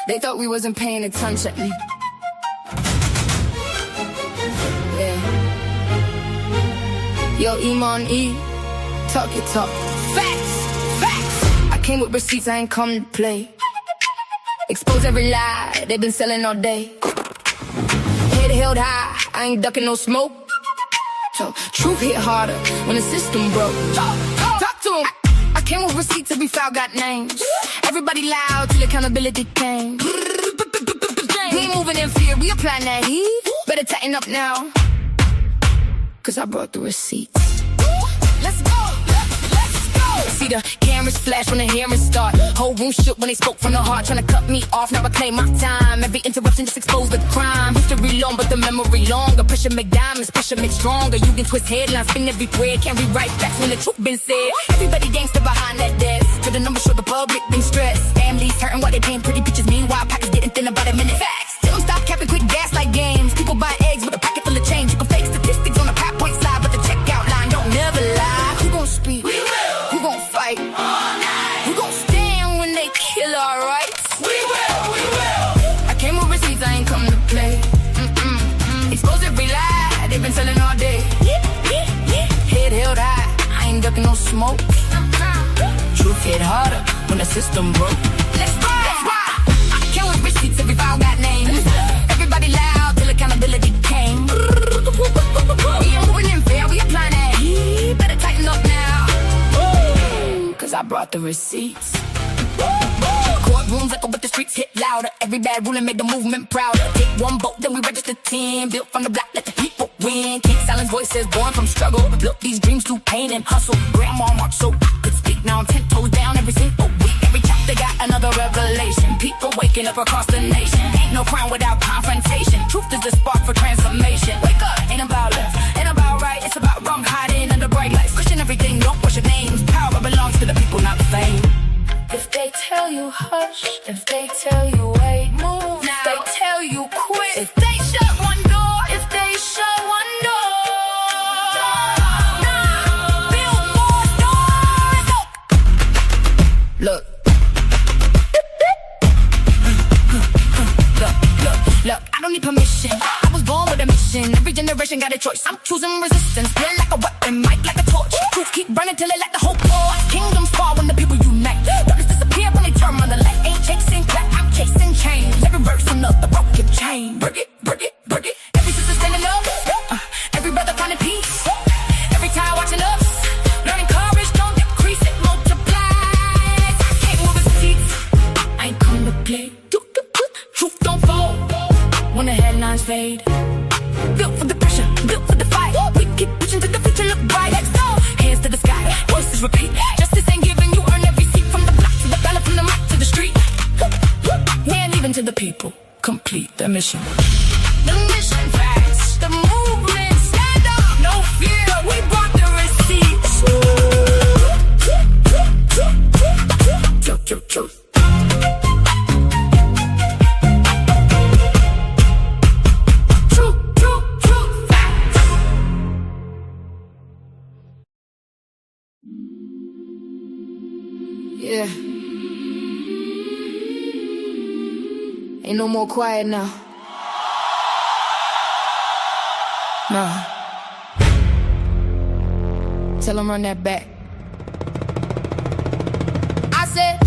They thought we wasn't paying attention. Yeah. Yo, Iman E, talk your talk. Facts, facts. I came with receipts, I ain't come to play. Expose every lie they've been selling all day. Head held high, I ain't ducking no smoke. So, truth hit harder when the system broke. Talk to him. I came with receipts, every file got names. Everybody loud till accountability came. We ain't moving in fear, we applying that heat. Better tighten up now, cause I brought the receipts. Let's go, let's go. See the cameras flash when the hearings start. Whole room shook when they spoke from the heart, trying to cut me off, now I claim my time. Every interruption just exposed the crime. History long, but the memory longer. Pressure make diamonds, pressure make stronger. You can twist headlines, spin every thread. Can't rewrite facts when the truth been said. Everybody gangster behind that desk, till the numbers show the public been stressed. Families hurting while they paint pretty pictures, meanwhile pockets getting thin about a minute. Facts, tell them stop capping quick gas like games. People buy eggs with a pocket full of change. You can fake statistics on a PowerPoint slide, but the checkout line don't never lie. Who gon' speak? We will. Who gon' fight? All night. Who gon' stand when they kill our rights? We will, we will. I came with receipts, I ain't come to play. Expose every lie they've been selling all day. Head held high, I ain't ducking no smoke. Truth hit harder when the system broke. Let's ride. I came with receipts, every file got names. Everybody loud till accountability came. We ain't moving in fair, we applying that heat. Better tighten up now, cause I brought the receipts. Courtrooms echo, but the streets hit louder. Every bad ruling made the movement prouder. Take one vote, then we register 10. Built from the block, let the people win. Can't silence voices born from struggle. Built these dreams through pain and hustle. Grandma marched so I could speak. Now I'm 10 toes down every single week. Every chapter got another revelation. People waking up across the nation. Ain't no crime without confrontation. Truth is the spark for transformation. Wake up, ain't about left, ain't about right. It's about wrong hiding under bright lights. Question everything, don't worship names. Power belongs to the people, not fame. If they tell you hush, if they tell you wait, move now. If they tell you quit, if they shut one door, if they shut one door, build more doors. Look. Look, I don't need permission. I was born with a mission. Every generation got a choice. I'm choosing resistance. Feel like a weapon, mic like a torch. Truth keep burning till they let the hope pour. Kingdoms fall when the people unite. Darkness disappear when they turn on the light. Ain't chasing black, I'm chasing change. Every verse another broken chain. Break it, break it, break it. Every sister standing up. Every brother finding peace. Every time watching us. Learning courage, don't decrease it, multiplies. I can't move receipts, I ain't come to play. Truth don't fall when the headlines fade. Built for the pressure, built for the fight. We keep pushing to the future, look bright. Let's go. Hands to the sky, voices repeat. Justice ain't given, you earn every seat. From the block to the ballot, from the mic to the street. We ain't leaving till the people complete their mission. The mission facts, the movement, stand up, no fear. We brought the receipts. Truth. Yeah. Ain't no more quiet now. Nah. Tell them run that back. I said,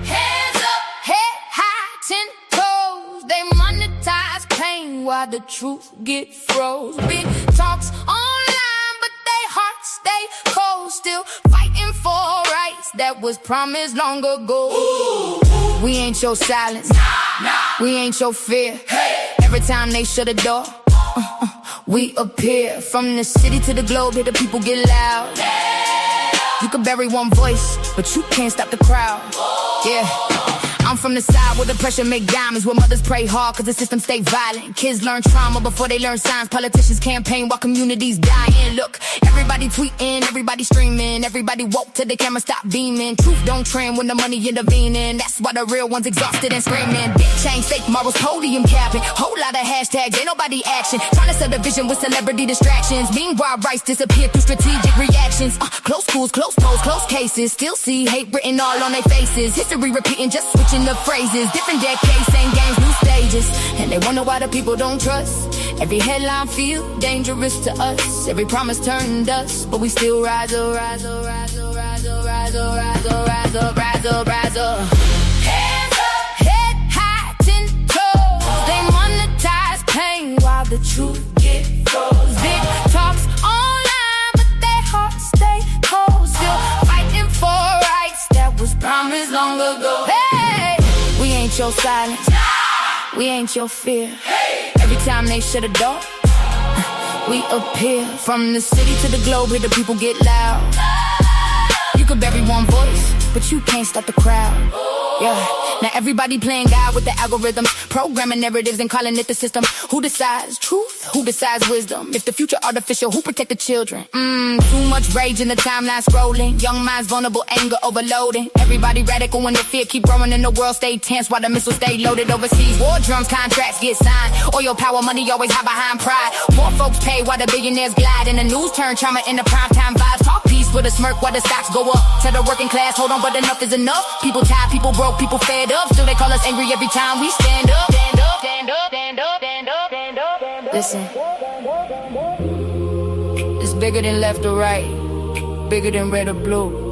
hands up, head high, 10 toes. They monetize pain while the truth get froze. Big talks online, but they hearts stay cold. Still fighting for rights that was promised long ago. Ooh. We ain't your silence, nah. We ain't your fear. Hey. Every time they shut a door, we appear. From the city to the globe, here the people get loud. Yeah. You can bury one voice, but you can't stop the crowd. Whoa. Yeah. I'm from the side where the pressure make diamonds, where mothers pray hard cause the system stay violent. Kids learn trauma before they learn signs. Politicians campaign while communities dying. Look, everybody tweeting, everybody streaming, everybody woke till the camera stop beaming. Truth don't trend when the money intervening. That's why the real ones exhausted and screaming. Bitch ain't fake morals, podium capping. Whole lot of hashtags, ain't nobody action. Trying to sell the vision with celebrity distractions. Meanwhile, rights disappear through strategic reactions. Close schools, close polls, close cases. Still see hate written all on their faces. History repeating, just switching the phrases. Different decades, same games, new stages. And they wonder why the people don't trust. Every headline feel dangerous to us. Every promise turned dust, but we still rise up, rise up, rise up, rise up, rise up, rise up, rise up, rise up, rise up. Hands up, head high, 10 toes. They monetize pain while the truth get froze. Big talks online, but their hearts stay cold. Still fighting for rights that was promised long ago. Hey, we ain't your silence, we ain't your fear. Every time they shut a door, we appear. From the city to the globe, here the people get loud. You could bury one voice, but you can't stop the crowd. Yeah, now everybody playing God with the algorithms, programming narratives and calling it the system. Who decides truth? Who decides wisdom? If the future artificial, who protect the children? Too much rage in the timeline scrolling. Young minds vulnerable, anger overloading. Everybody radical when the fear keep growing and the world stay tense while the missiles stay loaded overseas. War drums, contracts get signed. Oil, power, money always hide behind pride. Poor folks pay while the billionaires glide. And the news turn trauma into primetime vibes. Talk peace with a smirk while the stocks go up. Tell the working class, hold on, but enough is enough. People tired, people broke, people fed up. Still they call us angry every time we stand up. Stand up, stand up, stand up, stand up, stand up, stand up. Listen, it's bigger than left or right, bigger than red or blue.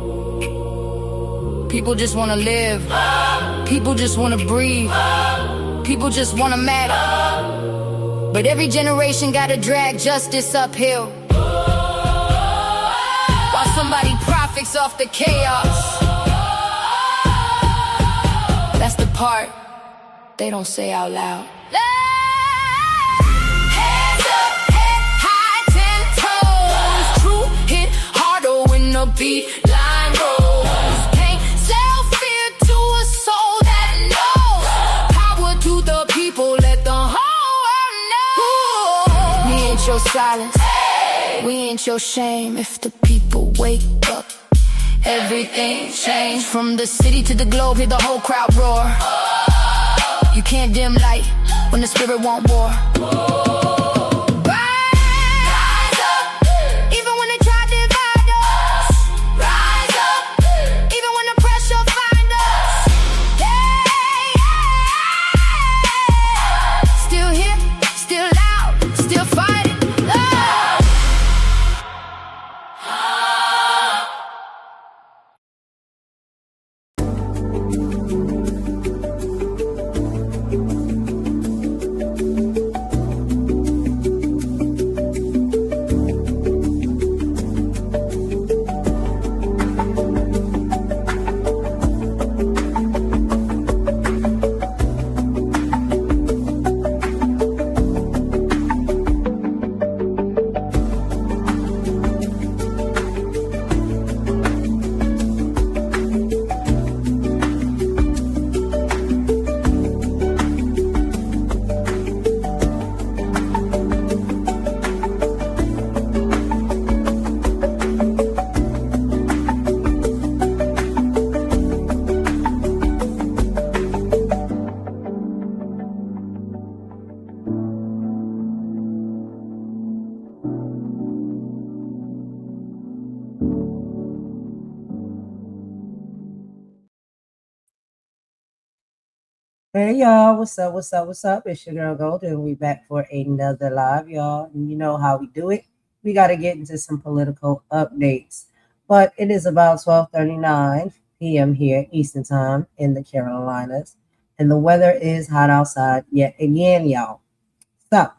People just wanna live, people just wanna breathe, people just wanna matter. But every generation gotta drag justice uphill, while somebody profits off the chaos. That's the part they don't say out loud. Hands up, head high, 10 toes. True hit harder when the beat line rolls. Can't sell fear to a soul that knows. Power to the people, let the whole world know. We ain't your silence, we ain't your shame. If the people wake up, everything changed. From the city to the globe, hear the whole crowd roar. You can't dim light when the spirit want war. Rise up, even when they try to divide us. Rise up, even when the pressure find us. Yeah. Still here, still loud, still fighting. Love. Hey y'all, what's up? What's up? What's up? It's your girl Golden. We back for another live, y'all. And you know how we do it. We got to get into some political updates. But it is about 12:39 p.m. here Eastern Time in the Carolinas. And the weather is hot outside yet again, y'all. So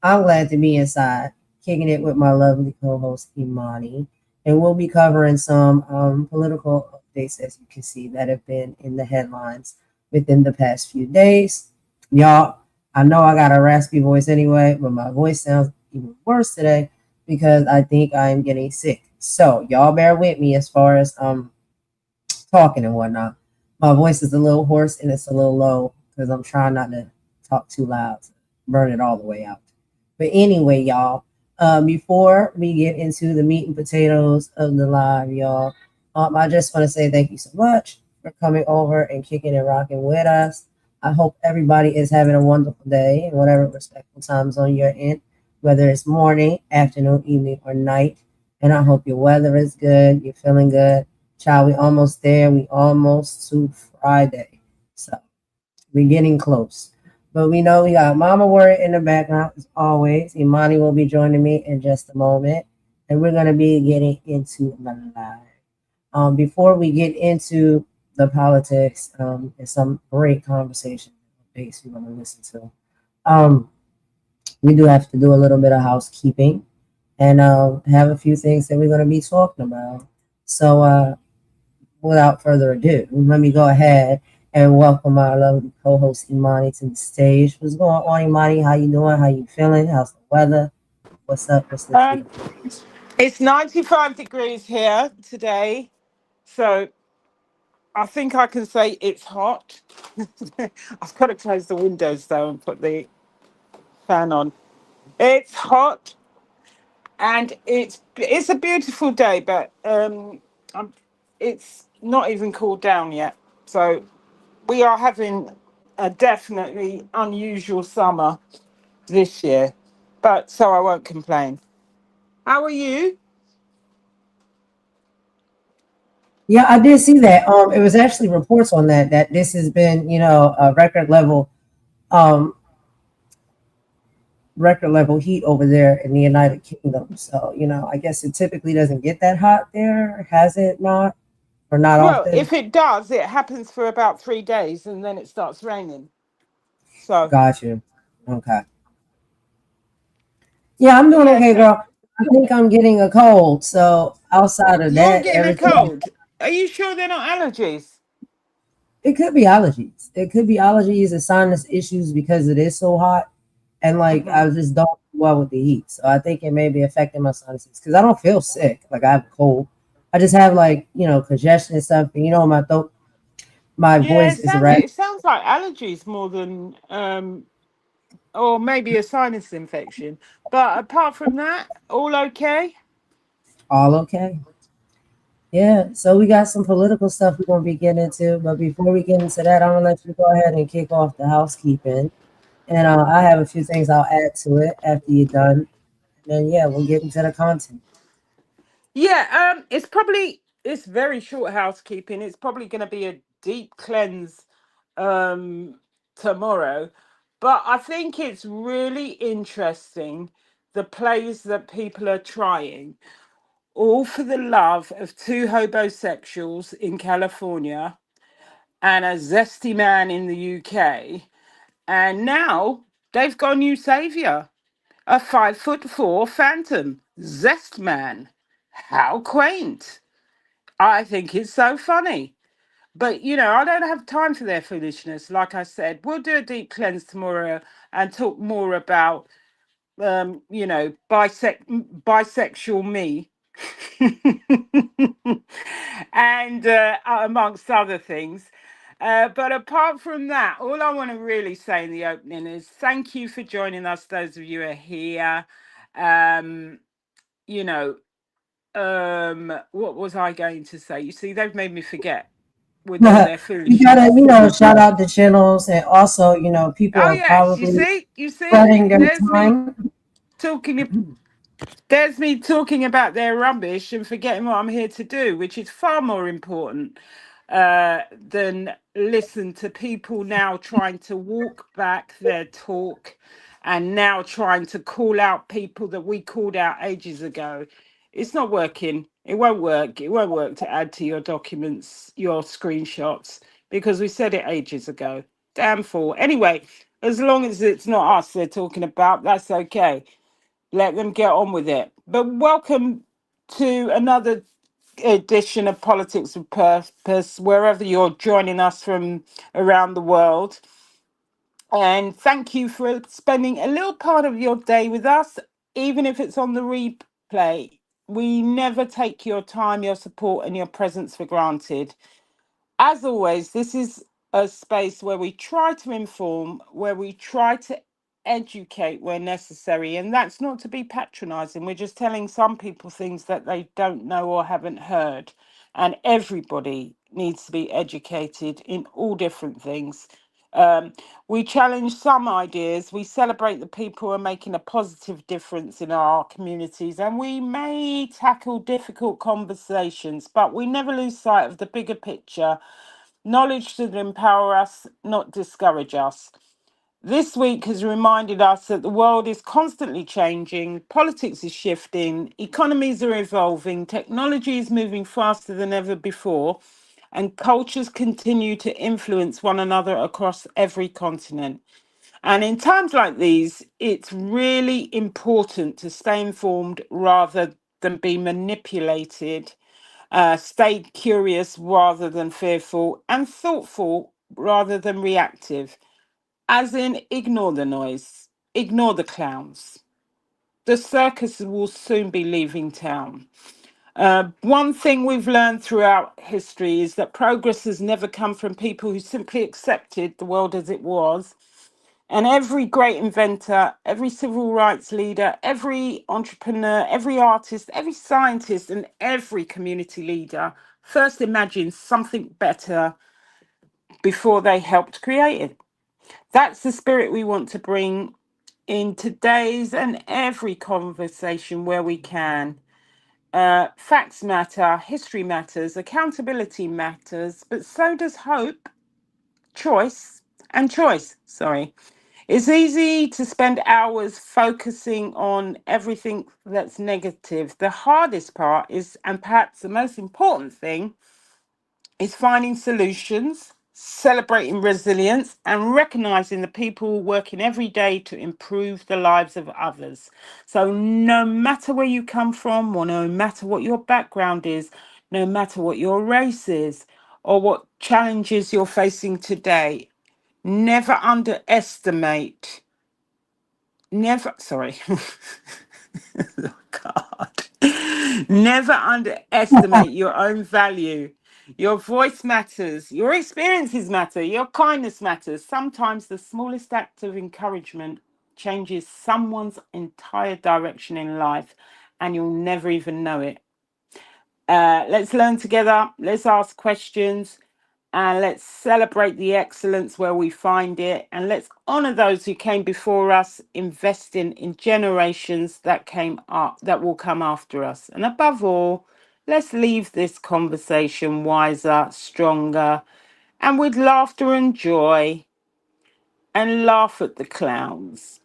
I'm glad to be inside, kicking it with my lovely co-host Imani. And we'll be covering some political updates, as you can see, that have been in the headlines within the past few days. Y'all, I know I got a raspy voice anyway, but my voice sounds even worse today because I think I'm getting sick. So y'all bear with me as far as talking and whatnot. My voice is a little hoarse and it's a little low because I'm trying not to talk too loud, to burn it all the way out. But anyway, y'all, before we get into the meat and potatoes of the live, y'all, I just want to say thank you so much for coming over and kicking and rocking with us. I hope everybody is having a wonderful day in whatever respectful time zone you're in, whether it's morning, afternoon, evening, or night. And I hope your weather is good. You're feeling good. Child, we almost there. We almost to Friday. So we're getting close. But we know we got Mama Word in the background as always. Imani will be joining me in just a moment. And we're going to be getting into the live. Before we get into the politics and some great conversation debates we want to listen to, we do have to do a little bit of housekeeping and have a few things that we're going to be talking about. So without further ado, let me go ahead and welcome our lovely co-host Imani to the stage. What's going on, Imani? How you doing? How you feeling? How's the weather? What's up? What's the tea? Um, it's 95 degrees here today, so I think I can say it's hot. I've got to close the windows though and put the fan on. It's hot and it's a beautiful day, but it's not even cooled down yet. So we are having a definitely unusual summer this year, but so I won't complain. How are you? Yeah, I did see that. It was actually reports on that this has been, a um, record level heat over there in the United Kingdom. So, I guess it typically doesn't get that hot there, has it not, or not Well, often? if it does, it happens for about 3 days and then it starts raining. So, Got you. Okay. Yeah, I'm doing yeah, okay, so girl. I think I'm getting a cold. So outside of you're that, getting a everything, cold. Are you sure they're not allergies? it could be allergies. It could be allergies and sinus issues because it is so hot. And like Hmm. I just don't do well with the heat. So I think it may be affecting my sinuses because I don't feel sick. Like I have a cold. I just have like, congestion and stuff. And my throat, my Yeah, voice is red. it sounds like allergies more than or maybe a sinus infection. But apart from that, all okay? All okay. Yeah. So we got some political stuff we're gonna be getting into. But before we get into that, I'm gonna let you go ahead and kick off the housekeeping. And I have a few things I'll add to it after you're done. And then yeah, we'll get into the content. Yeah, it's very short housekeeping. It's probably going to be a deep cleanse um tomorrow, but I think it's really interesting the plays that people are trying, all for the love of two homosexuals in California and a zesty man in the UK, and now they've got a new savior, a 5'4" phantom zest man. How quaint. I think it's so funny. But, I don't have time for their foolishness. Like I said, we'll do a deep cleanse tomorrow and talk more about, bisexual me. And amongst other things. But apart from that, all I want to really say in the opening is thank you for joining us, those of you who are here. Um, you know, what was I going to say? You see, they've made me forget with all their You gotta, foolishness. shout out the channels and also, people Oh are yeah, probably you see, spreading their time. talking there's me talking about their rubbish and forgetting what I'm here to do, which is far more important than listen to people now trying to walk back their talk and now trying to call out people that we called out ages ago. It's not working. It won't work. It won't work to add to your documents, your screenshots, because we said it ages ago. Damn fool. Anyway, as long as it's not us they're talking about, that's okay. Let them get on with it. But welcome to another edition of Politics with Purpose, wherever you're joining us from around the world. And thank you for spending a little part of your day with us, even if it's on the replay. We never take your time, your support, and your presence for granted. As always, this is a space where we try to inform, where we try to educate where necessary. And that's not to be patronizing. We're just telling some people things that they don't know or haven't heard. And everybody needs to be educated in all different things. Um, we challenge some ideas, we celebrate the people who are making a positive difference in our communities, and we may tackle difficult conversations, but we never lose sight of the bigger picture. Knowledge should empower us, not discourage us. This week has reminded us that the world is constantly changing, politics is shifting, economies are evolving, technology is moving faster than ever before, and cultures continue to influence one another across every continent. And in times like these, it's really important to stay informed rather than be manipulated, stay curious rather than fearful, and thoughtful rather than reactive. As in, ignore the noise, ignore the clowns. The circus will soon be leaving town. One thing we've learned throughout history is that progress has never come from people who simply accepted the world as it was. And every great inventor, every civil rights leader, every entrepreneur, every artist, every scientist, and every community leader first imagined something better before they helped create it. That's the spirit we want to bring in today's and every conversation where we can. Facts matter, history matters, accountability matters, but so does hope, choice. Sorry. It's easy to spend hours focusing on everything that's negative. The hardest part is, and perhaps the most important thing, is finding solutions, celebrating resilience, and recognizing the people working every day to improve the lives of others. So, no matter where you come from, or no matter what your background is, no matter what your race is, or what challenges you're facing today, never underestimate, never, sorry. Oh, God. Never underestimate your own value. Your voice matters. Your experiences matter. Your kindness matters. Sometimes the smallest act of encouragement changes someone's entire direction in life, and you'll never even know it. Let's learn together. Let's ask questions. And let's celebrate the excellence where we find it. And let's honor those who came before us, investing in generations that came up, that will come after us. And above all, let's leave this conversation wiser, stronger, and with laughter and joy, and laugh at the clowns.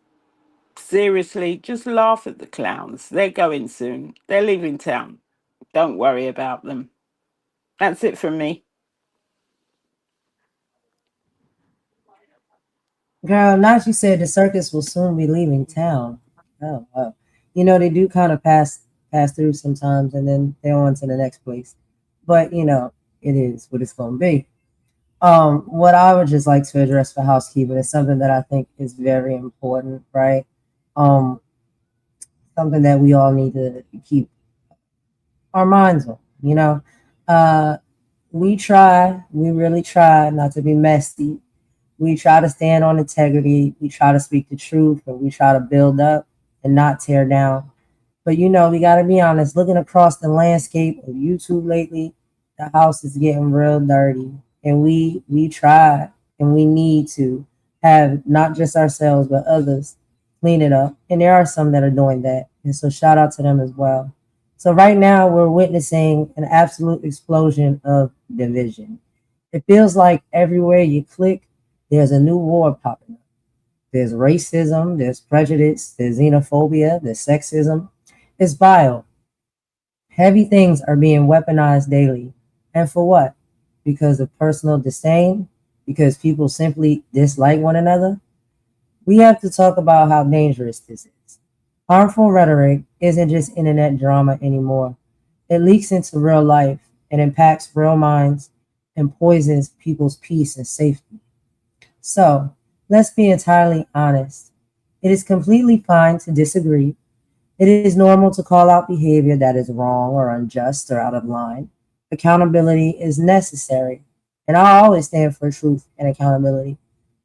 Seriously, just laugh at the clowns. They're going soon. They're leaving town. Don't worry about them. That's it from me. Girl, now she said the circus will soon be leaving town. Oh, wow. You know, they do kind of pass through sometimes and then they're on to the next place. But you know, it is what it's gonna be. What I would just like to address for housekeeping is something that I think is very important, right? Um, Something that we all need to keep our minds on, you know. Uh we really try not to be messy. We try to stand on integrity. We try to speak the truth and we try to build up and not tear down. But you know, we got to be honest. Looking across the landscape of YouTube lately, the house is getting real dirty, and we try and we need to have not just ourselves but others clean it up. And there are some that are doing that, and so shout out to them as well. So right now we're witnessing an absolute explosion of division. It feels like everywhere you click, there's a new war popping up. There's racism, there's prejudice, there's xenophobia, there's sexism. It's vile. Heavy things are being weaponized daily. And for what? Because of personal disdain? Because people simply dislike one another? We have to talk about how dangerous this is. Harmful rhetoric isn't just internet drama anymore. It leaks into real life and impacts real minds and poisons people's peace and safety. So, let's be entirely honest. It is completely fine to disagree. It is normal to call out behavior that is wrong or unjust or out of line. Accountability is necessary, And I always stand for truth and accountability.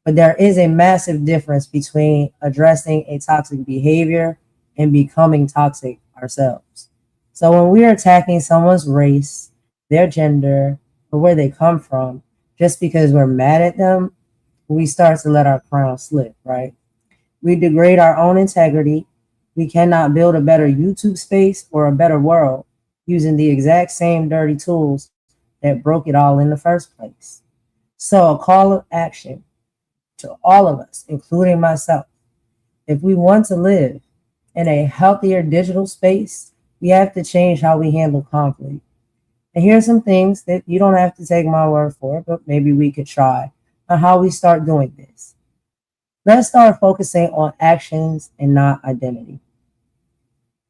But there is a massive difference between addressing a toxic behavior and becoming toxic ourselves. So when we're attacking someone's race, their gender, or where they come from, just because we're mad at them, we start to let our crown slip, right? We degrade our own integrity. We cannot build a better YouTube space or a better world using the exact same dirty tools that broke it all in the first place. So, a call of action to all of us, including myself. If we want to live in a healthier digital space, we have to change how we handle conflict. And here's some things that you don't have to take my word for, but maybe we could try on how we start doing this. Let's start focusing on actions and not identity.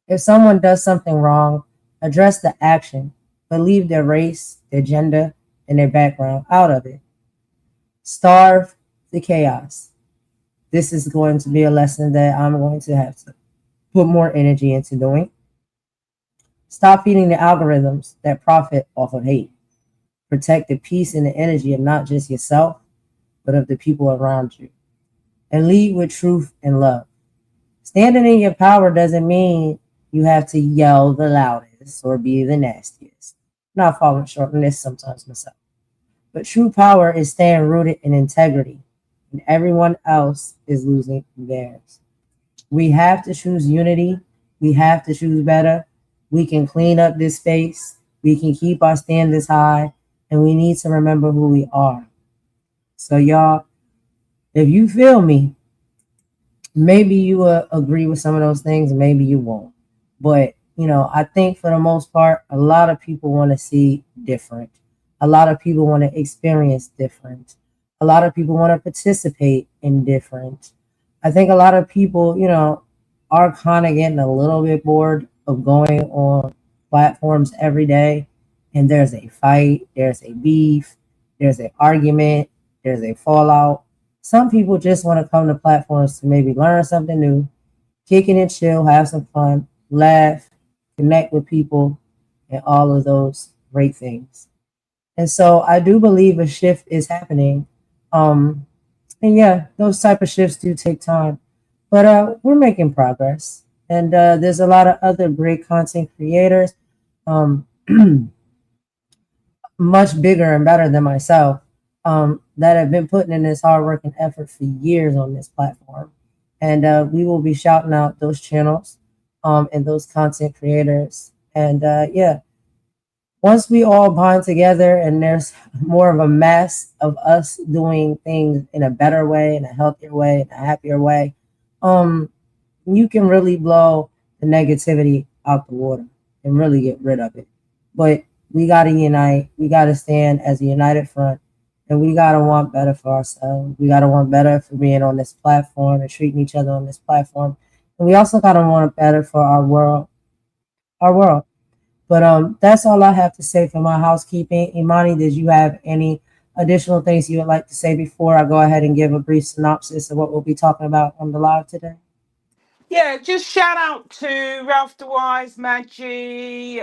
If someone does something wrong, address the action, but leave their race, their gender, and their background out of it. Starve the chaos. This is going to be a lesson that I'm going to have to put more energy into doing. Stop feeding the algorithms that profit off of hate. Protect the peace and the energy of not just yourself, but of the people around you. And lead with truth and love. Standing in your power doesn't mean you have to yell the loudest or be the nastiest. Not falling short on this sometimes myself. But true power is staying rooted in integrity, and everyone else is losing theirs. We have to choose unity. We have to choose better. We can clean up this space. We can keep our standards high, and we need to remember who we are. So, y'all, if you feel me, maybe you will agree with some of those things, maybe you won't. But, I think for the most part, a lot of people want to see different. A lot of people want to experience different. A lot of people want to participate in different. I think a lot of people, are kind of getting a little bit bored of going on platforms every day. And there's a fight, there's a beef, there's an argument, there's a fallout. Some people just want to come to platforms to maybe learn something new, kick it and chill, have some fun, laugh, connect with people, and all of those great things. And so I do believe a shift is happening. Um, and yeah, those type of shifts do take time, but we're making progress. And there's a lot of other great content creators, um, much bigger and better than myself, that have been putting in this hard work and effort for years on this platform. And we will be shouting out those channels and those content creators. And yeah, once we all bond together and there's more of a mass of us doing things in a better way, in a healthier way, in a happier way, um, you can really blow the negativity out the water and really get rid of it. But we got to unite. We got to stand as a united front, and we got to want better for ourselves. We got to want better for being on this platform and treating each other on this platform. And we also got to want better for our world. Our world. But that's all I have to say for my housekeeping. Imani, did you have any additional things you would like to say before I go ahead and give a brief synopsis of what we'll be talking about on the live today? Yeah, just shout out to Ralph DeWise, Maggie,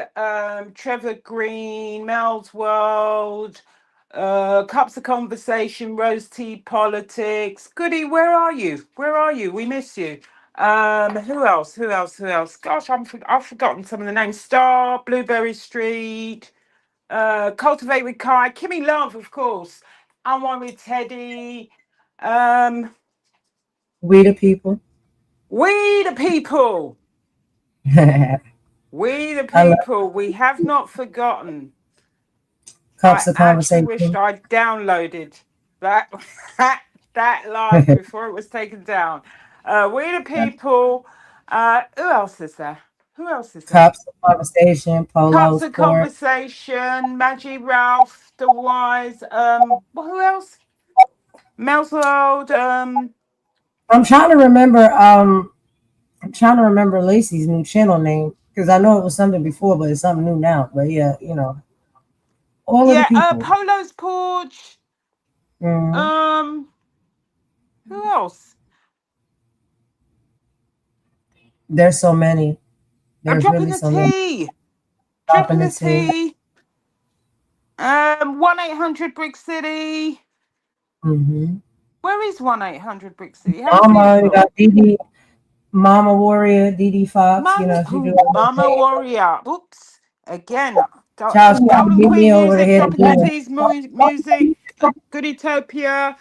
Trevor Green, Mel's World, Cups of Conversation, Rose Tea Politics. Goody, where are you? Where are you? We miss you. Who else? Who else? Who else? Gosh, I've forgotten some of the names. Star, Blueberry Street, Cultivate with Kai, Kimmy Love, of course. I'm one with Teddy. Um, We the people. we the people. I We the love people, we have not forgotten. I cups of actually wished conversation. I downloaded that that live before it was taken down. We the people. Who else is there? Who else is there? Cups of conversation. Cups Polo of sport. conversation. Maggie Ralph, the wise. Well, who else? Mel's World. I'm trying to remember. I'm trying to remember Lacey's new channel name because I know it was something before, but it's something new now. But yeah, all of the Yeah. people. Polo's Porch. Mhm. Um. Who else? There's so many. There's Dropping really the so many. tea. Dropping Dropping the the tea. tea. 1-800 Brick City. Mm-hmm. Where is 1-800 Brick City? Haven't seen it Mama, you for. got Didi, Mama Warrior, Didi Fox. You know, she do Mama everything. Warrior. Oops. Again. Child, she got to Golden meet Queen me over music, here Tropical again. Teas music, Gooditopia.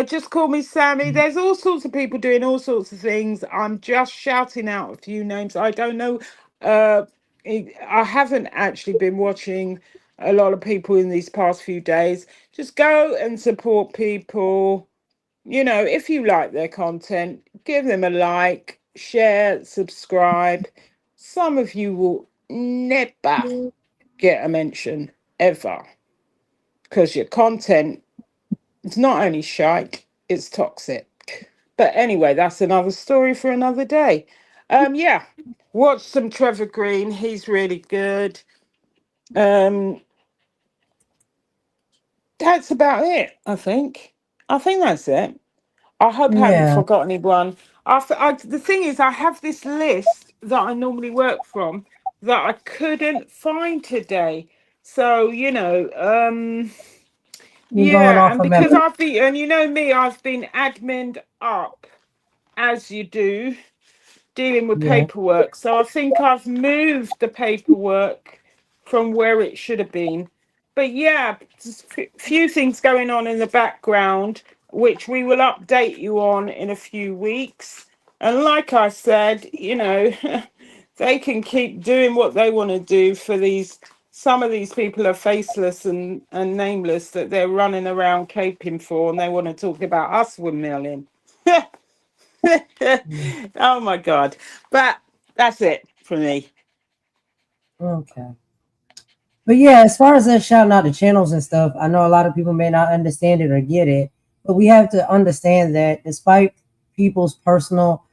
Just call me Sammy. There's all sorts of people doing all sorts of things. I'm just shouting out a few names. I don't know. Uh, I haven't actually been watching a lot of people in these past few days. Just go and support people. If you like their content, give them a like, share, subscribe. Some of you will never get a mention ever because your content is not only shite, it's toxic. But anyway, that's another story for another day. Yeah, watch some Trevor Green. He's really good. Um, that's about it, I think. I think that's it. I hope I haven't Yeah, forgotten anyone. The thing is, I have this list that I normally work from that I couldn't find today. So, you're going yeah, off and of because memory. I've been, and you know me, I've been admin up as you do, dealing with Yeah, paperwork. So I think I've moved the paperwork from where it should have been. But yeah, just few things going on in the background, which we will update you on in a few weeks. And like I said, they can keep doing what they want to do for these. Some of these people are faceless and nameless that they're running around caping for, and they want to talk about us windmilling. yeah. Oh my God. But that's it for me. Okay. But yeah, as far as us shouting out the channels and stuff, I know a lot of people may not understand it or get it, but we have to understand that despite people's personal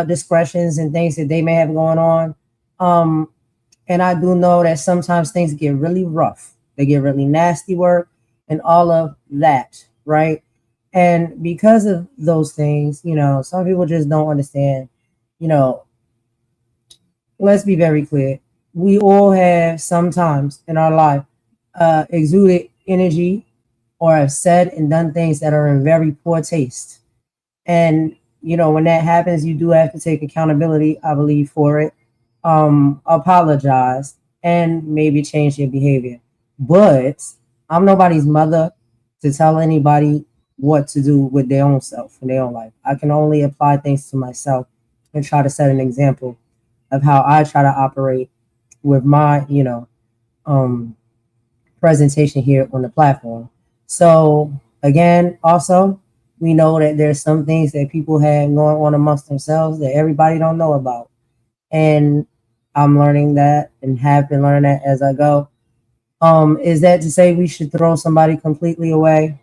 discretions and things that they may have going on, um, and I do know that sometimes things get really rough, they get really nasty work and all of that, right? And because of those things, some people just don't understand, you know, let's be very clear. We all have sometimes in our life exuded energy or have said and done things that are in very poor taste. And when that happens, you do have to take accountability, I believe, for it. Apologize and maybe change your behavior. But I'm nobody's mother to tell anybody what to do with their own self and their own life. I can only apply things to myself and try to set an example of how I try to operate with my, um, presentation here on the platform. So again, also, we know that there's some things that people have going on amongst themselves that everybody don't know about. And I'm learning that and have been learning that as I go. Is that to say we should throw somebody completely away?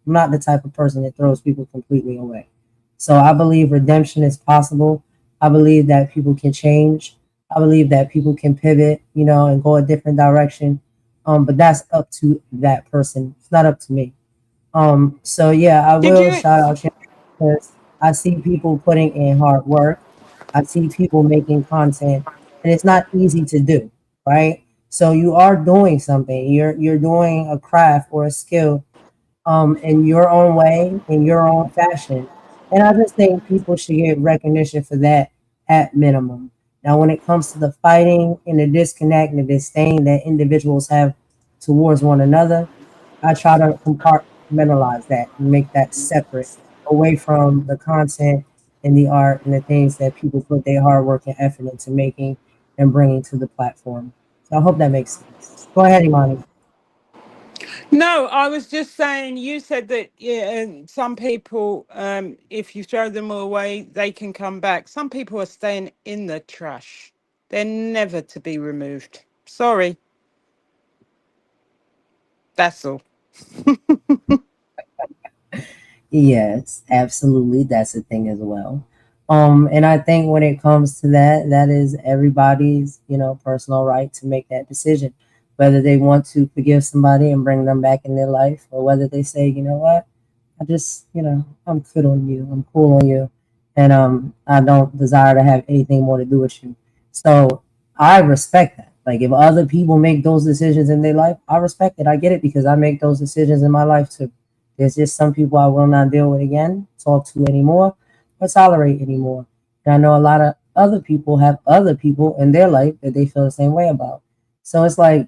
I'm not the type of person that throws people completely away. So I believe redemption is possible. I believe that people can change. I believe that people can pivot, and go a different direction. But that's up to that person. It's not up to me. So yeah, I Did will you? shout out because I see people putting in hard work. I see people making content, and it's not easy to do, right? So you are doing something. You're doing a craft or a skill in your own way, in your own fashion. And I just think people should get recognition for that at minimum. Now, when it comes to the fighting and the disconnect and the disdain that individuals have towards one another, I try to compartmentalize that and make that separate away from the content and the art and the things that people put their hard work and effort into making and bringing to the platform. So I hope that makes sense. Go ahead, Imani. No, I was just saying. You said that yeah, and some people, if you throw them away, they can come back. Some people are staying in the trash. They're never to be removed. Sorry, that's all. Yes, absolutely. That's a thing as well. And I think when it comes to that, that is everybody's, personal right to make that decision, whether they want to forgive somebody and bring them back in their life, or whether they say, you know what, I just, I'm good on you, I'm cool on you, and I don't desire to have anything more to do with you. So I respect that. Like if other people make those decisions in their life, I respect it. I get it because I make those decisions in my life too. There's just some people I will not deal with again, talk to anymore, or tolerate anymore. And I know a lot of other people have other people in their life that they feel the same way about. So it's like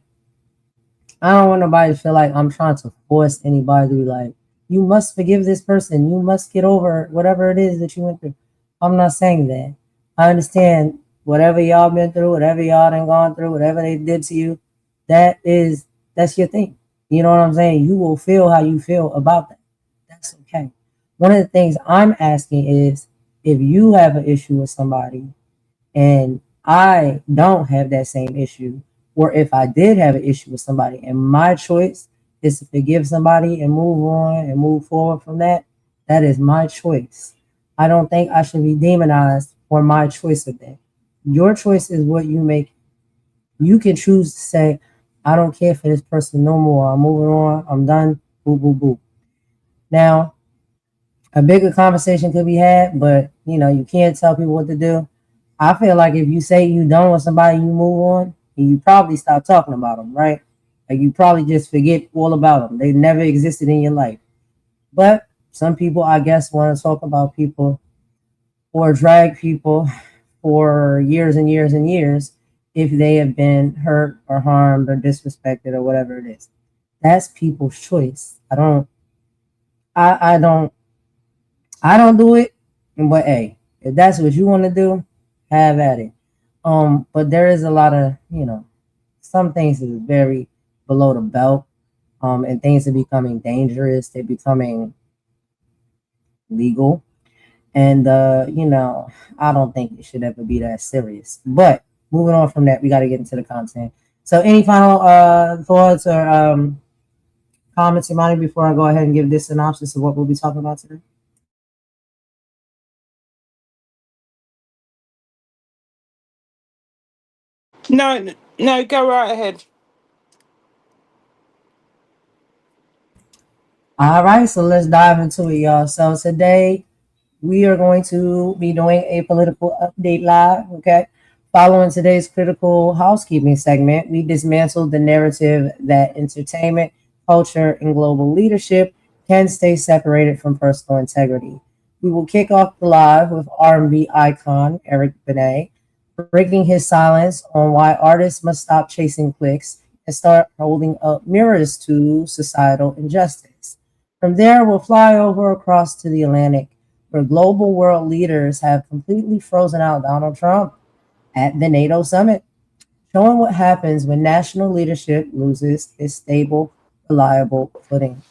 I don't want nobody to feel like I'm trying to force anybody to be like, you must forgive this person. You must get over whatever it is that you went through. I'm not saying that. I understand whatever y'all been through, whatever y'all done gone through, whatever they did to you, that is that's your thing. You know what I'm saying? You will feel how you feel about that. That's okay. One of the things I'm asking is if you have an issue with somebody and I don't have that same issue, or if I did have an issue with somebody and my choice is to forgive somebody and move on and move forward from that, that is my choice. I don't think I should be demonized for my choice of that. Your choice is what you make. You can choose to say, I don't care for this person no more. I'm moving on. I'm done. Boo, boo, boo. Now, a bigger conversation could be had, but you can't tell people what to do. I feel like if you say you done with somebody, you move on, and you probably stop talking about them, right? Like you probably just forget all about them. They never existed in your life. But some people, I guess, want to talk about people or drag people for years and years and years if they have been hurt or harmed or disrespected or whatever it is. That's people's choice. I don't I don't do it, but hey, if that's what you want to do, have at it. But there is a lot of, some things is very below the belt, and things are becoming dangerous. They're becoming legal, and I don't think it should ever be that serious. But moving on from that, we got to get into the content. So, any final thoughts or comments, Imani, before I go ahead and give this synopsis of what we'll be talking about today? No, no, go right ahead. All right, so let's dive into it, y'all. So today we are going to be doing a political update live. Okay. Following today's critical housekeeping segment, we dismantled the narrative that entertainment, culture, and global leadership can stay separated from personal integrity. We will kick off the live with R&B icon Eric Benet, breaking his silence on why artists must stop chasing clicks and start holding up mirrors to societal injustice. From there, we'll fly over across to the Atlantic where global world leaders have completely frozen out Donald Trump at the NATO summit, showing what happens when national leadership loses its stable, reliable footing.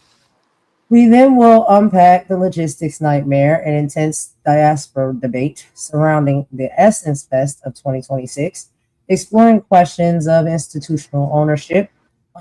We then will unpack the logistics nightmare and intense diaspora debate surrounding the Essence Fest of 2026, exploring questions of institutional ownership,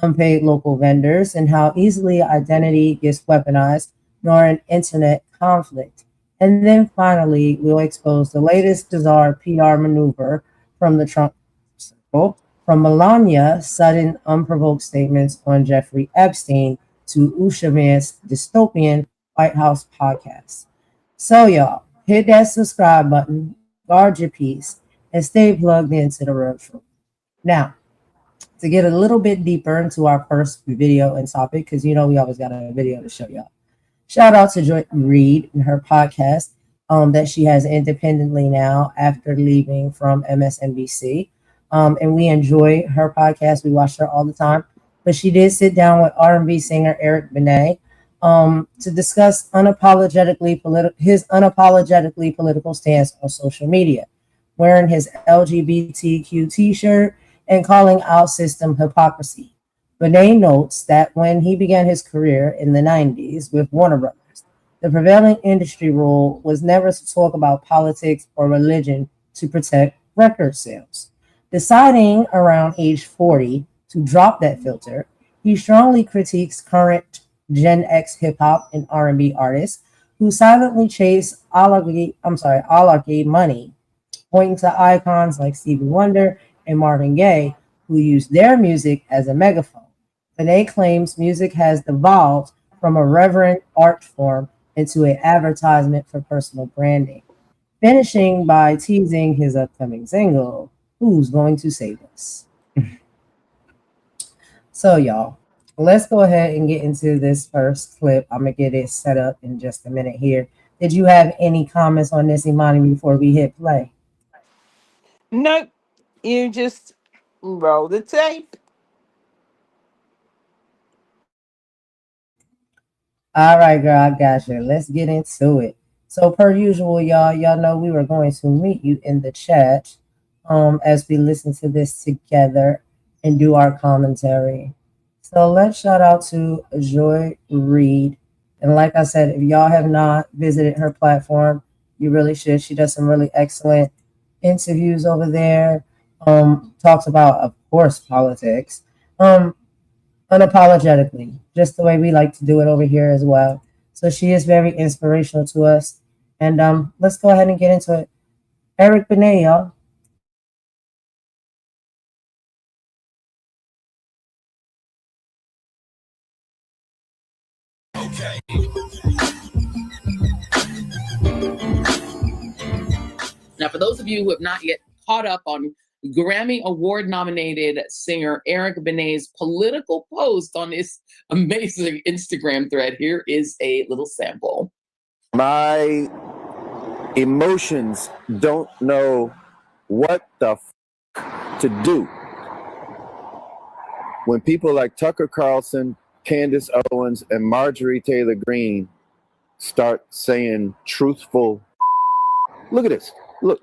unpaid local vendors, and how easily identity gets weaponized during internet conflict. And then finally, we'll expose the latest bizarre PR maneuver from the Trump circle, from Melania's sudden unprovoked statements on Jeffrey Epstein to Ushaman's dystopian White House podcast. So, y'all, hit that subscribe button, guard your peace, and stay plugged into the real truth. Now, to get a little bit deeper into our first video and topic, because we always got a video to show y'all. Shout out to Joy Reid and her podcast that she has independently now after leaving from MSNBC. And we enjoy her podcast. We watch her all the time. But she did sit down with R&B singer Eric Benet to discuss his unapologetically political stance on social media, wearing his LGBTQ T-shirt and calling out system hypocrisy. Benet notes that when he began his career in the 90s with Warner Brothers, the prevailing industry rule was never to talk about politics or religion to protect record sales. Deciding around age 40 to drop that filter, he strongly critiques current Gen X hip hop and R&B artists who silently chase oligarchy money, pointing to icons like Stevie Wonder and Marvin Gaye who use their music as a megaphone. Benet claims music has devolved from a reverent art form into an advertisement for personal branding, finishing by teasing his upcoming single, Who's Going to Save Us? So, y'all, let's go ahead and get into this first clip. I'm going to get it set up in just a minute here. Did you have any comments on this, Imani, before we hit play? Nope. You just roll the tape. All right, girl, I got you. Let's get into it. So, per usual, y'all know we were going to meet you in the chat as we listen to this together and do our commentary. So, let's shout out to Joy Reid. And like I said, if y'all have not visited her platform, you really should. She does some really excellent interviews over there. Talks about, of course, politics. Unapologetically, just the way we like to do it over here as well. So she is very inspirational to us. And let's go ahead and get into it. Eric Benét, y'all. Now, for those of you who have not yet caught up on Grammy Award nominated singer Eric Benét's political post on his amazing Instagram thread, here is a little sample. My emotions don't know what the to do when people like Tucker Carlson, Candace Owens, and Marjorie Taylor Greene start saying truthful. Look at this. Look.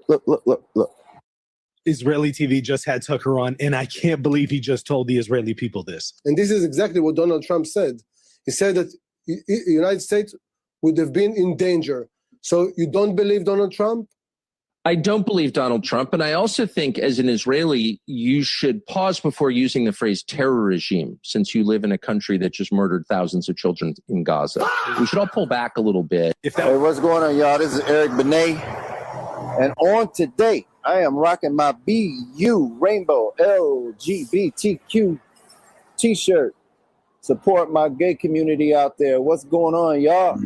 Israeli TV just had Tucker on, and I can't believe he just told the Israeli people this. And this is exactly what Donald Trump said. He said that the United States would have been in danger. So you don't believe Donald Trump? I don't believe Donald Trump. And I also think as an Israeli, you should pause before using the phrase terror regime, since you live in a country that just murdered thousands of children in Gaza. We should all pull back a little bit. Hey, what's going on, y'all? This is Eric Benet. And on today, I am rocking my BU Rainbow LGBTQ t-shirt. Support my gay community out there. What's going on, y'all?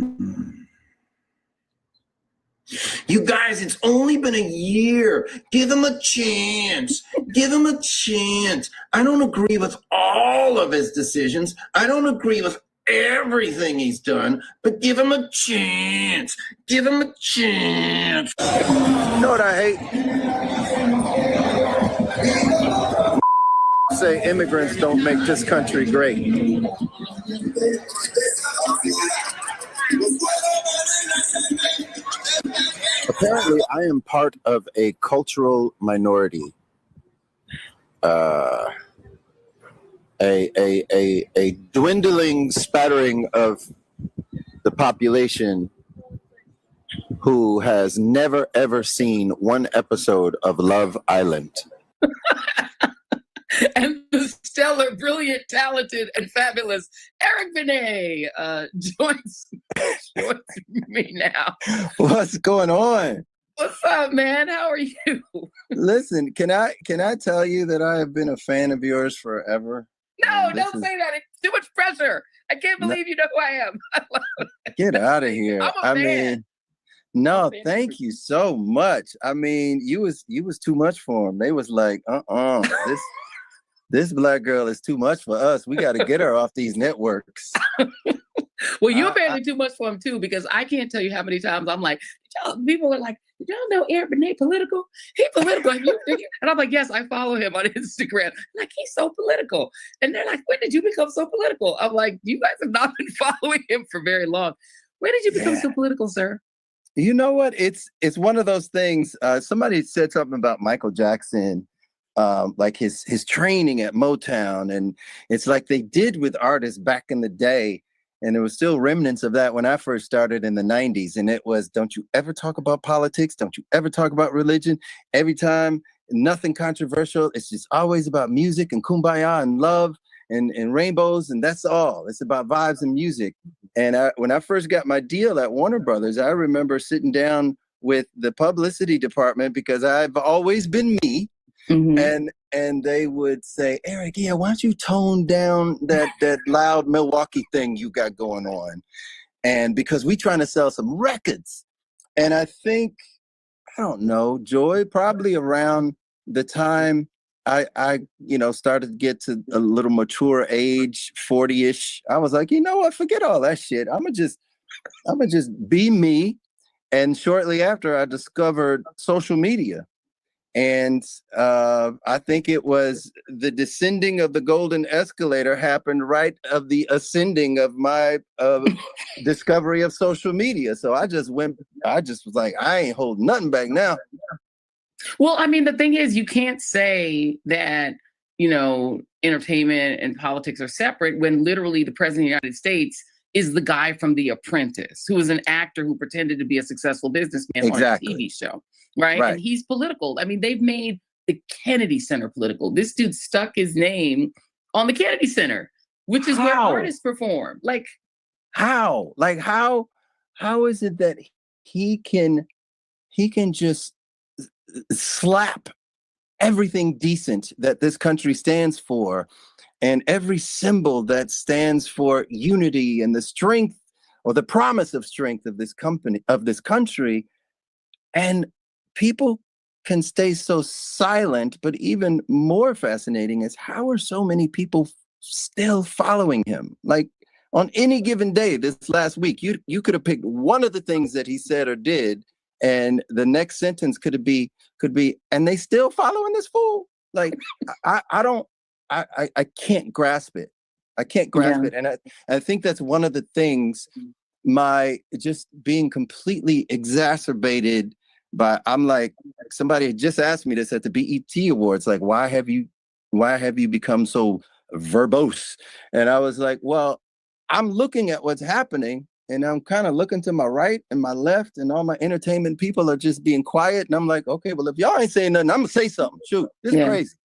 You guys, it's only been a year. Give him a chance. Give him a chance. I don't agree with all of his decisions. I don't agree with everything he's done, but give him a chance. Give him a chance. You know what I hate? Say immigrants don't make this country great. Apparently, I am part of a cultural minority. A dwindling spattering of the population who has never ever seen one episode of Love Island. And the stellar, brilliant, talented, and fabulous Eric Benet joins me now. What's going on? What's up, man? How are you? Listen, can I tell you that I have been a fan of yours forever? No, don't say that. It's too much pressure. I can't believe you know who I am. Get out of here. I'm a fan. No, thank you so much. I mean, you was too much for them. They was like, this black girl is too much for us. We got to get her off these networks. Well, you're apparently too much for him too, because I can't tell you how many times I'm like, people are like, did y'all know Eric Benet political? He political. And I'm like, yes, I follow him on Instagram. Like, he's so political. And they're like, when did you become so political? I'm like, you guys have not been following him for very long. When did you become so political, sir? You know what? It's one of those things. Somebody said something about Michael Jackson, like his training at Motown, and it's like they did with artists back in the day. And there was still remnants of that when I first started in the 90s. And it was, don't you ever talk about politics? Don't you ever talk about religion? Every time, nothing controversial. It's just always about music and kumbaya and love and rainbows. And that's all. It's about vibes and music. And when I first got my deal at Warner Brothers, I remember sitting with the publicity department, because I've always been me. Mm-hmm. And they would say, Eric, yeah, why don't you tone down that loud Milwaukee thing you got going on? And because we trying to sell some records. And I think, I don't know, Joy, probably around the time I started to get to a little mature age, 40-ish. I was like, you know what? Forget all that shit. I'm gonna just be me. And shortly after, I discovered social media. And I think it was the descending of the golden escalator happened right of the ascending of my discovery of social media. So I just was like, I ain't holding nothing back now. Well, I mean, the thing is, you can't say that, entertainment and politics are separate when literally the president of the United States is the guy from The Apprentice, who is an actor who pretended to be a successful businessman on a TV show, right? And he's political. I mean, they've made the Kennedy Center political. This dude stuck his name on the Kennedy Center, which is where artists perform. Like, how is it that he can just slap everything decent that this country stands for and every symbol that stands for unity and the strength or the promise of strength of this country, and people can stay so silent? But even more fascinating is, how are so many people still following him? Like, on any given day this last week, you could have picked one of the things that he said or did, and the next sentence could be, and they still following this fool. Like, I can't grasp it. I can't grasp it. And I think that's one of the things, my just being completely exacerbated by, I'm like, somebody had just asked me this at the BET Awards, like, why have you become so verbose? And I was like, well, I'm looking at what's happening, and I'm kind of looking to my right and my left, and all my entertainment people are just being quiet. And I'm like, okay, well, if y'all ain't saying nothing, I'm gonna say something. Shoot, this is crazy.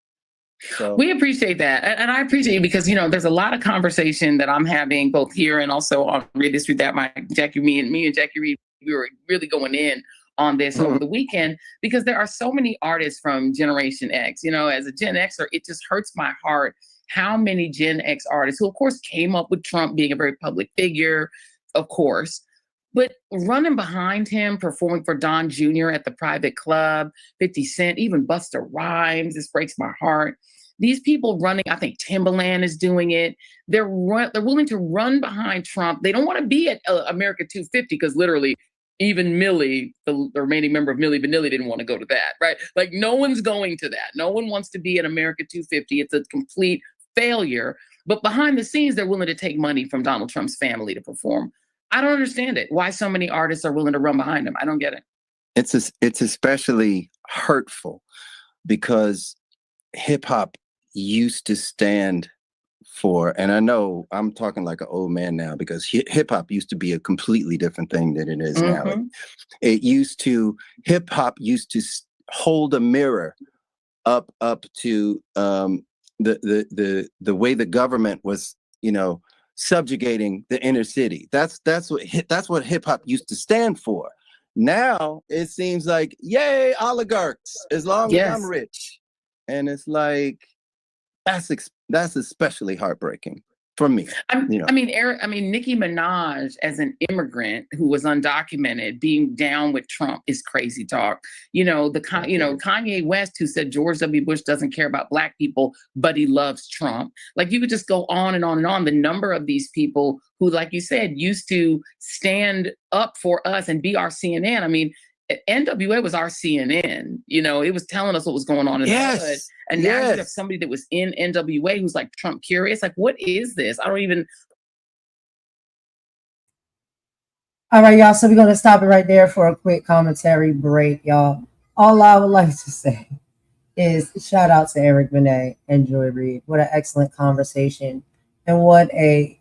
So we appreciate that. And I appreciate it because, there's a lot of conversation that I'm having both here and also on Read This, Read That. Me and Jackie Reed, we were really going in on this over the weekend, because there are so many artists from Generation X. As a Gen Xer, it just hurts my heart how many Gen X artists, who of course came up with Trump being a very public figure, of course, but running behind him, performing for Don Jr. at the private club, 50 Cent, even Busta Rhymes. This breaks my heart. These people running, I think Timbaland is doing it. They're willing to run behind Trump. They don't want to be at America 250, because literally even Millie, the remaining member of Milli Vanilli, didn't want to go to that, right? Like, no one's going to that. No one wants to be at America 250. It's a complete failure. But behind the scenes, they're willing to take money from Donald Trump's family to perform. I don't understand it. Why so many artists are willing to run behind him? I don't get it. It's especially hurtful because hip hop used to stand for, and I know I'm talking like an old man now, because hip hop used to be a completely different thing than it is now. Hip hop used to hold a mirror up to the way the government was, subjugating the inner city. That's what hip hop used to stand for. Now it seems like, yay, oligarchs, as long as I'm rich. And it's like, that's especially heartbreaking for me. Nicki Minaj, as an immigrant who was undocumented, being down with Trump is crazy talk. Kanye West, who said George W. Bush doesn't care about Black people, but he loves Trump. Like, you could just go on and on and on. The number of these people who, like you said, used to stand up for us and be our CNN. I mean, NWA was our CNN. It was telling us what was going on in the hood. And now you have somebody that was in NWA who's like Trump curious. Like, what is this? I don't even. All right, y'all. So we're going to stop it right there for a quick commentary break, y'all. All I would like to say is shout out to Eric Benét and Joy Reid. What an excellent conversation. And what a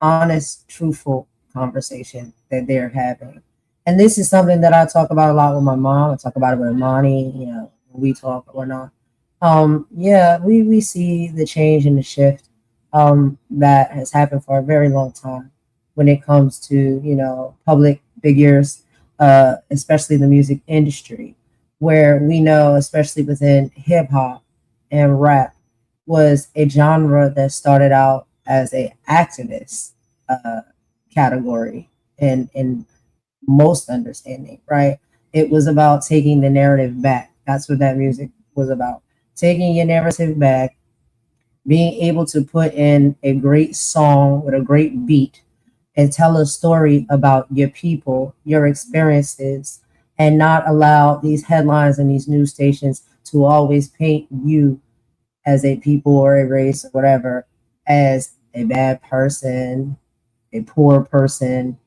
honest, truthful conversation that they're having. And this is something that I talk about a lot with my mom. I talk about it with Imani, when we talk or not. We see the change and the shift that has happened for a very long time when it comes to, public figures, especially the music industry, where we know, especially within hip hop and rap, was a genre that started out as a activist category in most understanding, right? It was about taking the narrative back. That's what that music was about. taking your narrative back, being able to put in a great song with a great beat and tell a story about your people, your experiences, and not allow these headlines and these news stations to always paint you as a people or a race or whatever as a bad person, a poor person,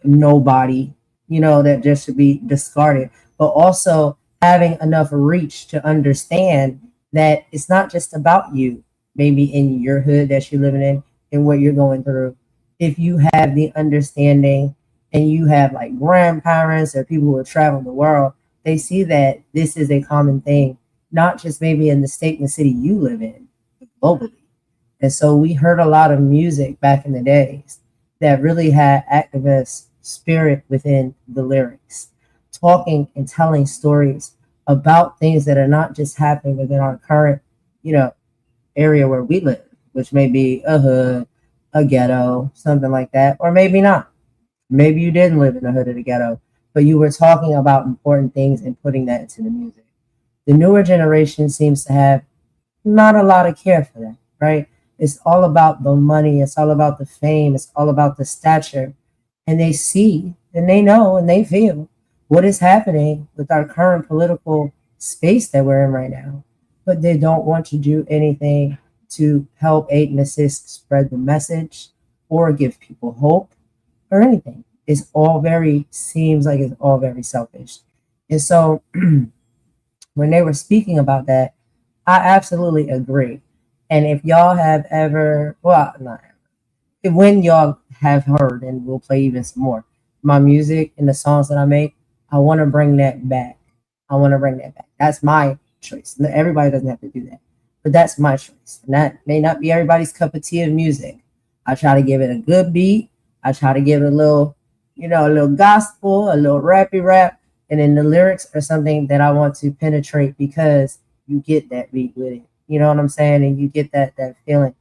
nobody, that just should be discarded. But also having enough reach to understand that it's not just about you, maybe in your hood that you're living in and what you're going through. If you have the understanding and you have like grandparents or people who have traveled the world, they see that this is a common thing, not just maybe in the state and the city you live in, but globally. And so we heard a lot of music back in the days that really had activist spirit within the lyrics, talking and telling stories about things that are not just happening within our current, you know, area where we live, which may be a hood, a ghetto, something like that, or maybe not. Maybe you didn't live in the hood or the ghetto, but you were talking about important things and putting that into the music. The newer generation seems to have not a lot of care for that, right? It's all about the money, it's all about the fame, it's all about the stature. And they see and they know and they feel what is happening with our current political space that we're in right now. But they don't want to do anything to help aid and assist spread the message or give people hope or anything. It's all very, seems like it's all very selfish. And so when they were speaking about that, I absolutely agree. And if y'all have ever, well, not ever, when y'all have heard, and we'll play even some more, my music and the songs that I make, I want to bring that back. I want to bring that back. That's my choice. Everybody doesn't have to do that, but that's my choice. And that may not be everybody's cup of tea of music. I try to give it a good beat. I try to give it a little, a little gospel, a little rappy rap. And then the lyrics are something that I want to penetrate because you get that beat with it. You know what I'm saying? And you get that feeling.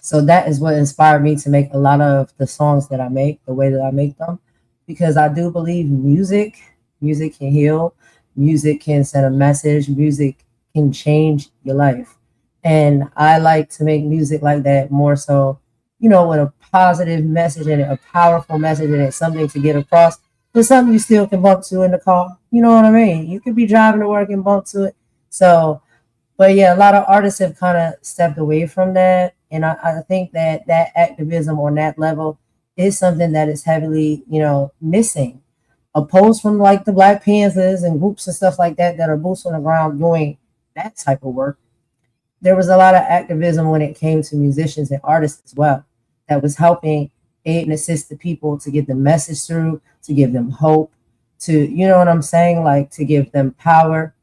So that is what inspired me to make a lot of the songs that I make, the way that I make them, because I do believe music can heal, music can send a message, music can change your life. And I like to make music like that more so, with a positive message in it, a powerful message in it, something to get across, but something you still can bump to in the car. You know what I mean? You could be driving to work and bump to it. So, but yeah, a lot of artists have kind of stepped away from that. And I think that activism on that level is something that is heavily, missing. Opposed from like the Black Panthers and groups and stuff like that are boots on the ground doing that type of work. There was a lot of activism when it came to musicians and artists as well that was helping aid and assist the people to get the message through, to give them hope, to, you know what I'm saying? Like to give them power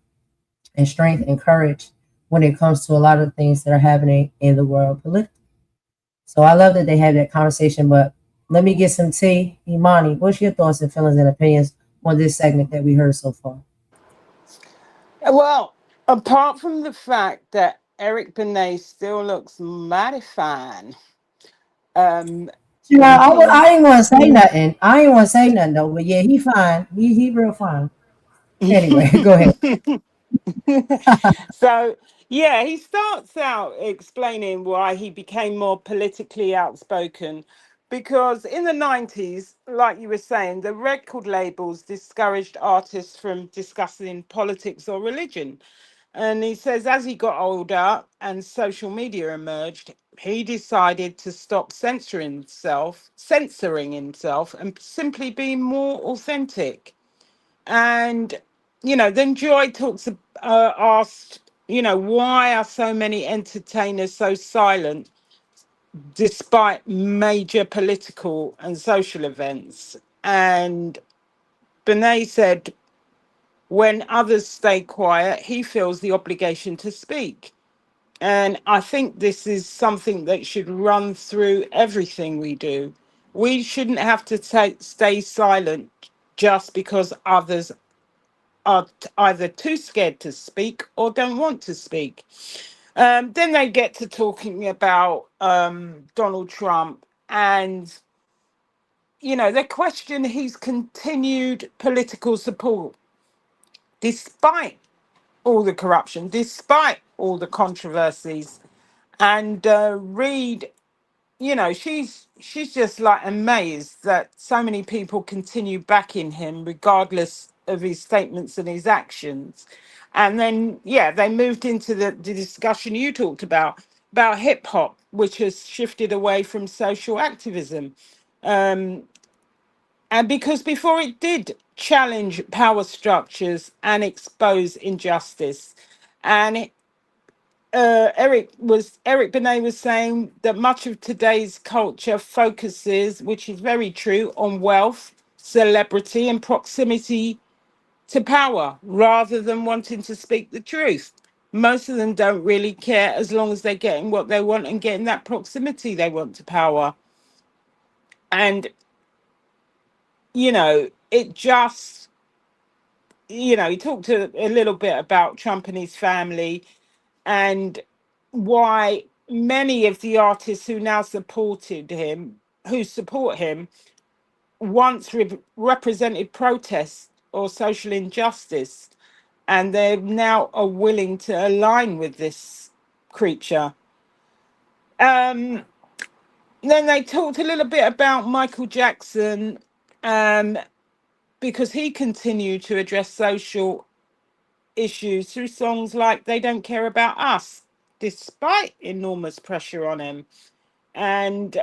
and strength and courage when it comes to a lot of things that are happening in the world politically. So I love that they had that conversation, but let me get some tea. Imani, what's your thoughts and feelings and opinions on this segment that we heard so far? Well, apart from the fact that Eric Benet still looks mighty fine, um, he I ain't gonna say nothing. I ain't gonna say nothing though, but yeah, he fine. He real fine. Anyway, go ahead. so yeah, he starts out explaining why he became more politically outspoken because in the 90s, like you were saying, the record labels discouraged artists from discussing politics or religion. And he says as he got older and social media emerged, he decided to stop censoring himself and simply be more authentic. And then Joy asked, why are so many entertainers so silent despite major political and social events? And Benet said, when others stay quiet, he feels the obligation to speak. And I think this is something that should run through everything we do. We shouldn't have to stay silent just because others are either too scared to speak or don't want to speak. Then they get to talking about Donald Trump and, they question his continued political support despite all the corruption, despite all the controversies. And Reed, you know, she's just like amazed that so many people continue backing him regardless of his statements and his actions. And then yeah, they moved into the discussion you talked about hip hop, which has shifted away from social activism. um and because before it did challenge power structures and expose injustice. And Eric Benet was saying that much of today's culture focuses, which is very true, on wealth, celebrity, and proximity to power, rather than wanting to speak the truth. Most of them don't really care as long as they're getting what they want and getting that proximity they want to power. And you know, it just, you know, he talked a little bit about Trump and his family, and why many of the artists who now supported him, who support him, once represented protest or social injustice, and they now are willing to align with this creature. Um, then they talked a little bit about Michael Jackson, um, because he continued to address social issues through songs like They Don't Care About Us, despite enormous pressure on him. And,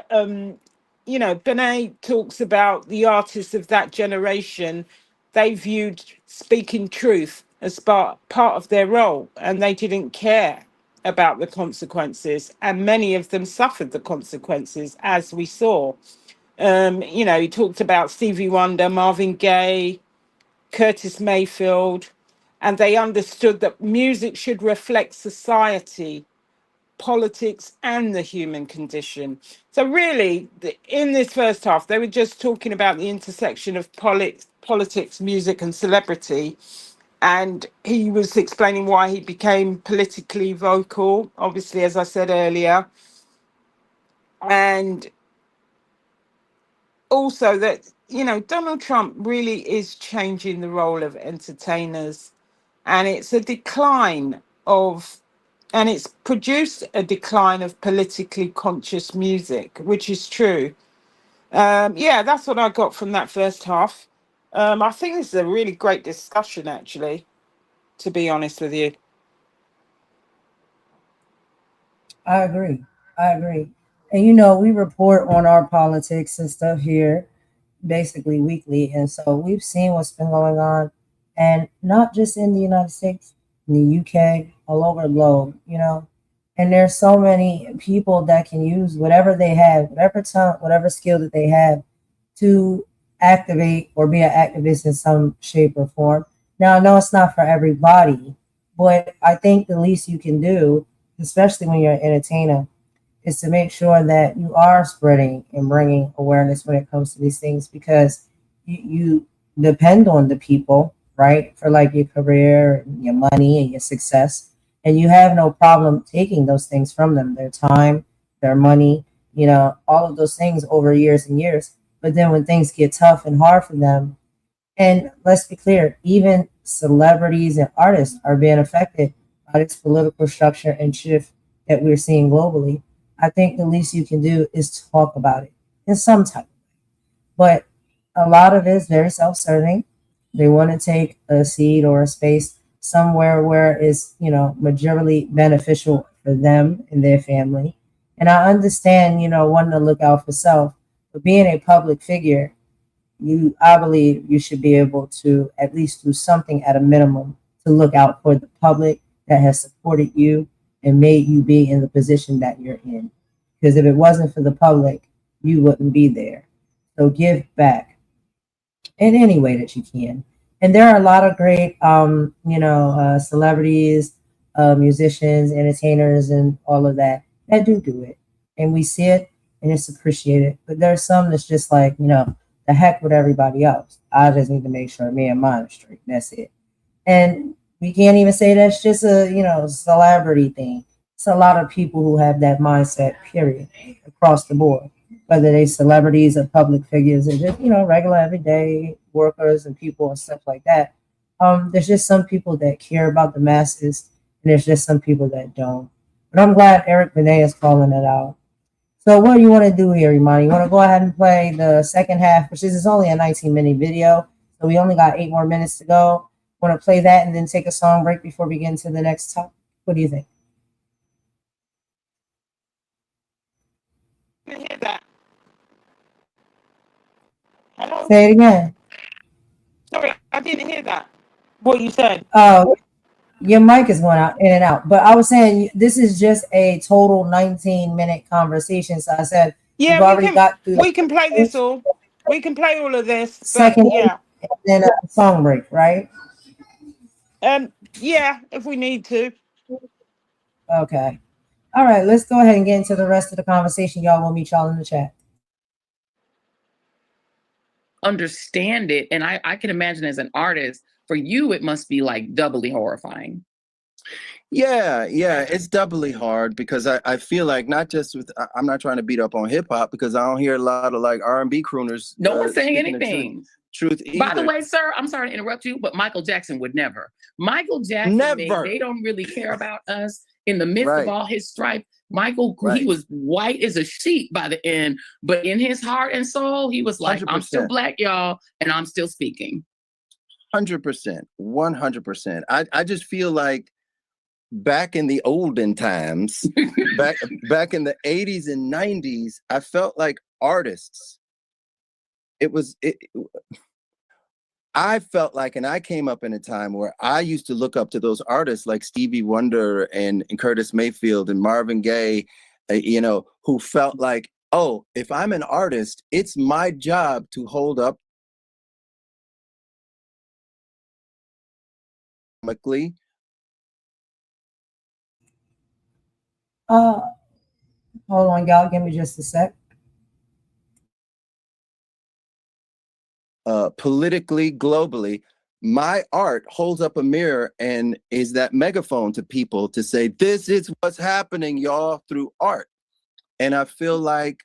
you know, Benét talks about the artists of that generation. They viewed speaking truth as part of their role, and they didn't care about the consequences. And many of them suffered the consequences, as we saw. You know, he talked about Stevie Wonder, Marvin Gaye, Curtis Mayfield, and they understood that music should reflect society, politics, and the human condition. So really, in this first half, they were just talking about the intersection of politics, music, and celebrity. And he was explaining why he became politically vocal, obviously, as I said earlier. And also that, you know, Donald Trump really is changing the role of entertainers, and it's a decline of, and it's produced a decline of politically conscious music, which is true. Yeah, that's what I got from that first half. I think this is a really great discussion, actually, to be honest with you. I agree. I agree. And you know, we report on our politics and stuff here basically weekly. And so we've seen what's been going on, and not just in the United States, in the UK, all over the globe, you know. And there's so many people that can use whatever they have, whatever talent, whatever skill that they have to activate or be an activist in some shape or form. Now, I know it's not for everybody, but I think the least you can do, especially when you're an entertainer, is to make sure that you are spreading and bringing awareness when it comes to these things, because you depend on the people, right, for like your career and your money and your success. And you have no problem taking those things from them, their time, their money, you know, all of those things over years and years. But then when things get tough and hard for them, and let's be clear, even celebrities and artists are being affected by this political structure and shift that we're seeing globally. I think the least you can do is talk about it in some type. But a lot of it is very self-serving. They want to take a seat or a space somewhere where it's, you know, majorly beneficial for them and their family. And I understand, you know, wanting to look out for self, but being a public figure, I believe you should be able to at least do something at a minimum to look out for the public that has supported you and made you be in the position that you're in. Because if it wasn't for the public, you wouldn't be there. So give back in any way that you can. And there are a lot of great, celebrities, musicians, entertainers, and all of that do it. And we see it and it's appreciated. But there's some that's just like, you know, the heck with everybody else. I just need to make sure me and mine are straight. That's it. And we can't even say that's just a, you know, celebrity thing. It's a lot of people who have that mindset, period, across the board, whether they celebrities or public figures or just, you know, regular everyday workers and people and stuff like that. There's just some people that care about the masses, and there's just some people that don't. But I'm glad Eric Benet is calling it out. So what do you want to do here, Imani? You want to go ahead and play the second half, which is only a 19-minute video, so we only got 8 more minutes to go. Want to play that and then take a song break before we get into the next topic? What do you think? I didn't hear that. Hello? Say it again. Sorry, I didn't hear that. What you said. Oh, your mic is going out in and out. But I was saying this is just a total 19-minute conversation. So I said we've Yeah, already got through we can play this the all. We can play all of this, but second yeah. and then a song break, right? Yeah, if we need to. Okay. All right, let's go ahead and get into the rest of the conversation. Y'all will meet y'all in the chat. Understand it. And I can imagine as an artist, for you, it must be like doubly horrifying. Yeah, it's doubly hard because I feel like not just with I'm not trying to beat up on hip hop because I don't hear a lot of like R&B crooners. No one's saying speaking the anything. Truth either. By the way, sir, I'm sorry to interrupt you, but Michael Jackson would never. Michael Jackson, they don't really care about us in the midst of all his strife. Michael, he was white as a sheet by the end, but in his heart and soul, he was like, 100%. I'm still black, y'all, and I'm still speaking. 100%, 100%. I just feel like back in the olden times, back in the 80s and 90s, I felt like artists. I felt like, and I came up in a time where I used to look up to those artists like Stevie Wonder and Curtis Mayfield and Marvin Gaye, who felt like, oh, if I'm an artist, it's my job to hold up hold on, y'all. Give me just a sec. Politically, globally, my art holds up a mirror and is that megaphone to people to say, this is what's happening, y'all, through art. And I feel like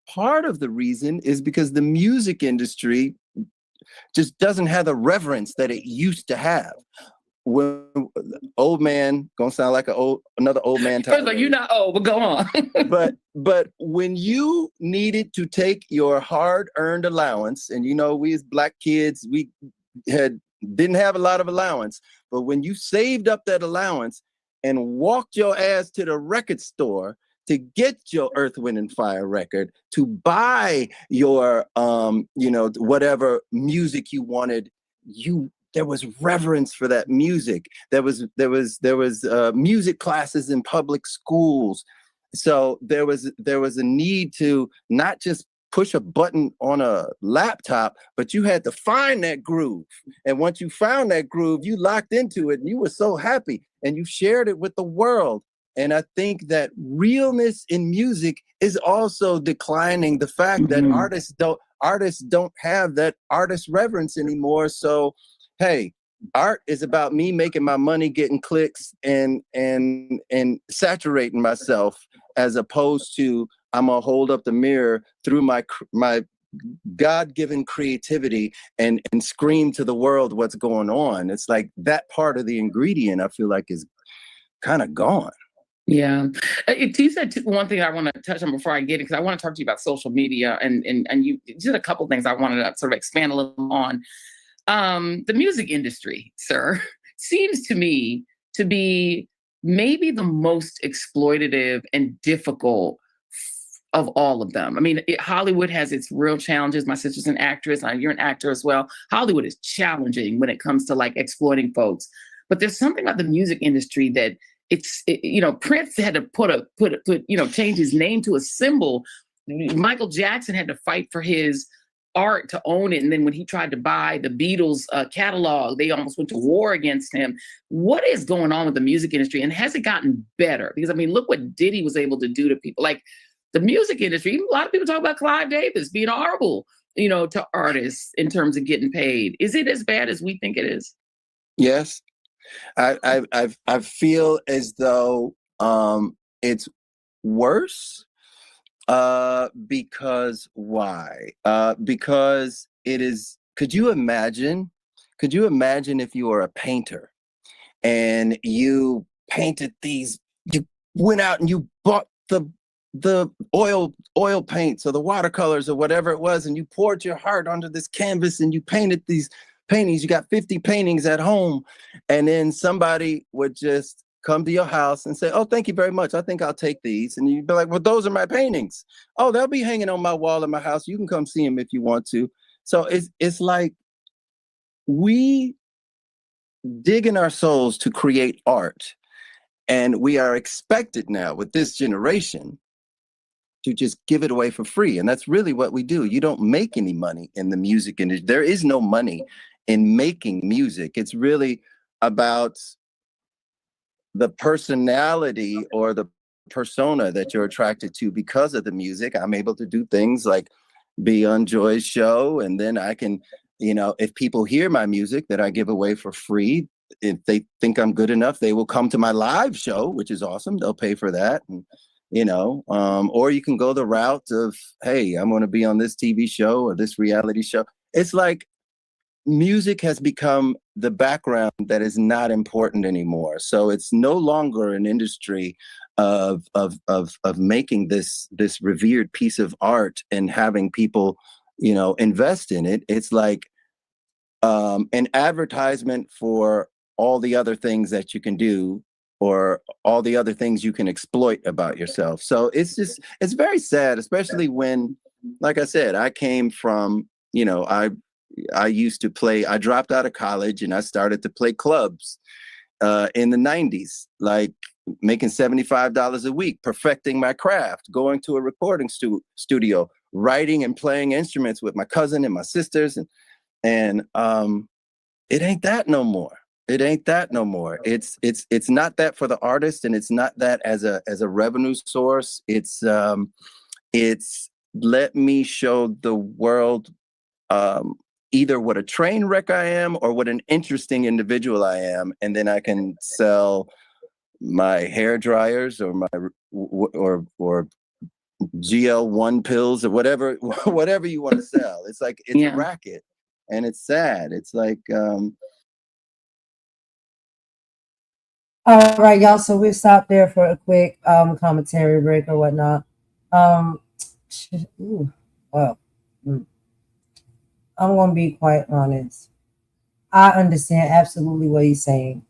part of the reason is because the music industry just doesn't have the reverence that it used to have. When old man gonna sound like another old man. First of all, you're not old, but go on. but when you needed to take your hard-earned allowance, and we as black kids, we didn't have a lot of allowance, but when you saved up that allowance and walked your ass to the record store to get your Earth, Wind and Fire record, to buy your whatever music you wanted, there was reverence for that music. There was music classes in public schools. So there was a need to not just push a button on a laptop, but you had to find that groove. And once you found that groove, you locked into it and you were so happy and you shared it with the world. And I think that realness in music is also declining. The fact that artists don't have that artist reverence anymore. So hey, art is about me making my money, getting clicks, and saturating myself, as opposed to I'm gonna hold up the mirror through my God-given creativity and scream to the world what's going on. It's like that part of the ingredient I feel like is kind of gone. Yeah. You said one thing I want to touch on before I get it, because I want to talk to you about social media, and you did a couple of things I wanted to sort of expand a little on. The music industry, sir, seems to me to be maybe the most exploitative and difficult of all of them. I mean, Hollywood has its real challenges. My sister's an actress. You're an actor as well. Hollywood is challenging when it comes to like exploiting folks. But there's something about the music industry that Prince had to change his name to a symbol. Michael Jackson had to fight for his art to own it. And then when he tried to buy the Beatles catalog, they almost went to war against him. What is going on with the music industry? And has it gotten better? Because, I mean, look what Diddy was able to do to people. Like the music industry, a lot of people talk about Clive Davis being horrible, to artists in terms of getting paid. Is it as bad as we think it is? Yes. I feel as though it's worse. Because why? Because it is. Could you imagine Could you imagine if you were a painter and you painted these, you went out and you bought the oil paints or the watercolors or whatever it was, and you poured your heart onto this canvas and you painted these paintings. You got 50 paintings at home, and then somebody would just come to your house and say, oh, thank you very much, I think I'll take these. And you'd be like, well, those are my paintings. Oh, they'll be hanging on my wall in my house. You can come see them if you want to. So it's like we dig in our souls to create art, and we are expected now with this generation to just give it away for free. And that's really what we do. You don't make any money in the music industry. There is no money in making music. It's really about the personality or the persona that you're attracted to because of the music. I'm able to do things like be on Joy's show, and then I can, if people hear my music that I give away for free, if they think I'm good enough, they will come to my live show, which is awesome. They'll pay for that. And or you can go the route of, hey, I'm going to be on this TV show or this reality show. It's like music has become the background that is not important anymore. So it's no longer an industry of making this revered piece of art and having people, invest in it. It's like an advertisement for all the other things that you can do, or all the other things you can exploit about yourself. So it's very sad, especially when, like I said, I came from, I used to play, I dropped out of college and I started to play clubs in the 90s, like making $75 a week, perfecting my craft, going to a recording studio, writing and playing instruments with my cousin and my sisters. And it ain't that no more. It ain't that no more. It's not that for the artist, and it's not that as a revenue source. It's let me show the world either what a train wreck I am or what an interesting individual I am, and then I can sell my hair dryers or my or GL1 pills or whatever you want to sell. It's like it's a racket, and it's sad. It's like all right, y'all. So we'll stop there for a quick commentary break or whatnot. Ooh, well, I'm gonna be quite honest. I understand absolutely what he's saying.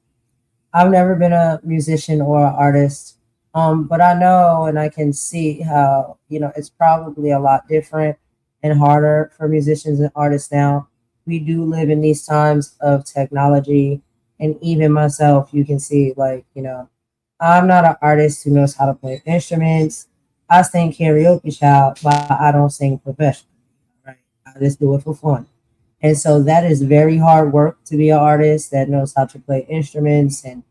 I've never been a musician or an artist, but I know and I can see how it's probably a lot different and harder for musicians and artists now. We do live in these times of technology. And even myself, you can see, I'm not an artist who knows how to play instruments. I sing karaoke, child, but I don't sing professionally. Right? I just do it for fun. And so that is very hard work to be an artist that knows how to play instruments and,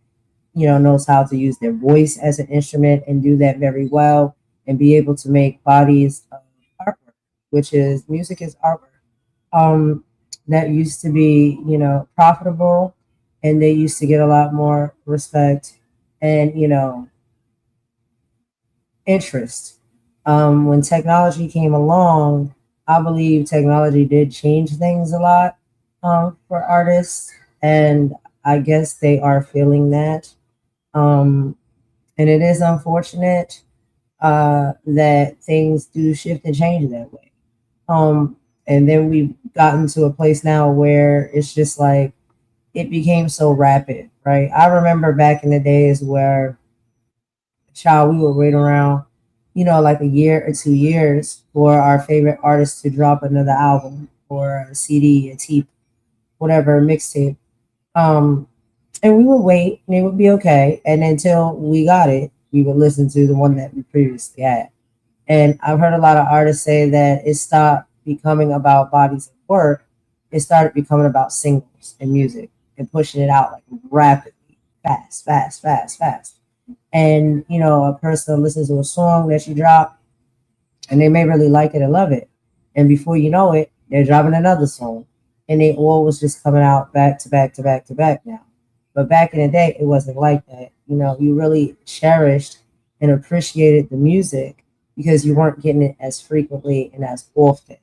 knows how to use their voice as an instrument and do that very well and be able to make bodies of artwork, which is music is artwork. That used to be, profitable. And they used to get a lot more respect and, interest. When technology came along, I believe technology did change things a lot for artists. And I guess they are feeling that. And it is unfortunate that things do shift and change that way. And then we've gotten to a place now where it's just like, it became so rapid, right? I remember back in the days where, we would wait around, like a year or 2 years for our favorite artist to drop another album or a CD, a tape, whatever, mixtape. And we would wait and it would be okay. And until we got it, we would listen to the one that we previously had. And I've heard a lot of artists say that it stopped becoming about bodies of work. It started becoming about singles and music and pushing it out like rapidly, fast. And, a person listens to a song that you drop and they may really like it and love it. And before you know it, they're dropping another song. And they all was just coming out back to back to back to back now. But back in the day, it wasn't like that. You really cherished and appreciated the music because you weren't getting it as frequently and as often.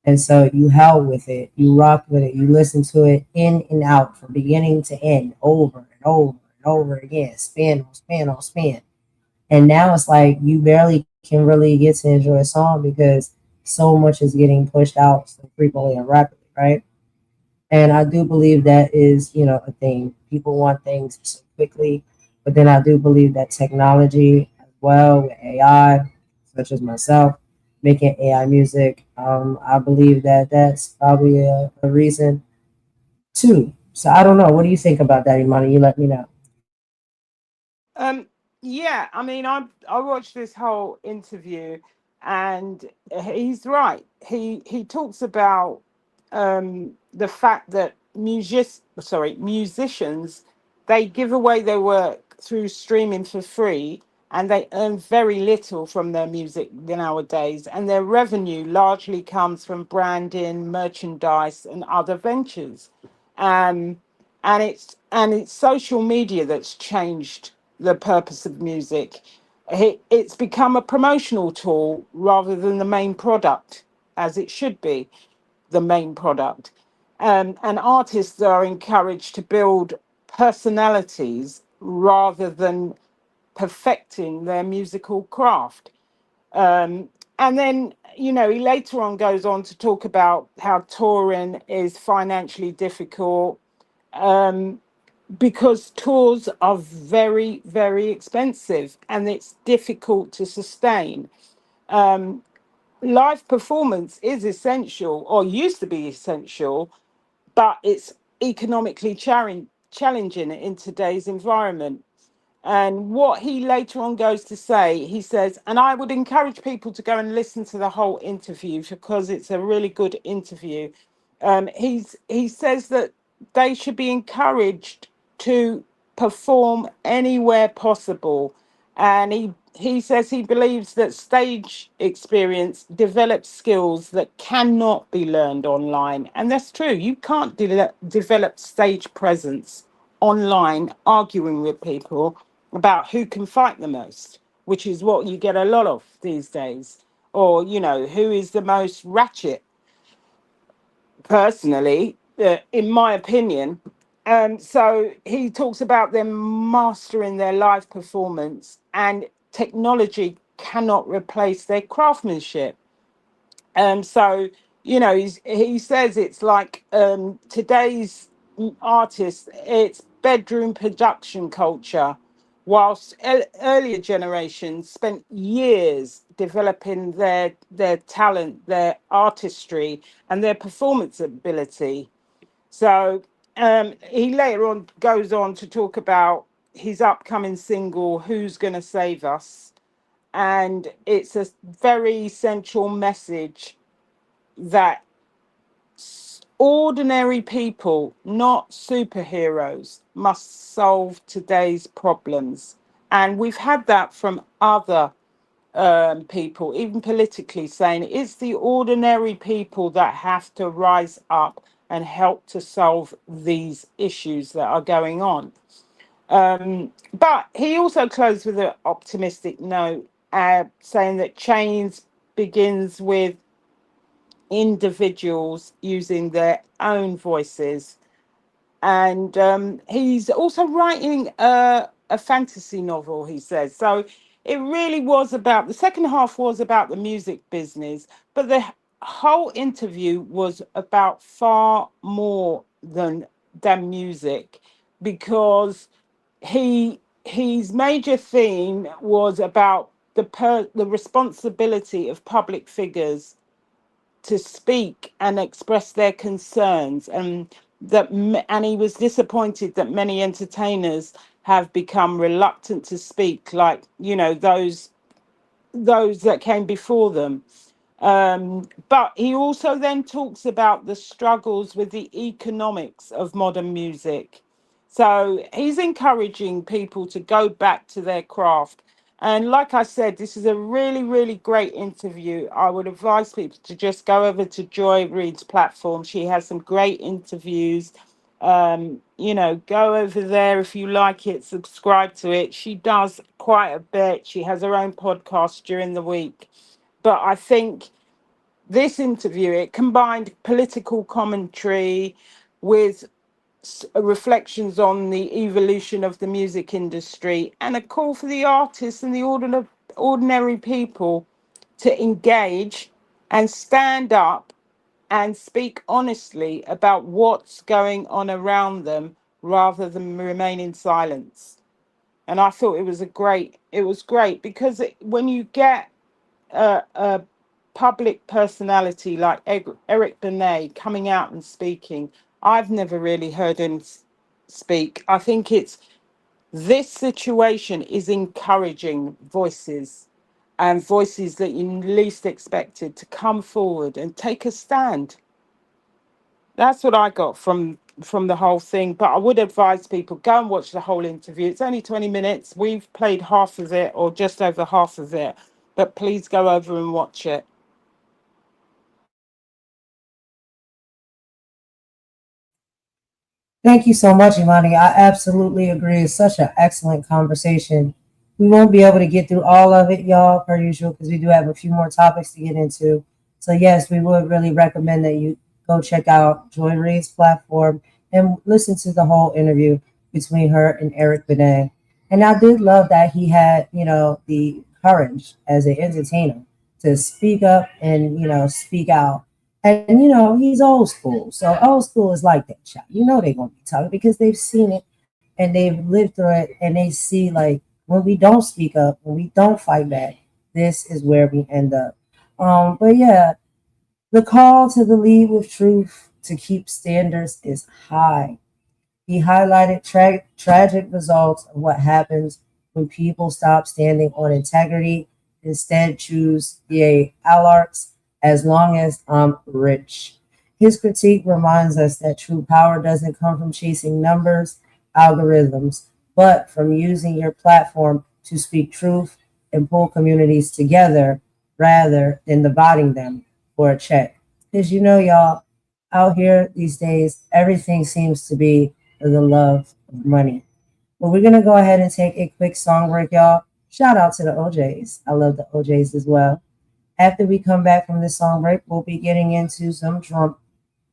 And so you held with it, you rocked with it, you listened to it in and out from beginning to end, over and over and over again, spin on spin on spin. And now it's like you barely can really get to enjoy a song because so much is getting pushed out so frequently and rapidly, right? And I do believe that is, a thing. People want things so quickly, but then I do believe that technology as well with AI, such as myself, making AI music, I believe that that's probably a reason too. So I don't know. What do you think about that, Imani? You let me know. Um, yeah, I mean, I watched this whole interview, and he's right. He talks about the fact that musicians, they give away their work through streaming for free, and they earn very little from their music nowadays, and their revenue largely comes from branding, merchandise, and other ventures. Um, and it's social media that's changed the purpose of music. It's become a promotional tool rather than the main product, as it should be the main product. And artists are encouraged to build personalities rather than perfecting their musical craft. And then, he later on goes on to talk about how touring is financially difficult, um, because tours are very, very expensive and it's difficult to sustain. Um, Live performance is essential, or used to be essential, but it's economically challenging in today's environment. And what he later on goes to say, he says, and I would encourage people to go and listen to the whole interview because it's a really good interview. He says that they should be encouraged to perform anywhere possible, and he says he believes that stage experience develops skills that cannot be learned online, and that's true. You can't develop stage presence online arguing with people about who can fight the most, which is what you get a lot of these days, or who is the most ratchet. Personally, in my opinion. So he talks about them mastering their live performance, and technology cannot replace their craftsmanship. So he says it's like today's artists, it's bedroom production culture, whilst earlier generations spent years developing their talent, their artistry, and their performance ability. So he later on goes on to talk about his upcoming single, "Who's Gonna Save Us?" And it's a very central message that ordinary people, not superheroes, must solve today's problems. And we've had that from other people, even politically, saying it's the ordinary people that have to rise up and help to solve these issues that are going on. But he also closed with an optimistic note, saying that change begins with individuals using their own voices. And he's also writing a fantasy novel, he says. So it really was about, the second half was about the music business, but the whole interview was about far more than music, because his major theme was about the responsibility of public figures to speak and express their concerns, and and he was disappointed that many entertainers have become reluctant to speak, like those that came before them. But he also then talks about the struggles with the economics of modern music. So he's encouraging people to go back to their craft. And like I said, this is a really, really great interview. I would advise people to just go over to Joy Reid's platform. She has some great interviews. Go over there if you like it, subscribe to it. She does quite a bit. She has her own podcast during the week. But I think this interview, it combined political commentary with reflections on the evolution of the music industry and a call for the artists and the ordinary people to engage and stand up and speak honestly about what's going on around them rather than remain in silence. And I thought it was great because when you get a public personality like Eric Benet coming out and speaking, I've never really heard him speak. I think this situation is encouraging voices and voices that you least expected to come forward and take a stand. That's what I got from the whole thing. But I would advise people, go and watch the whole interview. It's only 20 minutes. We've played half of it or just over half of it. But please go over and watch it. Thank you so much, Imani. I absolutely agree. It's such an excellent conversation. We won't be able to get through all of it, y'all, per usual, because we do have a few more topics to get into. So, yes, we would really recommend that you go check out Joy Reid's platform and listen to the whole interview between her and Eric Benet. And I did love that he had, the courage as an entertainer to speak up and, speak out. And, he's old school. So old school is like that, child. They're going to be talking because they've seen it and they've lived through it. And they see, like, when we don't speak up, when we don't fight back, this is where we end up. But, yeah, the call to the lead with truth to keep standards is high. He highlighted tragic results of what happens when people stop standing on integrity, instead choose the alarcs as long as I'm rich. His critique reminds us that true power doesn't come from chasing numbers, algorithms, but from using your platform to speak truth and pull communities together rather than dividing them for a check. Because y'all, out here these days, everything seems to be for the love of money. But we're going to go ahead and take a quick song break, y'all. Shout out to the OJs. I love the OJs as well. After we come back from this song break, we'll be getting into some Trump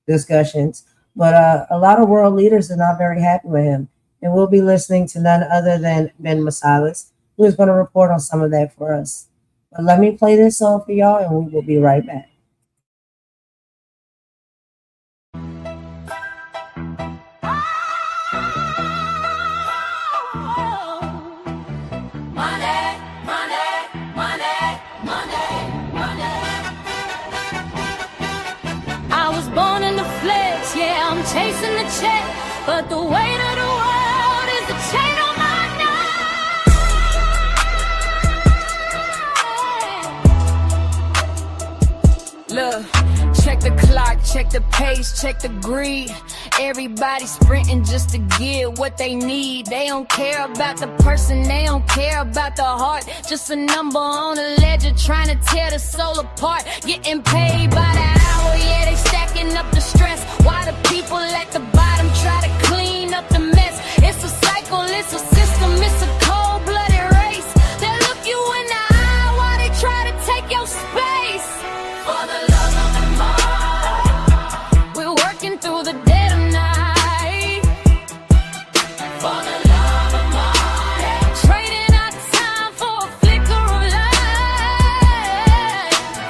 discussions. But a lot of world leaders are not very happy with him. And we'll be listening to none other than Ben Masilas, who is going to report on some of that for us. But let me play this song for y'all, and we will be right back. Chasing the check, but the weight of the world is the chain on my neck. Look, check the clock, check the pace, check the greed. Everybody sprinting just to get what they need. They don't care about the person, they don't care about the heart. Just a number on a ledger trying to tear the soul apart. Getting paid by the hour, yeah, they stacking up the stress. Why the people at the bottom try to clean up the mess? It's a cycle, it's a system, it's a cold-blooded race. They look you in the eye while they try to take your space. For the love of the money, we're working through the dead of night. For the love of money, trading our time for a flicker of light.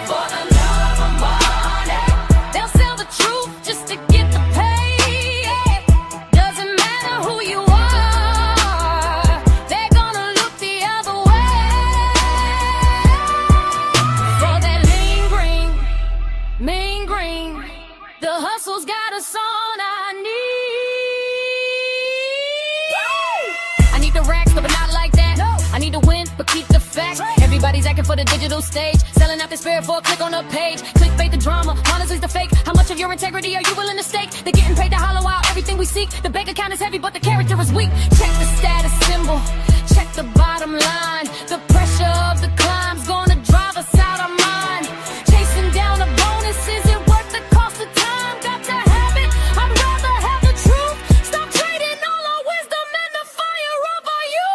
For the love of money, they'll sell the truth just to get the pay. Doesn't matter who you are, they're gonna look the other way. For that mean green, the hustle's got us on our knees. I need the racks, but not like that. I need to win, but keep the facts. Everybody's acting for the digital stage, selling out their spirit for a click on a page. Clickbait the drama, honestly the fake. How much of your integrity are you willing to stake? They're getting paid to hollow out everything we seek. The bank account is heavy, but the character is weak. Check the status symbol, check the bottom line. The pressure of the climb's gonna drive us out our mind. Chasing down the bonus isn't worth the cost of time. Got to have it, I'd rather have the truth. Stop trading all our wisdom and the fire of our youth.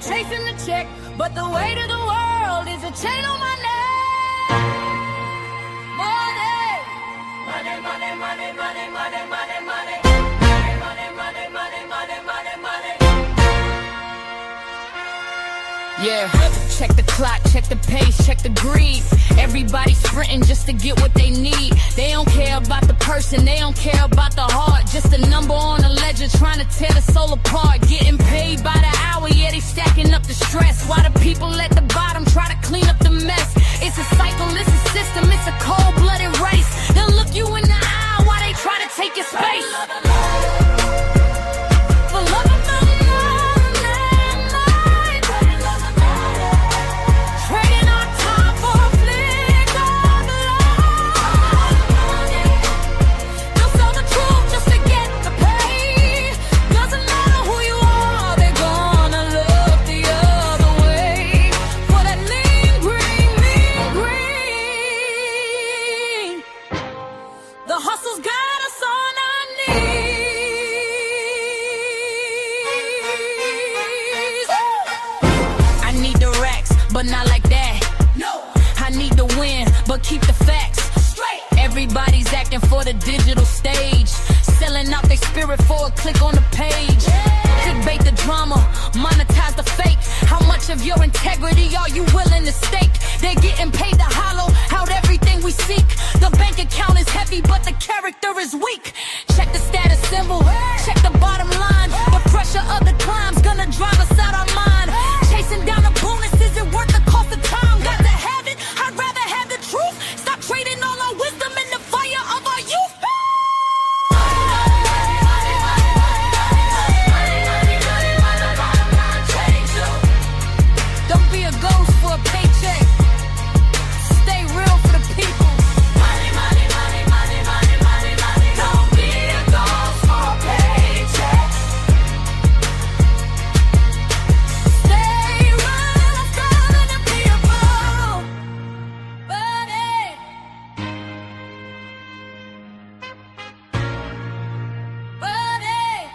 chasing the check, but the weight of the world is a chain on my neck. Money, money, money, money, money, money, money, money, money, money, money, money, money, money, money. Yeah, check the clock, check the pace, check the greed. Everybody sprinting just to get what they need. They don't care about the person, they don't care about the heart. Just a number on a ledger trying to tear the soul apart. Getting paid by the hour, yeah, they stacking up the stress. While the people at the bottom try to clean up the mess. It's a cycle, it's a system, it's a cold-blooded race. They'll look you in the eye while they try to take your space. For love of my mind, trading our time for a flick of light. They'll sell the truth just to get the pay. Doesn't matter who you are, they're gonna look the other way. For that lean green, mean green. The hustle's got us on our knees. I need the racks, but not like that. No, I need the win, but keep the facts straight. Everybody's acting for the digital stage, selling out their spirit for a click on the page. Clickbait the drama, monetize the fake. How much of your integrity are you willing to stake? They're getting paid to hollow out everything we seek. The bank account is heavy, but the character is weak. Check the status symbol, check the bottom line. The pressure of the climb's gonna drive us out our mind. Chasing down the bonus isn't worth the cost of time. Got to have it, I'd rather have the truth. Stop trading all our wisdom in the fire of our youth. Don't be a ghost for a paycheck. Stay real for the people. Money, money, money, money, money, money, money. Don't be a ghost for a paycheck. Stay real, I'm calling the people. Money. Money.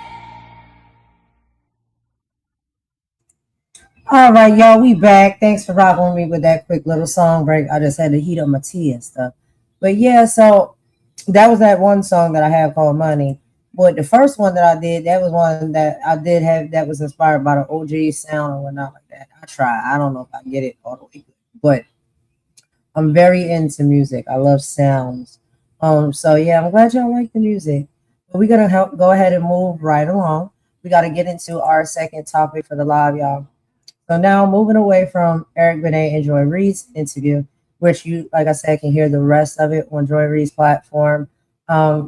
All right, y'all, we back. Thanks for rocking with me with that quick little song break. I just had to heat up my tea and stuff. But yeah, so that was that one song that I have called Money. But the first one that I did, that was one that I did have that was inspired by the OG sound and whatnot like that. I try. I don't know if I get it all the way good, but I'm very into music. I love sounds. So yeah, I'm glad y'all like the music. But we're gonna go ahead and move right along. We got to get into our second topic for the live, y'all. So now moving away from Eric Benet and Joy Reid's interview, which you, like I said, can hear the rest of it on Joy Reid's platform.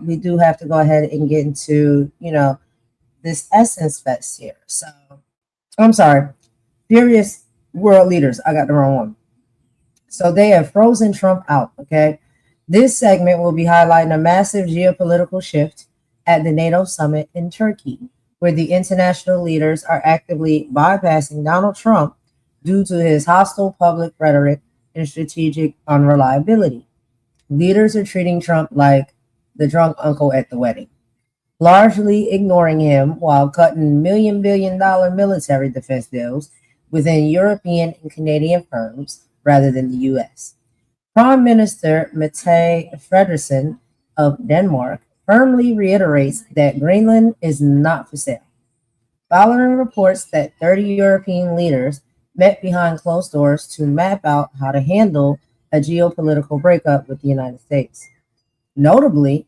We do have to go ahead and get into, this Essence Fest here. So I'm sorry, Furious World Leaders. I got the wrong one. So they have frozen Trump out. Okay. This segment will be highlighting a massive geopolitical shift at the NATO summit in Turkey, where the international leaders are actively bypassing Donald Trump due to his hostile public rhetoric and strategic unreliability. Leaders are treating Trump like the drunk uncle at the wedding, largely ignoring him while cutting billion-dollar military defense deals within European and Canadian firms rather than the U.S. Prime Minister Mette Frederiksen of Denmark firmly reiterates that Greenland is not for sale, following reports that 30 European leaders met behind closed doors to map out how to handle a geopolitical breakup with the United States. Notably,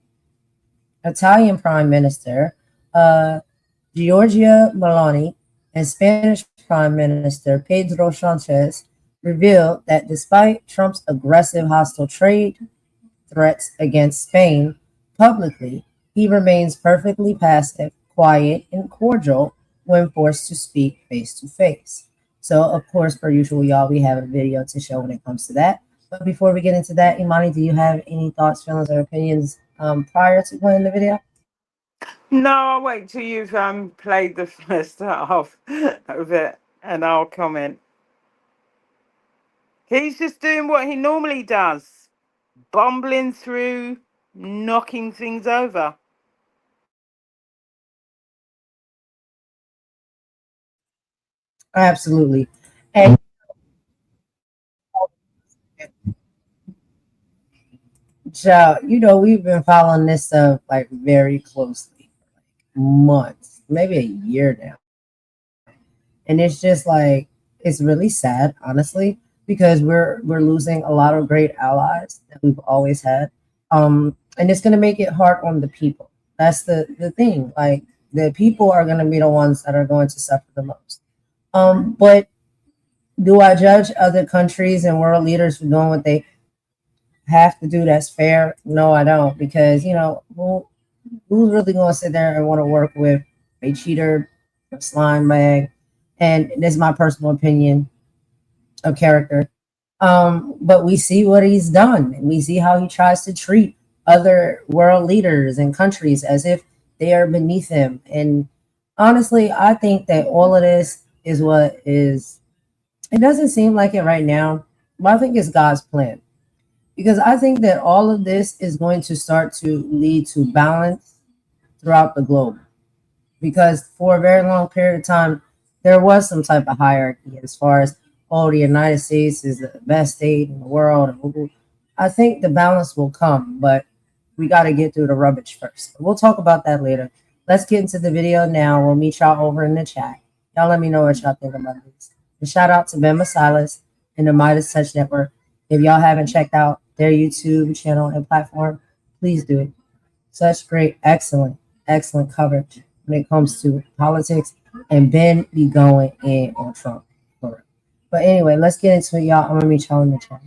Italian Prime Minister Giorgia Meloni and Spanish Prime Minister Pedro Sanchez revealed that despite Trump's aggressive hostile trade threats against Spain publicly, he remains perfectly passive, quiet, and cordial when forced to speak face to face. So, of course, per usual, y'all, we have a video to show when it comes to that. But before we get into that, Imani, do you have any thoughts, feelings, or opinions prior to playing the video? No, I'll wait till you've played the first half of it and I'll comment. He's just doing what he normally does, bumbling through, knocking things over. Absolutely. And we've been following this stuff like very closely, months, maybe a year now. And it's just like it's really sad, honestly, because we're losing a lot of great allies that we've always had. And it's gonna make it hard on the people. That's the thing. Like the people are gonna be the ones that are going to suffer the most. But do I judge other countries and world leaders for doing what they have to do that's fair? No, I don't, because who's really going to sit there and want to work with a cheater, a slime bag? And this is my personal opinion of character. But we see what he's done, and we see how he tries to treat other world leaders and countries as if they are beneath him. And honestly, I think that all of this is what is. It doesn't seem like it right now, but I think it's God's plan, because I think that all of this is going to start to lead to balance throughout the globe. Because for a very long period of time, there was some type of hierarchy as far as, oh, the United States is the best state in the world. I think the balance will come, but we got to get through the rubbish first. We'll talk about that later. Let's get into the video now. We'll meet y'all over in the chat. Y'all let me know what y'all think about this. And shout out to Ben Silas and the Midas Touch Network. If y'all haven't checked out their YouTube channel and platform, please do it. Such great, excellent coverage when it comes to politics, and Ben be going in on Trump. But anyway, let's get into it, y'all. I'm gonna meet y'all in the chat.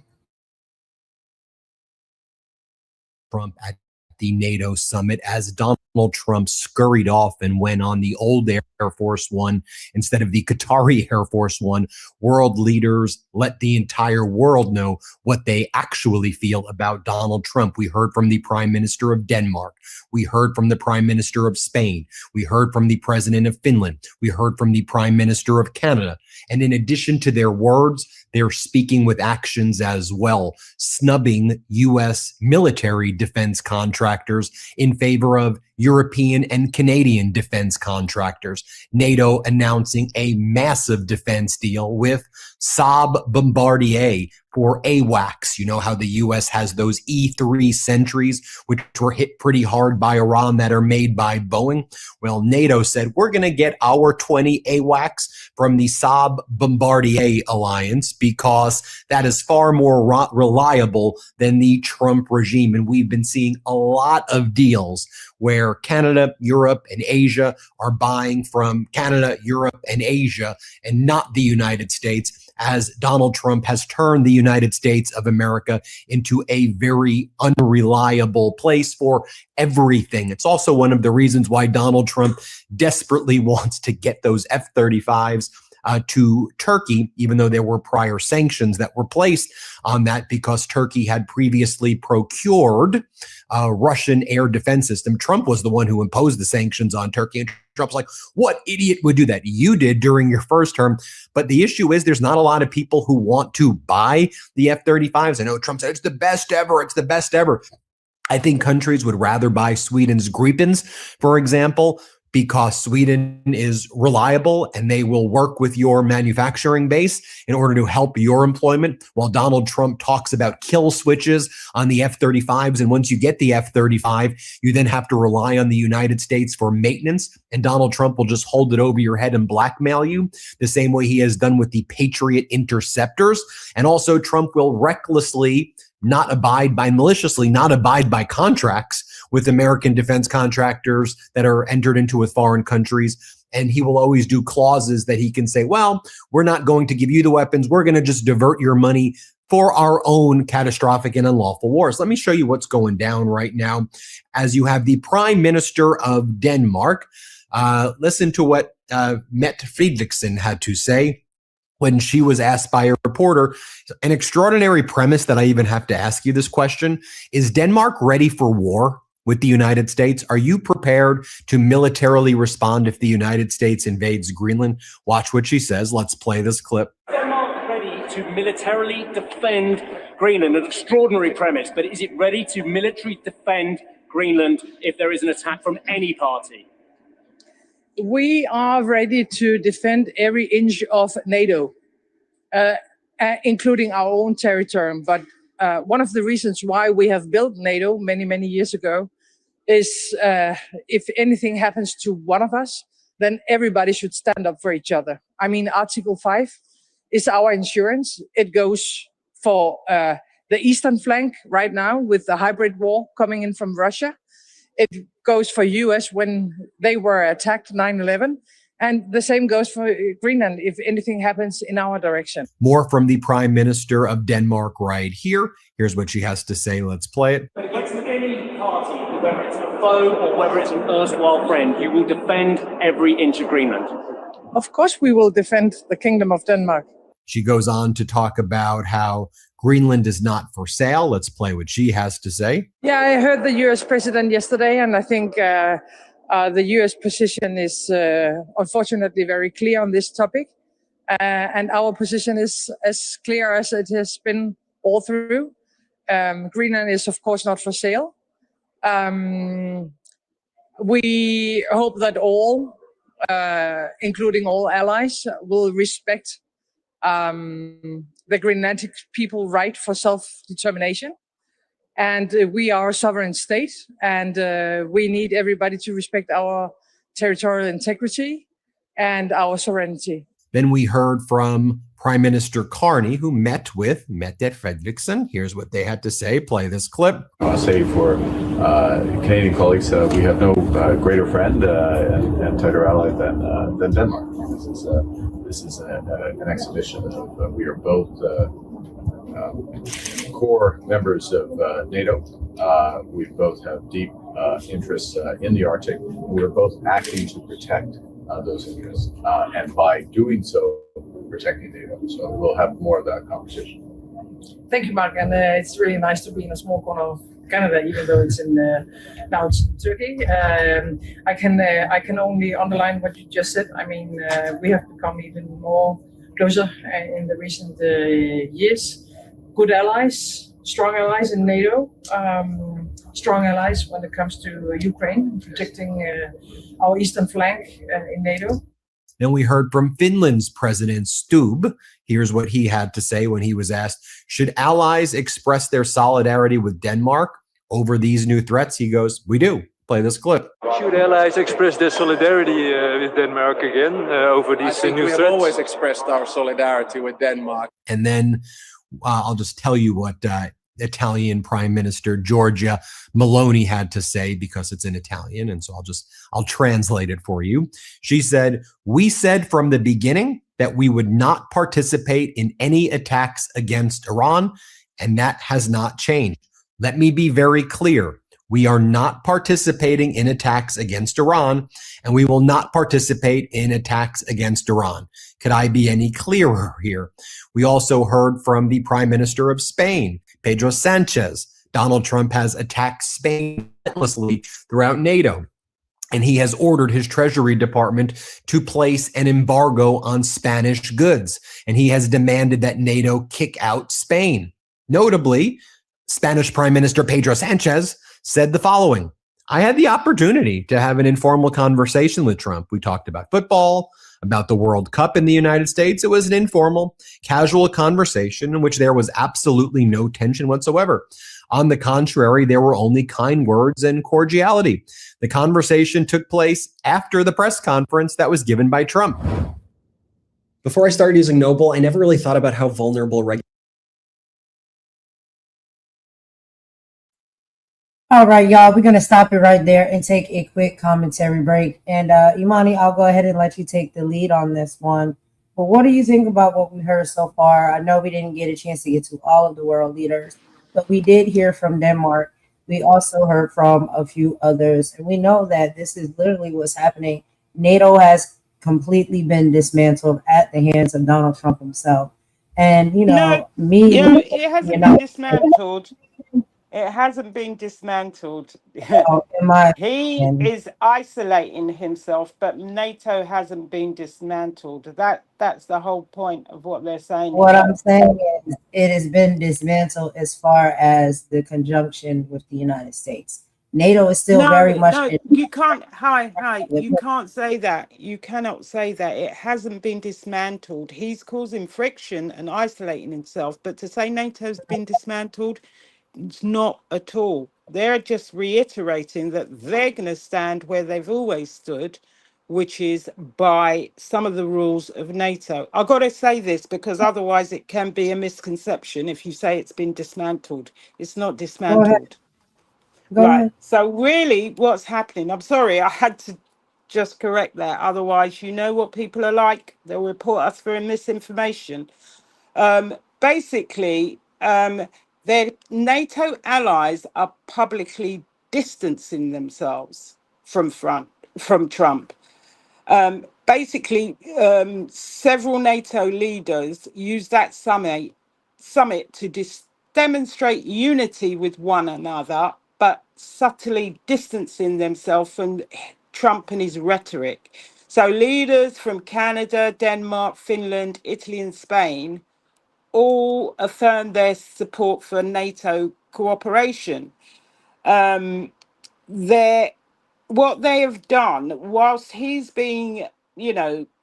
Trump at the NATO summit as Donald Trump scurried off and went on the old Air Force One instead of the Qatari Air Force One. World leaders let the entire world know what they actually feel about Donald Trump. We heard from the Prime Minister of Denmark. We heard from the Prime Minister of Spain. We heard from the President of Finland. We heard from the Prime Minister of Canada. And in addition to their words, they're speaking with actions as well, snubbing U.S. military defense contractors in favor of European and Canadian defense contractors. NATO announcing a massive defense deal with Saab Bombardier for AWACS. You know how the U.S. has those E-3 Sentries, which were hit pretty hard by Iran, that are made by Boeing. Well, NATO said, we're going to get our 20 AWACS from the Saab Bombardier alliance because that is far more reliable than the Trump regime. And we've been seeing a lot of deals where Canada, Europe, and Asia are buying from Canada, Europe, and Asia, and not the United States, as Donald Trump has turned the United States of America into a very unreliable place for everything. It's also one of the reasons why Donald Trump desperately wants to get those F-35s to Turkey, even though there were prior sanctions that were placed on that because Turkey had previously procured a Russian air defense system. Trump was the one who imposed the sanctions on Turkey. And Trump's like, what idiot would do that? You did during your first term. But the issue is there's not a lot of people who want to buy the F-35s. I know Trump said it's the best ever. It's the best ever. I think countries would rather buy Sweden's Gripens, for example, because Sweden is reliable and they will work with your manufacturing base in order to help your employment, while Donald Trump talks about kill switches on the F-35s. And once you get the F-35, you then have to rely on the United States for maintenance. And Donald Trump will just hold it over your head and blackmail you the same way he has done with the Patriot interceptors. And also Trump will recklessly maliciously not abide by contracts with American defense contractors that are entered into with foreign countries. And he will always do clauses that he can say, well, we're not going to give you the weapons. We're going to just divert your money for our own catastrophic and unlawful wars. Let me show you what's going down right now as you have the Prime Minister of Denmark. Listen to what Mette Frederiksen had to say when she was asked by a reporter. An extraordinary premise that I even have to ask you this question: is Denmark ready for war with the United States? Are you prepared to militarily respond if the United States invades Greenland? Watch what she says. Let's play this clip. Denmark ready to militarily defend Greenland? An extraordinary premise, but is it ready to militarily defend Greenland if there is an attack from any party? We are ready to defend every inch of NATO, including our own territory. But one of the reasons why we have built NATO many, many years ago is if anything happens to one of us, then everybody should stand up for each other. I mean, Article 5 is our insurance. It goes for the eastern flank right now with the hybrid war coming in from Russia. It goes for US when they were attacked 9/11. And the same goes for Greenland if anything happens in our direction. More from the Prime Minister of Denmark right here. Here's what she has to say. Let's play it. Against any party, whether it's a foe or whether it's an erstwhile friend, you will defend every inch of Greenland. Of course, we will defend the Kingdom of Denmark. She goes on to talk about how Greenland is not for sale. Let's play what she has to say. Yeah, I heard the US president yesterday, and I think the US position is unfortunately very clear on this topic. And our position is as clear as it has been all through. Greenland is, of course, not for sale. We hope that all, including all allies, will respect the Greenlandic people right for self-determination. And we are a sovereign state, and we need everybody to respect our territorial integrity and our sovereignty. Then we heard from Prime Minister Carney, who met with Mette Frederiksen. Here's what they had to say. Play this clip. I'll say for Canadian colleagues, we have no greater friend and tighter ally than Denmark. This is an exhibition of we are both core members of NATO. We both have deep interests in the Arctic. We're both acting to protect those interests, and by doing so, protecting NATO. So we'll have more of that conversation. Thank you, Mark, and it's really nice to be in a small corner of Canada, even though it's in now it's in Turkey. I can only underline what you just said. I mean, we have become even more closer in the recent years. Good allies, strong allies in NATO, strong allies when it comes to Ukraine, protecting our eastern flank in NATO. Then we heard from Finland's President Stubb. Here's what he had to say when he was asked, should allies express their solidarity with Denmark over these new threats? He goes, we do. Play this clip. Should allies express their solidarity with Denmark again over these new threats? We have always expressed our solidarity with Denmark. And then I'll just tell you what Italian Prime Minister Giorgia Meloni had to say because it's in Italian. And so I'll translate it for you. She said, we said from the beginning that we would not participate in any attacks against Iran, and that has not changed. Let me be very clear. We are not participating in attacks against Iran, and we will not participate in attacks against Iran. Could I be any clearer here? We also heard from the Prime Minister of Spain, Pedro Sanchez. Donald Trump has attacked Spain relentlessly throughout NATO, and he has ordered his Treasury Department to place an embargo on Spanish goods, and he has demanded that NATO kick out Spain. Notably, Spanish Prime Minister Pedro Sanchez said the following: I had the opportunity to have an informal conversation with Trump. We talked about football, about the World Cup in the United States. It was an informal, casual conversation in which there was absolutely no tension whatsoever. On the contrary, there were only kind words and cordiality. The conversation took place after the press conference that was given by Trump. Before I started using Noble, I never really thought about how vulnerable All right, y'all, we're going to stop it right there and take a quick commentary break. And Imani, I'll go ahead and let you take the lead on this one. But what do you think about what we heard so far? I know we didn't get a chance to get to all of the world leaders, but we did hear from Denmark. We also heard from a few others. And we know that this is literally what's happening. NATO has completely been dismantled at the hands of Donald Trump himself. And, you know, it hasn't been dismantled. It hasn't been dismantled. He is isolating himself, but NATO hasn't been dismantled. That's the whole point of what they're saying. What I'm saying is it has been dismantled as far as the conjunction with the United States. NATO is still very No, much no, in you can't. Hi, with you can't say that. You cannot say that. It hasn't been dismantled. He's causing friction and isolating himself. But to say NATO's been dismantled, it's not at all. They're just reiterating that they're going to stand where they've always stood, which is by some of the rules of NATO. I've got to say this because otherwise it can be a misconception if you say it's been dismantled. It's not Go ahead. dismantled. Go Right. ahead. So really what's happening, I'm sorry, I had to just correct that. Otherwise, you know what people are like. They'll report us for misinformation. Basically, their NATO allies are publicly distancing themselves from Trump. Basically, several NATO leaders used that summit to demonstrate unity with one another, but subtly distancing themselves from Trump and his rhetoric. So leaders from Canada, Denmark, Finland, Italy, and Spain all affirmed their support for NATO cooperation. Their What they have done, whilst he's being,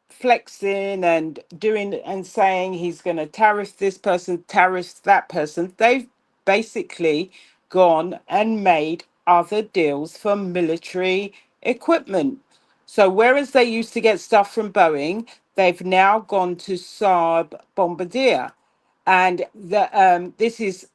flexing and doing and saying he's going to tariff this person, tariff that person, they've basically gone and made other deals for military equipment. So whereas they used to get stuff from Boeing, they've now gone to Saab Bombardier, and this is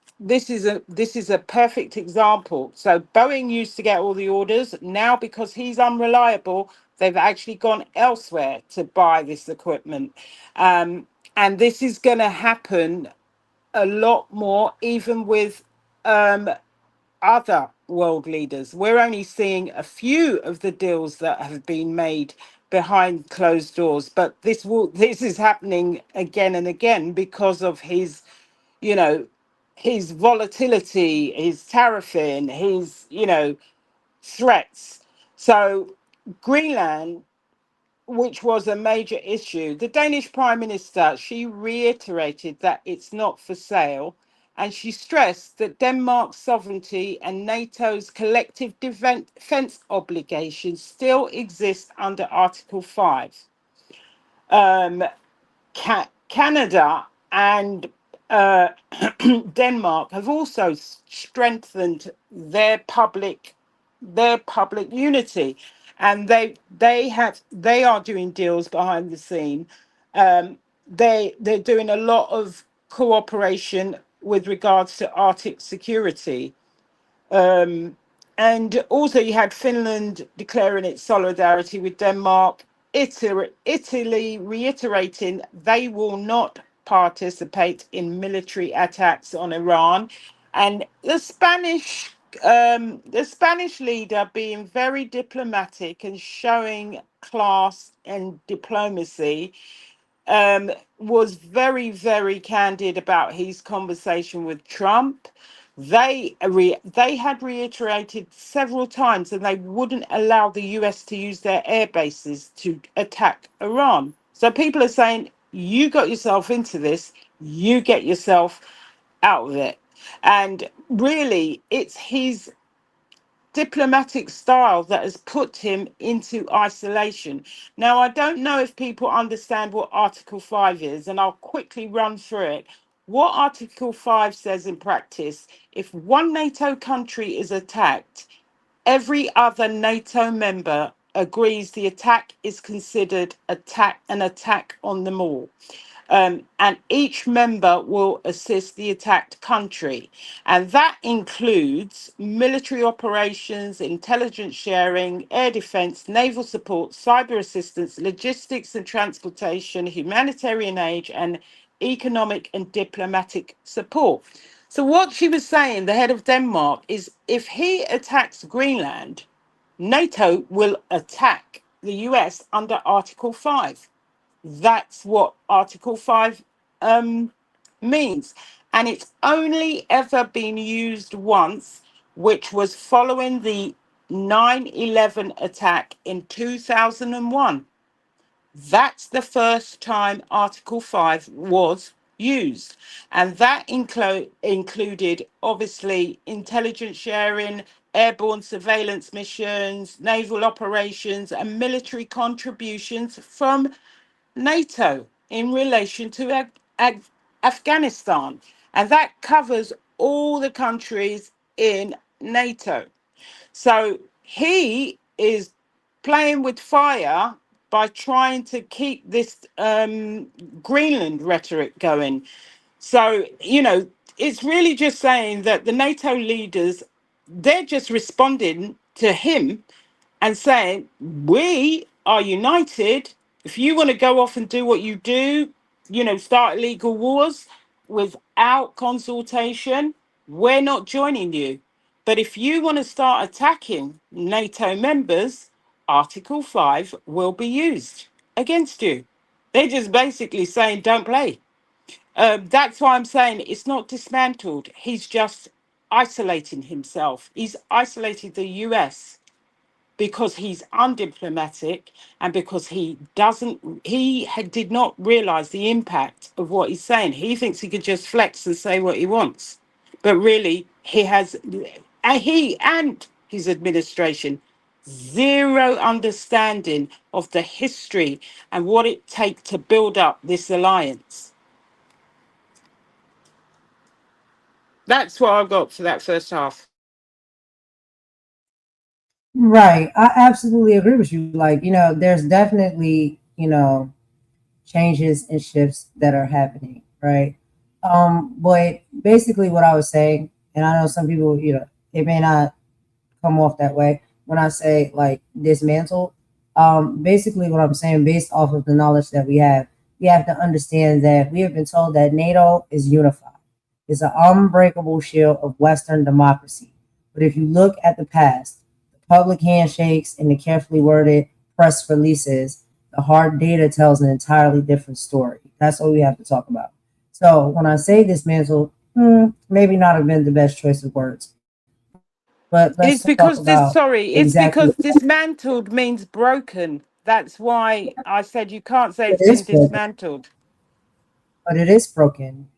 a perfect example. So Boeing used to get all the orders. Now, because he's unreliable, they've actually gone elsewhere to buy this equipment, and this is going to happen a lot more, even with other world leaders. We're only seeing a few of the deals that have been made behind closed doors, but this is happening again and again because of you know, his volatility, his tariffing, his, threats. So Greenland, which was a major issue, the Danish Prime Minister, she reiterated that it's not for sale. And she stressed that Denmark's sovereignty and NATO's collective defense obligations still exist under Article 5. Canada and Denmark have also strengthened their public unity, and they are doing deals behind the scene. They're doing a lot of cooperation with regards to Arctic security. And also, you had Finland declaring its solidarity with Denmark, Italy reiterating they will not participate in military attacks on Iran, and the Spanish leader being very diplomatic and showing class and diplomacy, was very, very candid about his conversation with Trump. They had reiterated several times that they wouldn't allow the US to use their air bases to attack Iran. So people are saying, you got yourself into this, you get yourself out of it. And really, it's his diplomatic style that has put him into isolation. Now, I don't know if people understand what Article 5 is, and I'll quickly run through it. What Article 5 says in practice, if one NATO country is attacked, every other NATO member agrees the attack is considered an attack on them all. And each member will assist the attacked country. And that includes military operations, intelligence sharing, air defense, naval support, cyber assistance, logistics and transportation, humanitarian aid, and economic and diplomatic support. So, what she was saying, the head of Denmark, is if he attacks Greenland, NATO will attack the US under Article 5. That's what Article 5 means. And it's only ever been used once, which was following the 9/11 attack in 2001. That's the first time Article 5 was used. And that included obviously intelligence sharing, airborne surveillance missions, naval operations, and military contributions from NATO in relation to Afghanistan. And that covers all the countries in NATO. So he is playing with fire by trying to keep this Greenland rhetoric going. So, it's really just saying that the NATO leaders, they're just responding to him and saying, we are united. If you want to go off and do what you do, start illegal wars without consultation, we're not joining you. But if you want to start attacking NATO members, Article 5 will be used against you. They're just basically saying, don't play. That's why I'm saying it's not dismantled. He's just isolating himself. He's isolated the US because he's undiplomatic and because did not realize the impact of what he's saying. He thinks he could just flex and say what he wants. But really, he and his administration, zero understanding of the history and what it takes to build up this alliance. That's what I've got for that first half. Right. I absolutely agree with you. Like, there's definitely, changes and shifts that are happening, right? But basically what I was saying, and I know some people, it may not come off that way when I say like dismantle. Basically what I'm saying, based off of the knowledge that we have to understand that we have been told that NATO is unified. It's an unbreakable shield of Western democracy. But if you look at the past, the public handshakes and the carefully worded press releases, the hard data tells an entirely different story. That's what we have to talk about. So when I say dismantle, maybe not have been the best choice of words. But let's talk about it's because dismantled means broken. That's why I said you can't say it's been dismantled. But it is broken.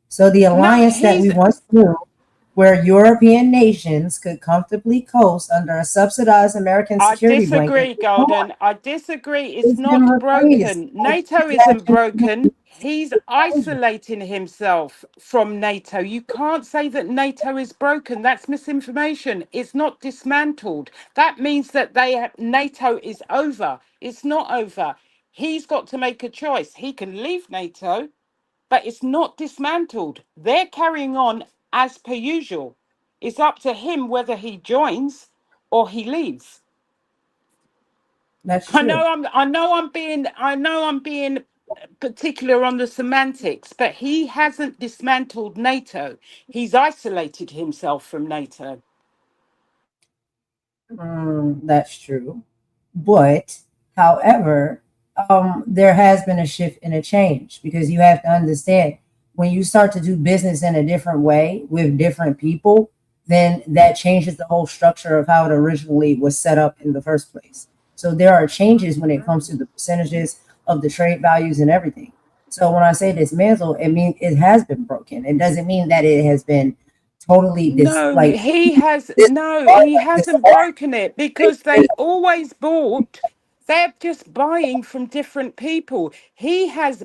So the alliance that we once knew, where European nations could comfortably coast under a subsidized American security blanket. I disagree, Golden. I disagree. It's not broken. NATO isn't broken. He's isolating himself from NATO. You can't say that NATO is broken. That's misinformation. It's not dismantled. That means that NATO is over. It's not over. He's got to make a choice. He can leave NATO, but it's not dismantled. They're carrying on as per usual. It's up to him whether he joins or he leaves. That's true. I know I'm being particular on the semantics, but he hasn't dismantled NATO. He's isolated himself from NATO. That's true. But however, there has been a shift and a change, because you have to understand, when you start to do business in a different way with different people, then that changes the whole structure of how it originally was set up in the first place. So there are changes when it comes to the percentages of the trade values and everything. So when I say dismantle, it means it has been broken. It doesn't mean that it has been totally he hasn't broken it, because they always bought. They're just buying from different people. He has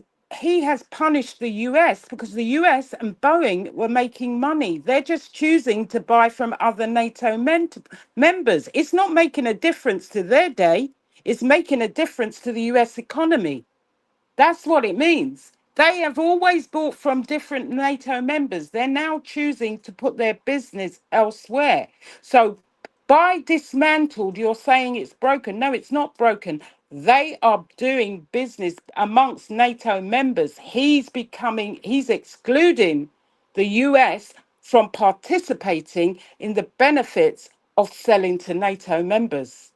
punished the US because the US and Boeing were making money. They're just choosing to buy from other NATO members. It's not making a difference to their day. It's making a difference to the US economy. That's what it means. They have always bought from different NATO members. They're now choosing to put their business elsewhere. So by dismantled, you're saying it's broken. No, it's not broken. They are doing business amongst NATO members. He's excluding the US from participating in the benefits of selling to NATO members.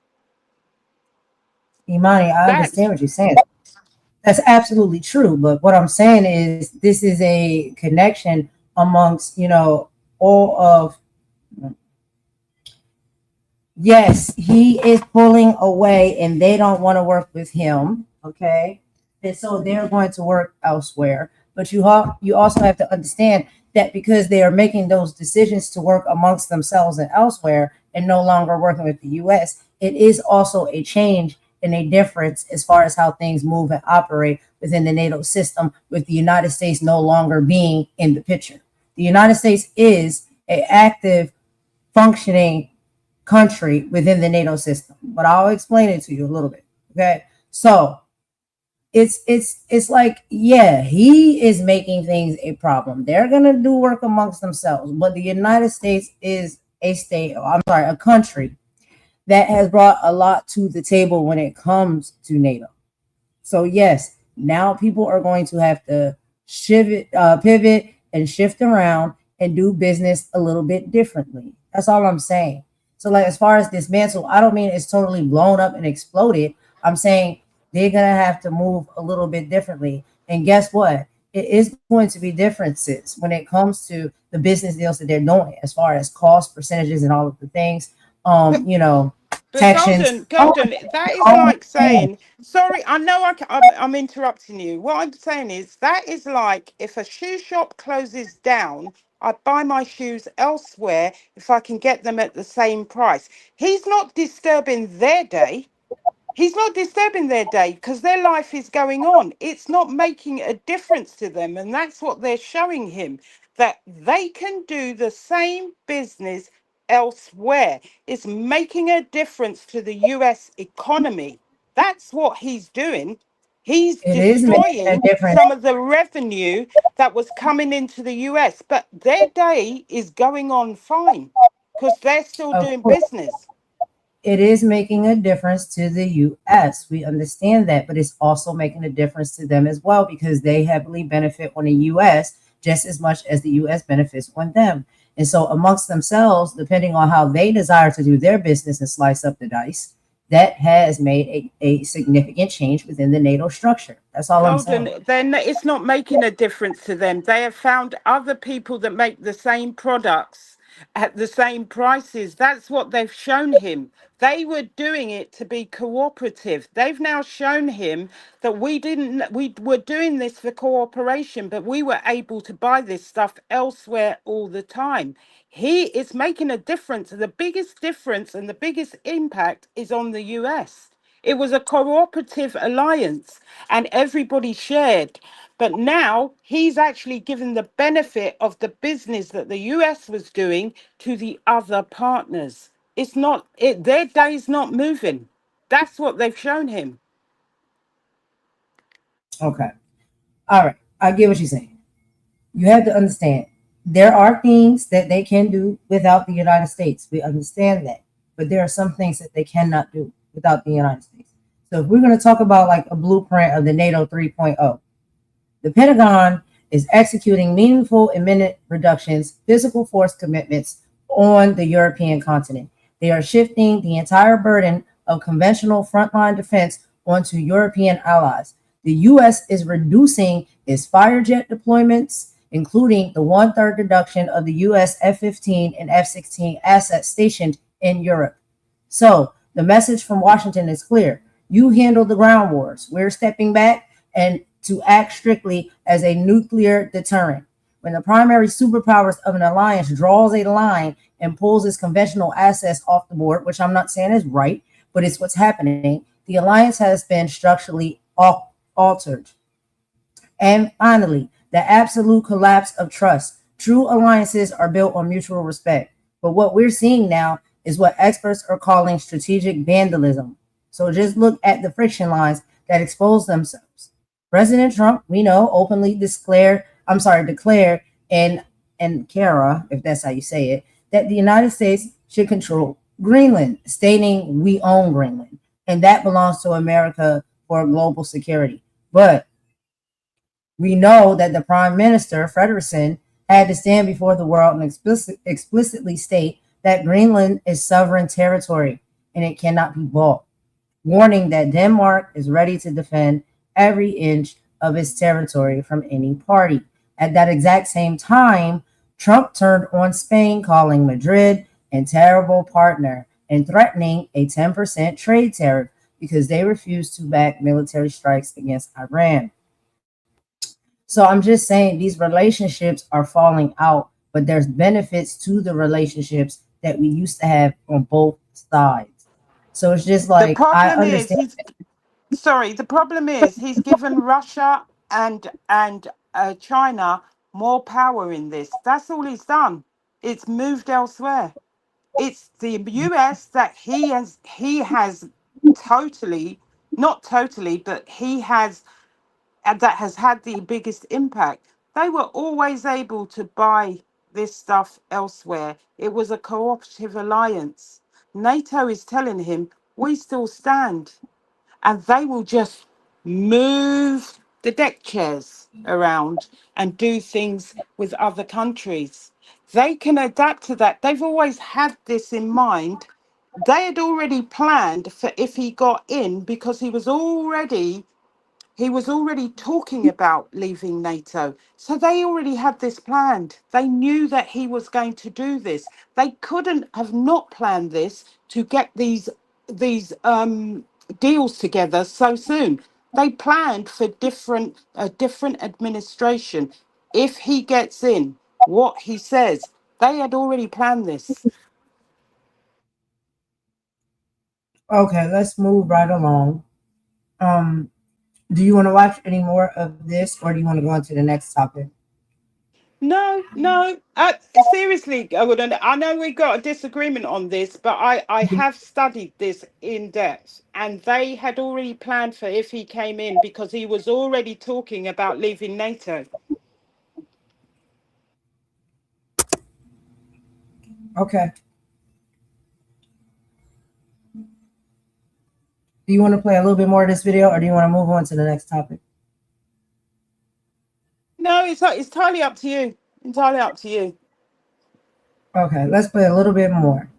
Imani, I understand what you're saying. That's absolutely true. But what I'm saying is, this is a connection amongst, all of. Yes, he is pulling away and they don't want to work with him. Okay. And so they're going to work elsewhere. But you also have to understand that because they are making those decisions to work amongst themselves and elsewhere and no longer working with the US, it is also a change and a difference as far as how things move and operate within the NATO system, with the United States no longer being in the picture. The United States is an active, functioning country within the NATO system, but I'll explain it to you a little bit. Okay, so it's like, yeah, he is making things a problem. They're gonna do work amongst themselves, but the United States is a country that has brought a lot to the table when it comes to NATO. So yes, now people are going to have to pivot and shift around and do business a little bit differently. That's all I'm saying. So like, as far as dismantle, I don't mean it's totally blown up and exploded. I'm saying they're gonna have to move a little bit differently. And guess what? It is going to be differences when it comes to the business deals that they're doing, as far as cost percentages and all of the things. But Texans. Golden, that is like saying, sorry, I know I'm interrupting you. What I'm saying is that is like if a shoe shop closes down, I buy my shoes elsewhere if I can get them at the same price. He's not disturbing their day. He's not disturbing their day because their life is going on. It's not making a difference to them. And that's what they're showing him, that they can do the same business elsewhere. It's making a difference to the US economy. That's what he's doing. He's It is making a destroying difference. some of the revenue that was coming into the US, but their day is going on fine because they're still Of doing course, business. it is making a difference to the US. We understand that, but it's also making a difference to them as well, because they heavily benefit on the US just as much as the US benefits on them. And so amongst themselves, depending on how they desire to do their business and slice up the dice, that has made a significant change within the NATO structure. That's all I'm saying. Golden, then it's not making a difference to them. They have found other people that make the same products at the same prices. That's what they've shown him. They were doing it to be cooperative. They've now shown him that we were doing this for cooperation, but we were able to buy this stuff elsewhere all the time. He is making a difference. The biggest difference and the biggest impact is on the US. It was a cooperative alliance and everybody shared. But now he's actually given the benefit of the business that the US was doing to the other partners. It's not their day's not moving. That's what they've shown him. Okay. All right. I get what you're saying. You have to understand there are things that they can do without the United States. We understand that. But there are some things that they cannot do without the United States. So if we're going to talk about like a blueprint of the NATO 3.0, the Pentagon is executing meaningful imminent reductions, physical force commitments on the European continent. They are shifting the entire burden of conventional frontline defense onto European allies. The U.S. is reducing its fighter jet deployments, including the 1/3 reduction of the U.S. F-15 and F-16 assets stationed in Europe. So the message from Washington is clear. You handle the ground wars. We're stepping back and to act strictly as a nuclear deterrent. When the primary superpowers of an alliance draws a line and pulls its conventional assets off the board, which I'm not saying is right, but it's what's happening, the alliance has been structurally altered. And finally, the absolute collapse of trust. True alliances are built on mutual respect. But what we're seeing now is what experts are calling strategic vandalism. So just look at the friction lines that expose themselves. President Trump, we know, openly declared in Ankara, if that's how you say it, that the United States should control Greenland, stating we own Greenland, and that belongs to America for global security. But we know that the Prime Minister, Frederiksen, had to stand before the world and explicitly state that Greenland is sovereign territory and it cannot be bought, warning that Denmark is ready to defend every inch of its territory from any party. At that exact same time, Trump turned on Spain, calling Madrid a terrible partner and threatening a 10% trade tariff because they refused to back military strikes against Iran. So I'm just saying these relationships are falling out, but there's benefits to the relationships that we used to have on both sides. So it's just The like I problem is understand. he's given Russia and China more power in this. That's all he's done. It's moved elsewhere. It's the US that he has totally, not totally, but he has, and that has had the biggest impact. They were always able to buy this stuff elsewhere. It was a cooperative alliance. NATO is telling him, we still stand, and they will just move the deck chairs around and do things with other countries. They can adapt to that. They've always had this in mind. They had already planned for if he got in, because he was already talking about leaving NATO. So they already had this planned. They knew that he was going to do this. They couldn't have not planned this to get these deals together so soon. They planned for different a different administration. If he gets in, what he says, they had already planned this. Okay, let's move right along. Um, do you want to watch any more of this, or do you want to go on to the next topic? No, no. Seriously, I know we got a disagreement on this, but I have studied this in depth, and they had already planned for if he came in because he was already talking about leaving NATO. Okay. Do you want to play a little bit more of this video, or do you want to move on to the next topic? No, it's entirely up to you. Entirely up to you. Okay, let's play a little bit more.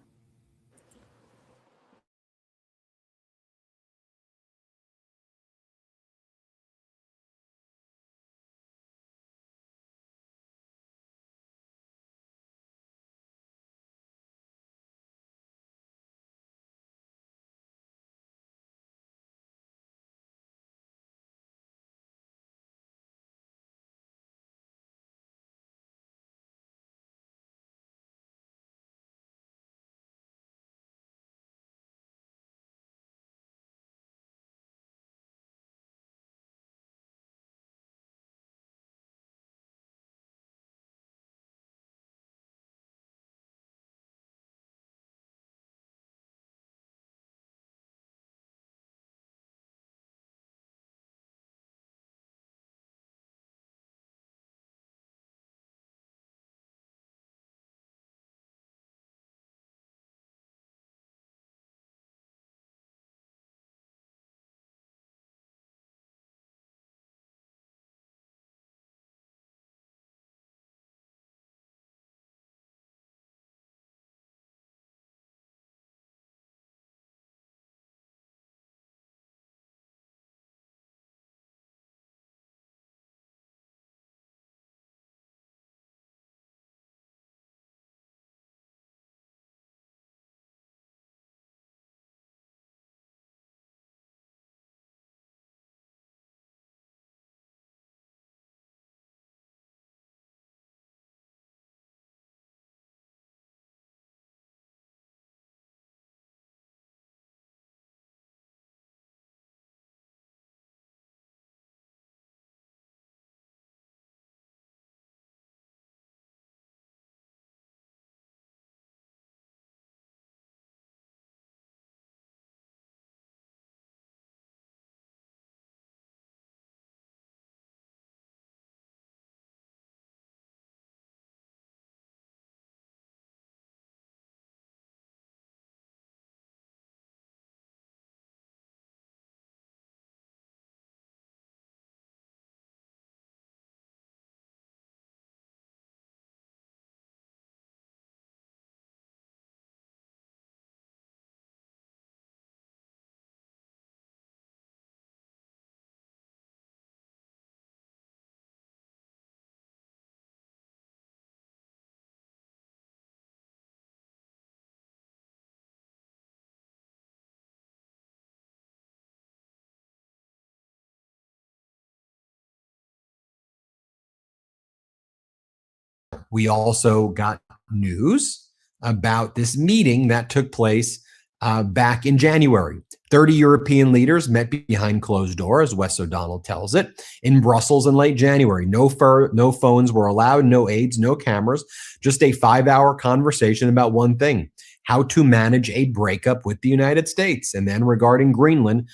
We also got news about this meeting that took place back in January. 30 European leaders met behind closed doors, as Wes O'Donnell tells it, in Brussels in late January. No phones were allowed, no aides, no cameras, just a 5-hour conversation about one thing: how to manage a breakup with the United States. And then regarding Greenland,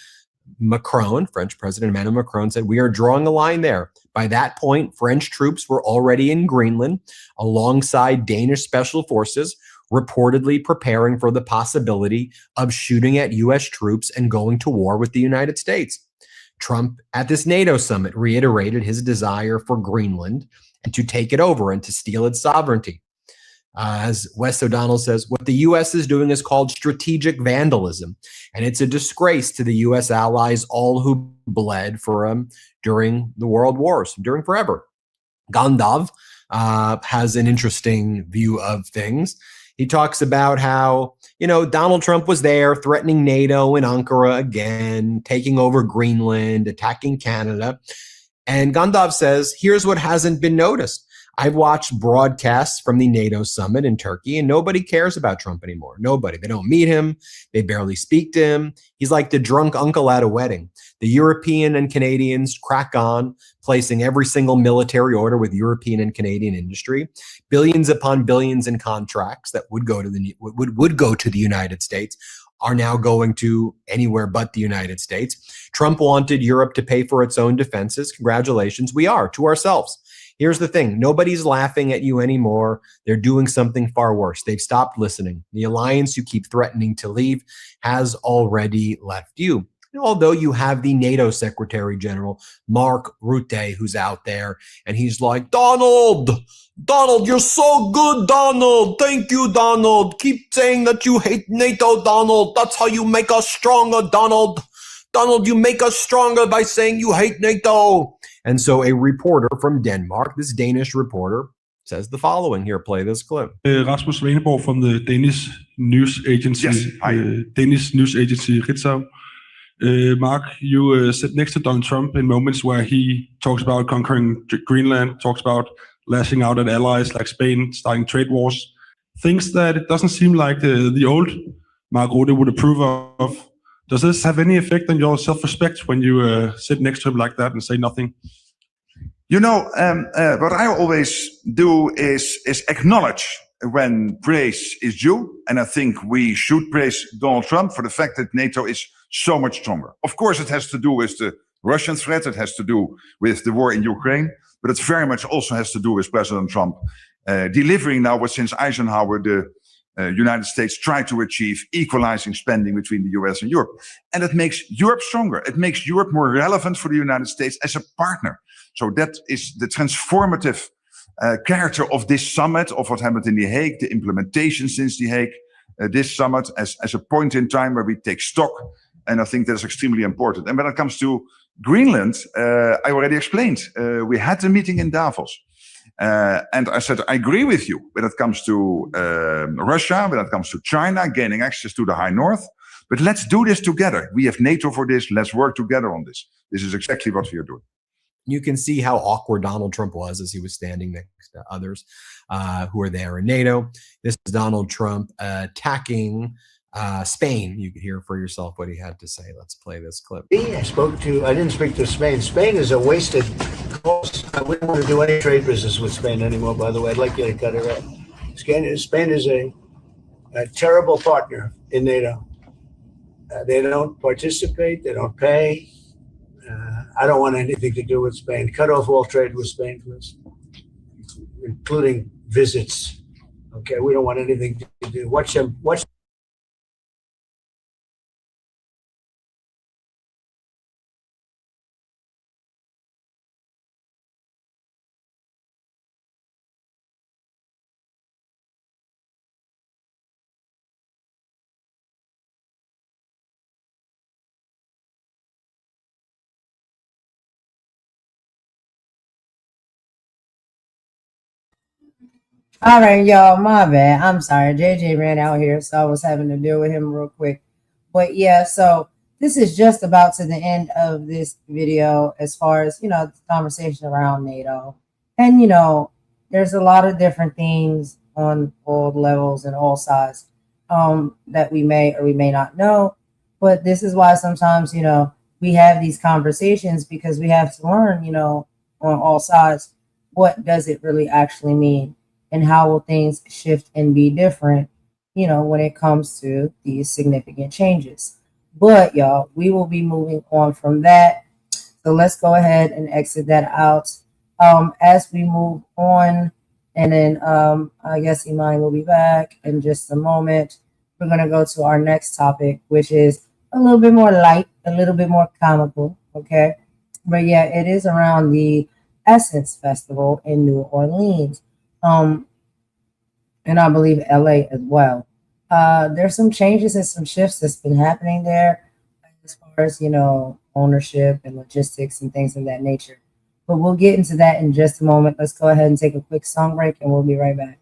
Macron, French President Emmanuel Macron, said, "We are drawing a line there." By that point, French troops were already in Greenland alongside Danish special forces, reportedly preparing for the possibility of shooting at U.S. troops and going to war with the United States. Trump, at this NATO summit, reiterated his desire for Greenland and to take it over and to steal its sovereignty. As Wes O'Donnell says, what the U.S. is doing is called strategic vandalism, and it's a disgrace to the U.S. allies, all who bled for him during the world wars, during forever. Gandalf has an interesting view of things. He talks about how, Donald Trump was there threatening NATO and Ankara again, taking over Greenland, attacking Canada. And Gandalf says, here's what hasn't been noticed. I've watched broadcasts from the NATO summit in Turkey, and nobody cares about Trump anymore. Nobody. They don't meet him. They barely speak to him. He's like the drunk uncle at a wedding. The European and Canadians crack on, placing every single military order with European and Canadian industry, billions upon billions in contracts that would go to the United States are now going to anywhere but the United States. Trump wanted Europe to pay for its own defenses. Congratulations, we are, to ourselves. Here's the thing. Nobody's laughing at you anymore. They're doing something far worse. They've stopped listening. The alliance you keep threatening to leave has already left you. Although you have the NATO Secretary General, Mark Rutte, who's out there, and he's like, Donald, you're so good, Donald. Thank you, Donald. Keep saying that you hate NATO, Donald. That's how you make us stronger, Donald. Donald, you make us stronger by saying you hate NATO. And so a reporter from Denmark, this Danish reporter, says the following. Here, play this clip. Rasmus Svaneborg from the Danish news agency. Yes, hi. Danish news agency Ritzau. Mark, you sit next to Donald Trump in moments where he talks about conquering Greenland, talks about lashing out at allies like Spain, starting trade wars, things that it doesn't seem like the old Mark Rutte would approve of. Does this have any effect on your self-respect when you sit next to him like that and say nothing? What I always do is acknowledge when praise is due. And I think we should praise Donald Trump for the fact that NATO is so much stronger. Of course, it has to do with the Russian threat. It has to do with the war in Ukraine. But it very much also has to do with President Trump delivering now what since Eisenhower, the United States tried to achieve, equalizing spending between the US and Europe. And it makes Europe stronger. It makes Europe more relevant for the United States as a partner. So that is the transformative character of this summit, of what happened in The Hague, the implementation since The Hague, this summit as a point in time where we take stock. And I think that's extremely important. And when it comes to Greenland, I already explained, we had a meeting in Davos. And I said, I agree with you when it comes to Russia, when it comes to China, gaining access to the High North. But let's do this together. We have NATO for this. Let's work together on this. This is exactly what we are doing. You can see how awkward Donald Trump was as he was standing next to others who are there in NATO. This is Donald Trump attacking Spain. You could hear for yourself what he had to say. Let's play this clip. I didn't speak to Spain. Spain is a wasted cause. I wouldn't want to do any trade business with Spain anymore, by the way. I'd like you to cut it out. Spain is a terrible partner in NATO. They don't participate. They don't pay. I don't want anything to do with Spain. Cut off all trade with Spain, please, including visits. Okay, we don't want anything to do. Watch them. All right, y'all, my bad. I'm sorry. JJ ran out here, so I was having to deal with him real quick. But yeah, so this is just about to the end of this video as far as, the conversation around NATO. And, there's a lot of different things on all levels and all sides that we may or we may not know. But this is why sometimes, we have these conversations, because we have to learn, on all sides, what does it really actually mean, and how will things shift and be different, when it comes to these significant changes. But y'all, we will be moving on from that. So let's go ahead and exit that out. As we move on, and then I guess Imani will be back in just a moment. We're going to go to our next topic, which is a little bit more light, a little bit more comical, okay? But yeah, it is around the Essence Festival in New Orleans, and I believe LA as well. There's some changes and some shifts that's been happening there as far as, ownership and logistics and things of that nature. But we'll get into that in just a moment. Let's go ahead and take a quick song break, and we'll be right back.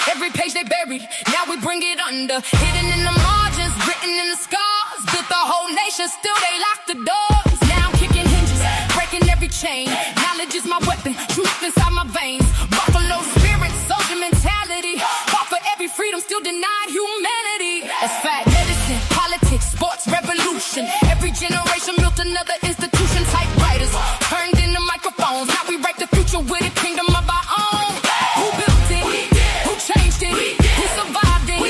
Every page they buried, now we bring it under. Hidden in the margins, written in the scars. Built the whole nation, still they lock the doors. Now I'm kicking hinges, breaking every chain. Knowledge is my weapon, truth inside my veins. Buffalo spirit, soldier mentality. Fought for every freedom, still denied humanity. That's fact. Medicine, politics, sports, revolution. Every generation built another institution. Typewriters turned into microphones. Now we write the future with a kingdom of our own. Who built it? Who changed it? Who survived it?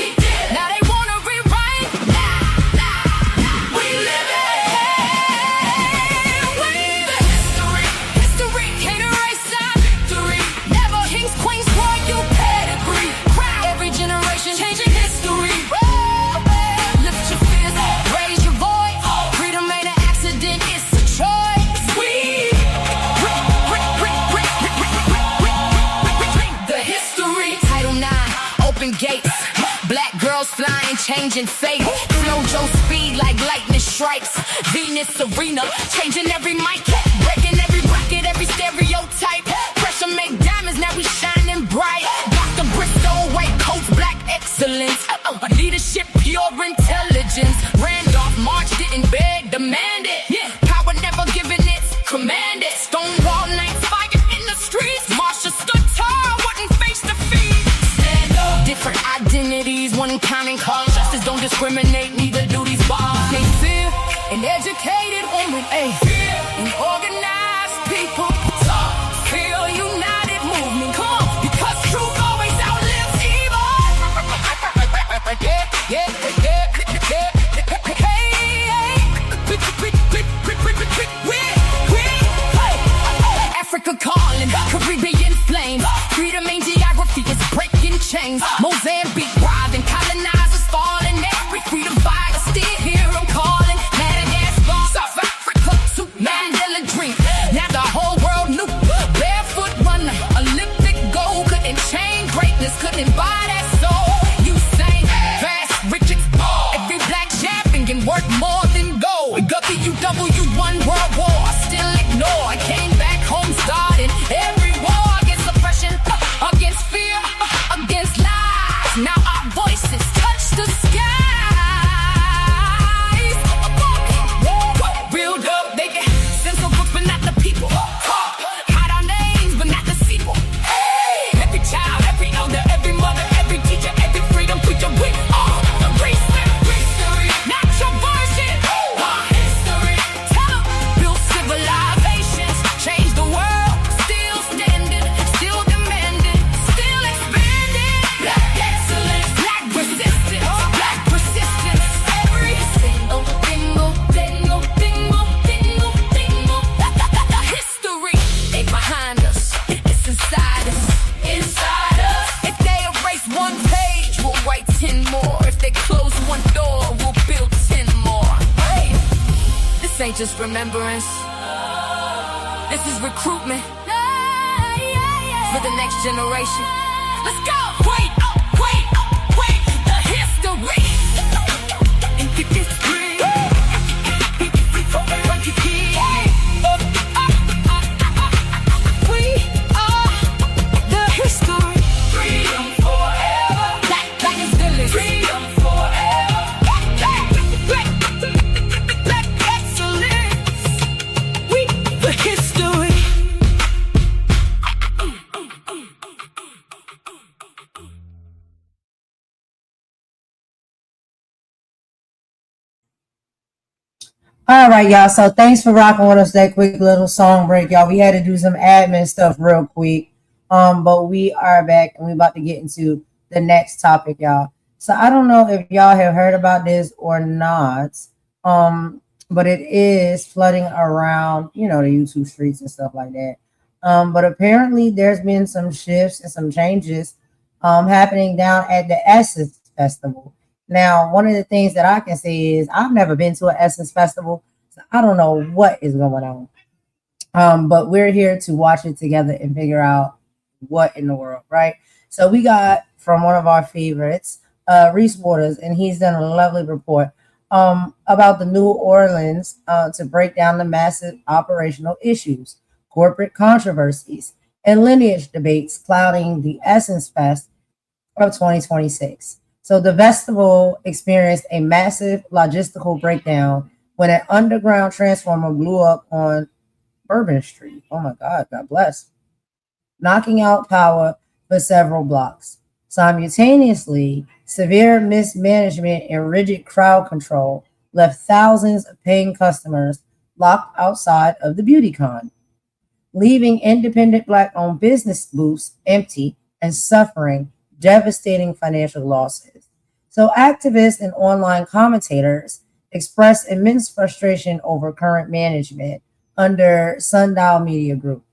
Now they wanna rewrite. We live it. History can't erase our victory. Never kings, queens, royal pedigree. Every generation changing history. Lift your fist, raise your voice. Freedom ain't an accident, it's a choice. The history. Title 9, open gates. Black girls flying, changing fate. Flojo speed like lightning strikes. Venus arena, changing every mic. Breaking every bracket, every stereotype. Pressure make diamonds, now we shining bright. Dr. Bristol, white coats, black excellence. Leadership, pure intelligence. Randolph March didn't beg, demand it. Power never given, it's commanded. Stonewall nights, fire in the streets. Marsha stood tall, wasn't face to face. Stand up. Different identities, one common cause. Justice don't discriminate, neither do these bars. They fear an educated woman, fear an organized people. Feel united movement, come on, because truth always outlives evil. Africa calling, Caribbean flames. Freedom ain't geography, it's breaking chains. Mozambique rising, colonizers falling. Every freedom fighter still here, I'm calling. Madagascar, South Africa, to Mandela dream. This ain't just remembrance. This is recruitment for the next generation. Let's go! Wait, the history. And get this free. We are the history. Freedom forever. That is the list. Freedom forever. Black excellence. We the history. All right, y'all. So thanks for rocking with us that quick little song break, y'all. We had to do some admin stuff real quick. But we are back and we about to get into the next topic, y'all. So I don't know if y'all have heard about this or not. But it is flooding around, the YouTube streets and stuff like that. But apparently there's been some shifts and some changes happening down at the Essence Festival. Now, one of the things that I can say is I've never been to an Essence Festival, so I don't know what is going on. But we're here to watch it together and figure out what in the world, right? So we got from one of our favorites, Reese Waters, and he's done a lovely report about the New Orleans to break down the massive operational issues, corporate controversies, and lineage debates clouding the Essence Fest of 2026. So the festival experienced a massive logistical breakdown when an underground transformer blew up on Bourbon Street. Oh my God, God bless. Knocking out power for several blocks. Simultaneously, severe mismanagement and rigid crowd control left thousands of paying customers locked outside of the BeautyCon, leaving independent Black-owned business booths empty and suffering devastating financial losses. So activists and online commentators expressed immense frustration over current management under Sundial Media Group,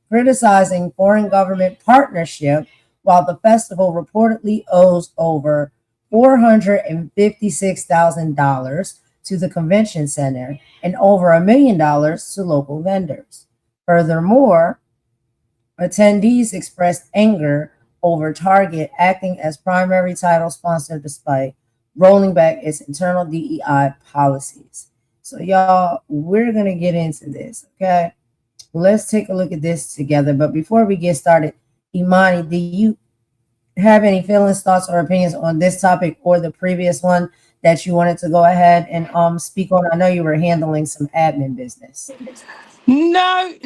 criticizing foreign government partnership while the festival reportedly owes over $456,000 to the convention center and over $1 million to local vendors. Furthermore, attendees expressed anger over Target acting as primary title sponsor despite rolling back its internal DEI policies. So y'all, we're going to get into this, okay? Let's take a look at this together. But before we get started, Imani, do you have any feelings, thoughts, or opinions on this topic or the previous one that you wanted to go ahead and speak on? I know you were handling some admin business. No,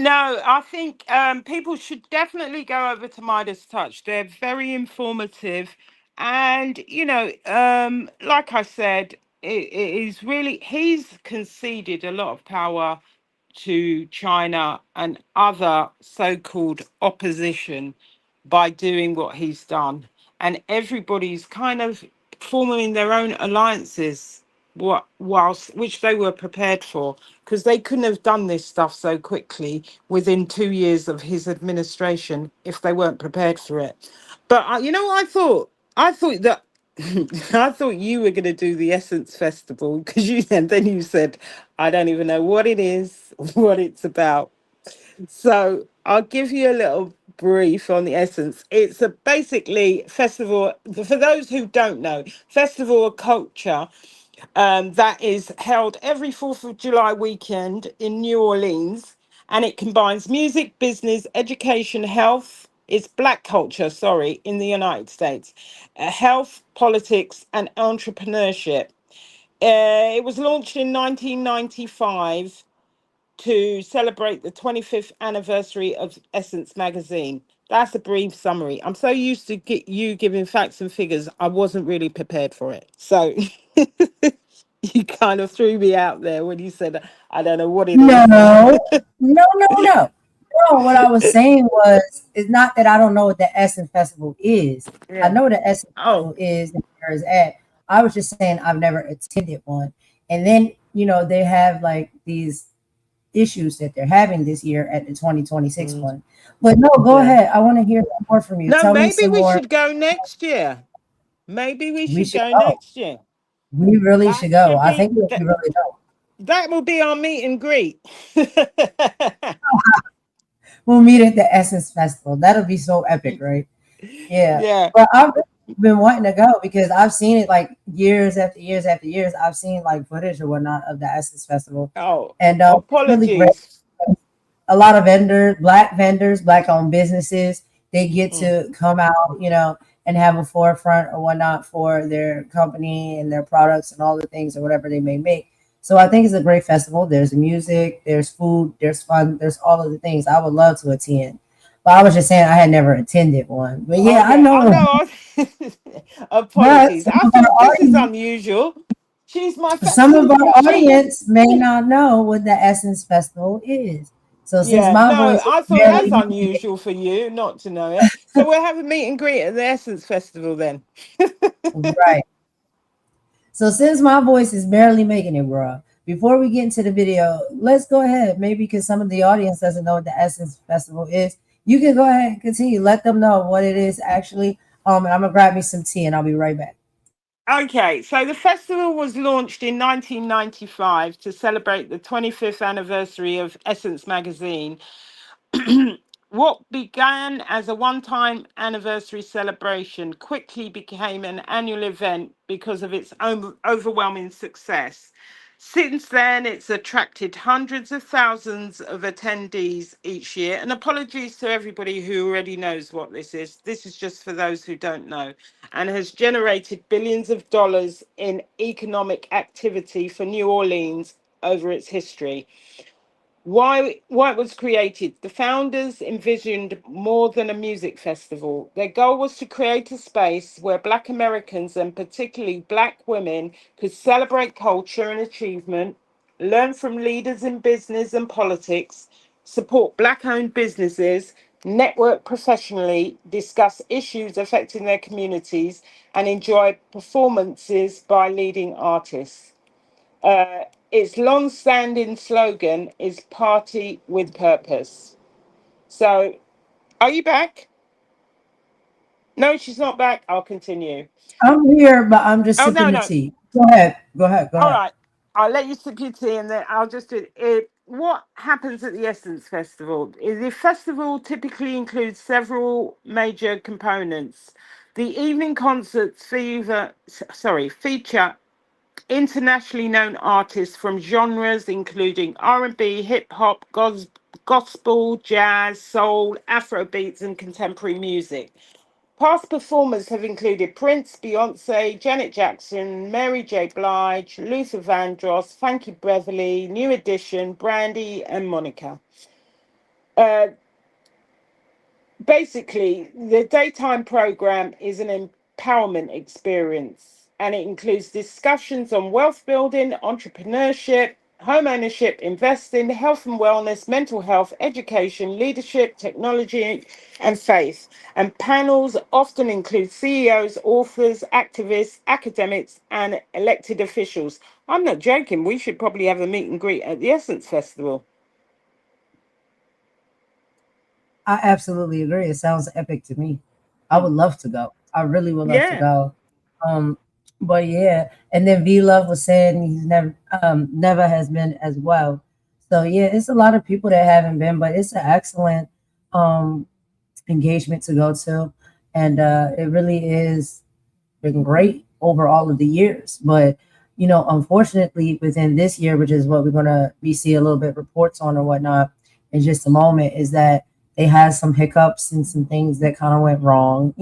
I think people should definitely go over to Midas Touch. They're very informative. And, like I said, it is really, he's conceded a lot of power to China and other so-called opposition by doing what he's done. And everybody's kind of forming their own alliances which they were prepared for, because they couldn't have done this stuff so quickly within 2 years of his administration if they weren't prepared for it. But you know what I thought? I thought that I thought you were going to do the Essence Festival, because then you said, I don't even know what it is, what it's about. So I'll give you a little brief on the Essence. It's a basically festival, for those who don't know, festival of culture that is held every 4th of July weekend in New Orleans. And it combines music, business, education, health. It's Black culture, in the United States. Health, politics, and entrepreneurship. It was launched in 1995 to celebrate the 25th anniversary of Essence magazine. That's a brief summary. I'm so used to you giving facts and figures, I wasn't really prepared for it. So you kind of threw me out there when you said, I don't know what it is. No. What I was saying was, it's not that I don't know what the Essence Festival is. Yeah. I know what the Essence Festival is and where it's at. I was just saying I've never attended one. And then, they have like these issues that they're having this year at the 2026 one. But no, go ahead. I want to hear more from you. No, Tell maybe me we should go next year. Maybe we should go next year. We really should go. I think we really don't. That will be our meet and greet. We'll meet at the Essence Festival. That'll be so epic, right? Yeah. Yeah. But I've been wanting to go because I've seen it like years after years after years. I've seen like footage or whatnot of the Essence Festival. Oh, And it's really great. apologies. A lot of vendors, black owned businesses, they get Mm. to come out, and have a forefront or whatnot for their company and their products and all the things or whatever they may make. So I think it's a great festival. There's music, there's food, there's fun, there's all of the things. I would love to attend. But I was just saying I had never attended one. But yeah, I Okay, know. But Apologies. I thought this is unusual. She's my some of our she's audience may not know what the Essence Festival is. So since yeah, my no, voice is I thought that's barely unusual for you not to know it. So we'll have a meet and greet at the Essence Festival then. right. So since my voice is barely making it, bro, before we get into the video, let's go ahead. Maybe because some of the audience doesn't know what the Essence Festival is. You can go ahead and continue. Let them know what it is actually. And I'm gonna grab me some tea and I'll be right back. Okay, so the festival was launched in 1995 to celebrate the 25th anniversary of Essence magazine. What began as a one-time anniversary celebration quickly became an annual event because of its overwhelming success. Since then, it's attracted hundreds of thousands of attendees each year. And apologies to everybody who already knows what this is. This is just for those who don't know. And has generated billions of dollars in economic activity for New Orleans over its history. Why it was created? The founders envisioned more than a music festival. Their goal was to create a space where Black Americans and particularly Black women could celebrate culture and achievement, learn from leaders in business and politics, support Black-owned businesses, network professionally, discuss issues affecting their communities, and enjoy performances by leading artists. Its long-standing slogan is "Party with Purpose." So, are you back? No, she's not back. I'll continue. I'm here, but I'm just Oh sipping no, the no. tea. Go ahead. Go ahead. Go All ahead. right. I'll let you sip your tea, and then I'll just do it. What happens at the Essence Festival is the festival typically includes several major components. The evening concerts feature internationally known artists from genres including R&B, hip hop, gospel, jazz, soul, Afro beats, and contemporary music. Past performers have included Prince, Beyonce, Janet Jackson, Mary J. Blige, Luther Vandross, Frankie Beverly, New Edition, Brandy, and Monica. Basically, the daytime program is an empowerment experience, and it includes discussions on wealth building, entrepreneurship, home ownership, investing, health and wellness, mental health, education, leadership, technology, and faith. And panels often include CEOs, authors, activists, academics, and elected officials. I'm not joking. We should probably have a meet and greet at the Essence Festival. I absolutely agree. It sounds epic to me. I would love to go. I really would love to Yeah. go. But yeah, and then V Love was saying he's never has been as well. So yeah, it's a lot of people that haven't been, but it's an excellent um engagement to go to. And it really is been great over all of the years. But unfortunately, within this year, which is what we're gonna be see a little bit reports on or whatnot in just a moment, is that they had some hiccups and some things that kind of went wrong,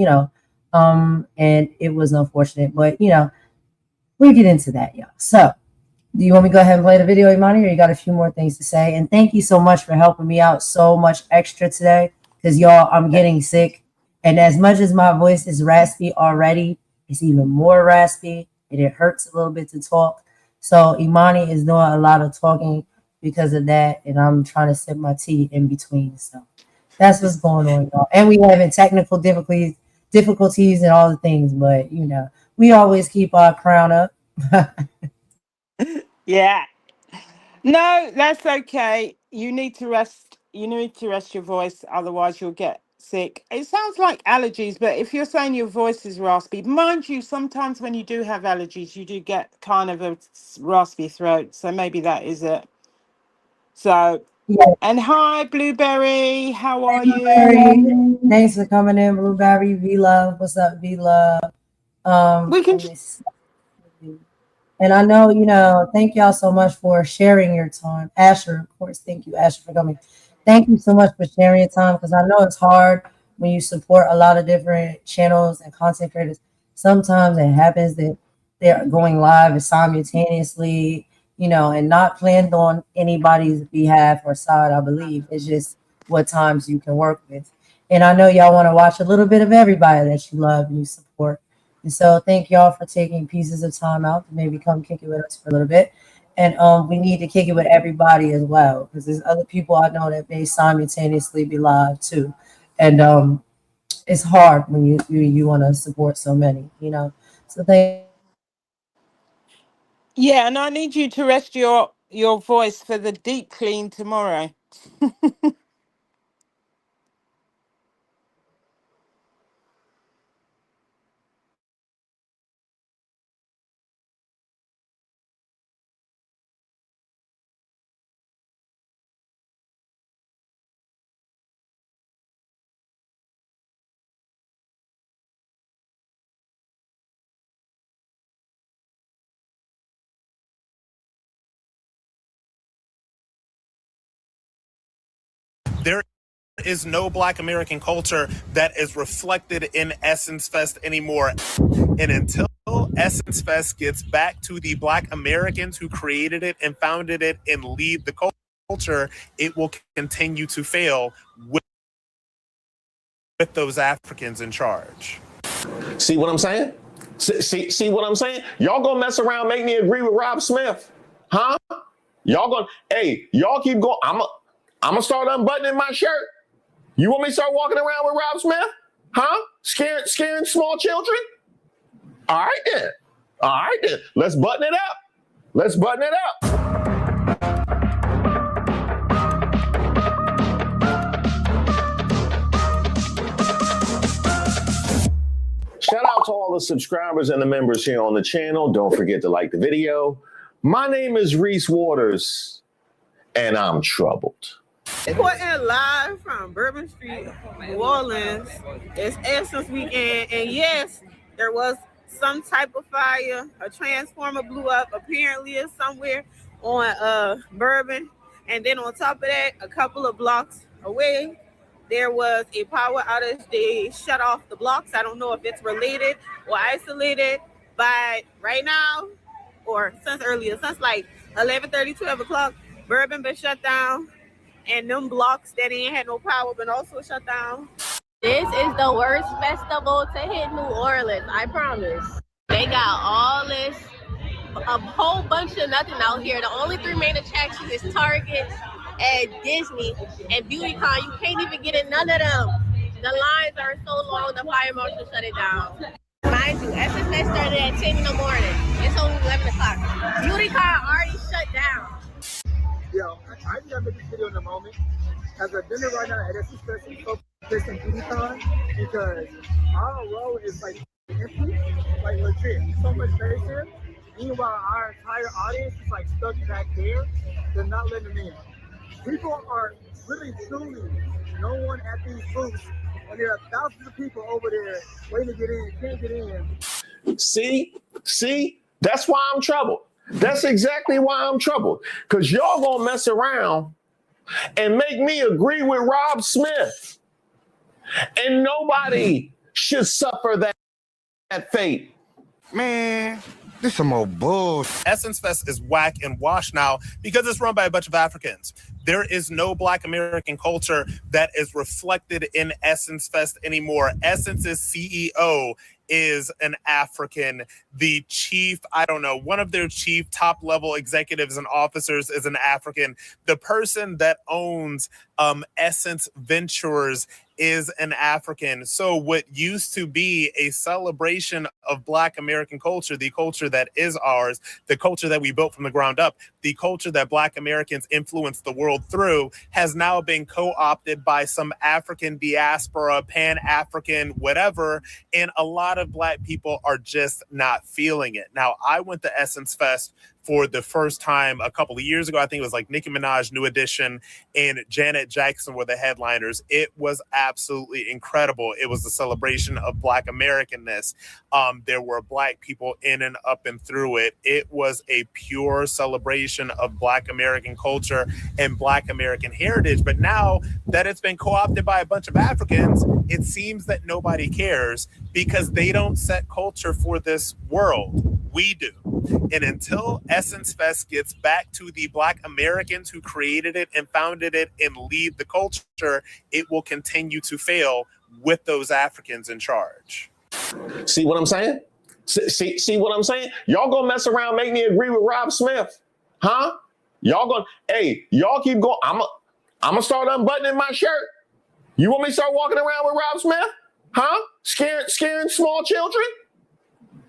and it was unfortunate. But we'll get into that, y'all. So, do you want me to go ahead and play the video, Imani, or you got a few more things to say? And thank you so much for helping me out so much extra today, because y'all, I'm getting sick. And as much as my voice is raspy already, it's even more raspy, and it hurts a little bit to talk. So Imani is doing a lot of talking because of that, and I'm trying to sip my tea in between. So that's what's going on, y'all. And we having technical difficulties and all the things, but we always keep our crown up. Yeah. No, that's okay. You need to rest. You need to rest your voice, otherwise you'll get sick. It sounds like allergies, but if you're saying your voice is raspy, mind you, sometimes when you do have allergies, you do get kind of a raspy throat. So maybe that is it. So, Yeah. and hi, Blueberry. How are Blueberry. you? Thanks for coming in, Blueberry. V Love. What's up, V Love? We can. Let me see. And I know, thank y'all so much for sharing your time. Asher, of course, thank you, Asher, for coming. Thank you so much for sharing your time, because I know it's hard when you support a lot of different channels and content creators. Sometimes it happens that they're going live simultaneously, and not planned on anybody's behalf or side, I believe. It's just what times you can work with. And I know y'all want to watch a little bit of everybody that you love and you support. And so thank y'all for taking pieces of time out to maybe come kick it with us for a little bit. And we need to kick it with everybody as well, because there's other people I know that may simultaneously be live too. And it's hard when you want to support so many, So thank. Yeah, and I need you to rest your voice for the deep clean tomorrow. There is no Black American culture that is reflected in Essence Fest anymore. And until Essence Fest gets back to the Black Americans who created it and founded it and lead the culture, it will continue to fail with those Africans in charge. See what I'm saying? See what I'm saying? Y'all gonna mess around, make me agree with Rob Smith, huh? Y'all keep going. I'm gonna start unbuttoning my shirt. You want me to start walking around with Rob Smith, huh? Scaring small children? All right then. Let's button it up. Shout out to all the subscribers and the members here on the channel. Don't forget to like the video. My name is Reese Waters, and I'm troubled. Reporting live from Bourbon Street, New Orleans. It's Essence weekend, and yes, there was some type of fire. A transformer blew up. Apparently, it's somewhere on Bourbon, and then on top of that, a couple of blocks away, there was a power outage. They shut off the blocks. I don't know if it's related or isolated, but right now, or since like 11:30, 12 o'clock, Bourbon been shut down. And them blocks that ain't had no power been also shut down. This is the worst festival to hit New Orleans, I promise. They got all this, a whole bunch of nothing out here. The only three main attractions is Target and Disney and BeautyCon. You can't even get in none of them. The lines are so long, the fire marshal shut it down. Mind you, Essence Fest started at 10 in the morning. It's only 11 o'clock. BeautyCon already shut down. Yo, I think I made this video in a moment. As a dinner right now at Essence Fest, I'm so pissed in BeautyCon because our row is like empty, like legit. So much space here. Meanwhile, our entire audience is like stuck back there. They're not letting them in. People are really truly no one at these booths, and there are thousands of people over there waiting to get in, can't get in. See, that's why I'm troubled. That's exactly why I'm troubled. Because y'all gonna mess around and make me agree with Rob Smith. And nobody should suffer that fate. Man, this some old bullshit. Essence Fest is whack and washed now because it's run by a bunch of Africans. There is no Black American culture that is reflected in Essence Fest anymore. Essence's CEO is an African. The chief, one of their chief top level executives and officers is an African. The person that owns Essence Ventures is an African. So what used to be a celebration of Black American culture, the culture that is ours, the culture that we built from the ground up, the culture that Black Americans influenced the world through, has now been co-opted by some African diaspora, Pan-African, whatever, and a lot of Black people are just not feeling it. Now, I went to Essence Fest for the first time a couple of years ago. I think it was like Nicki Minaj, New Edition, and Janet Jackson were the headliners. It was absolutely incredible. It was a celebration of Black Americanness. There were Black people in and up and through it. It was a pure celebration of Black American culture and Black American heritage. But now that it's been co-opted by a bunch of Africans, it seems that nobody cares because they don't set culture for this world. We do. And until Essence Fest gets back to the Black Americans who created it and founded it and lead the culture, it will continue to fail with those Africans in charge. See what I'm saying? See what I'm saying? Y'all gonna mess around, make me agree with Rob Smith, huh? Y'all keep going. I'm gonna start unbuttoning my shirt. You want me to start walking around with Rob Smith, huh? Scaring small children?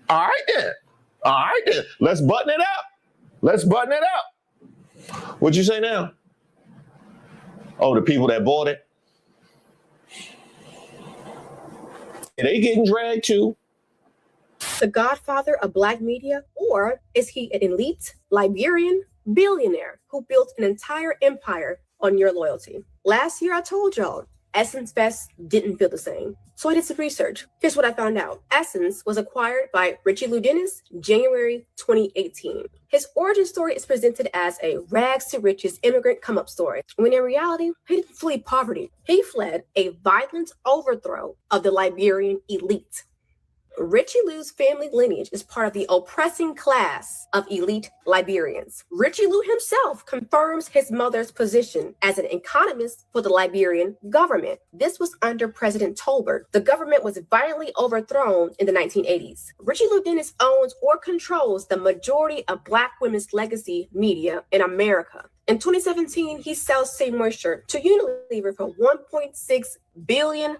All right then. Let's button it up. What'd you say now? Oh, the people that bought it. They getting dragged too. The godfather of Black media, or is he an elite Liberian billionaire who built an entire empire on your loyalty? Last year, I told y'all, Essence Fest didn't feel the same. So I did some research. Here's what I found out. Essence was acquired by Richie Lou Dennis, January 2018. His origin story is presented as a rags to riches immigrant come-up story, when in reality, he didn't flee poverty. He fled a violent overthrow of the Liberian elite. Richie Lou's family lineage is part of the oppressing class of elite Liberians. Richie Lou himself confirms his mother's position as an economist for the Liberian government. This was under President Tolbert. The government was violently overthrown in the 1980s. Richie Lou Dennis owns or controls the majority of Black women's legacy media in America. In 2017, he sells Stay Moisture to Unilever for $1.6 billion,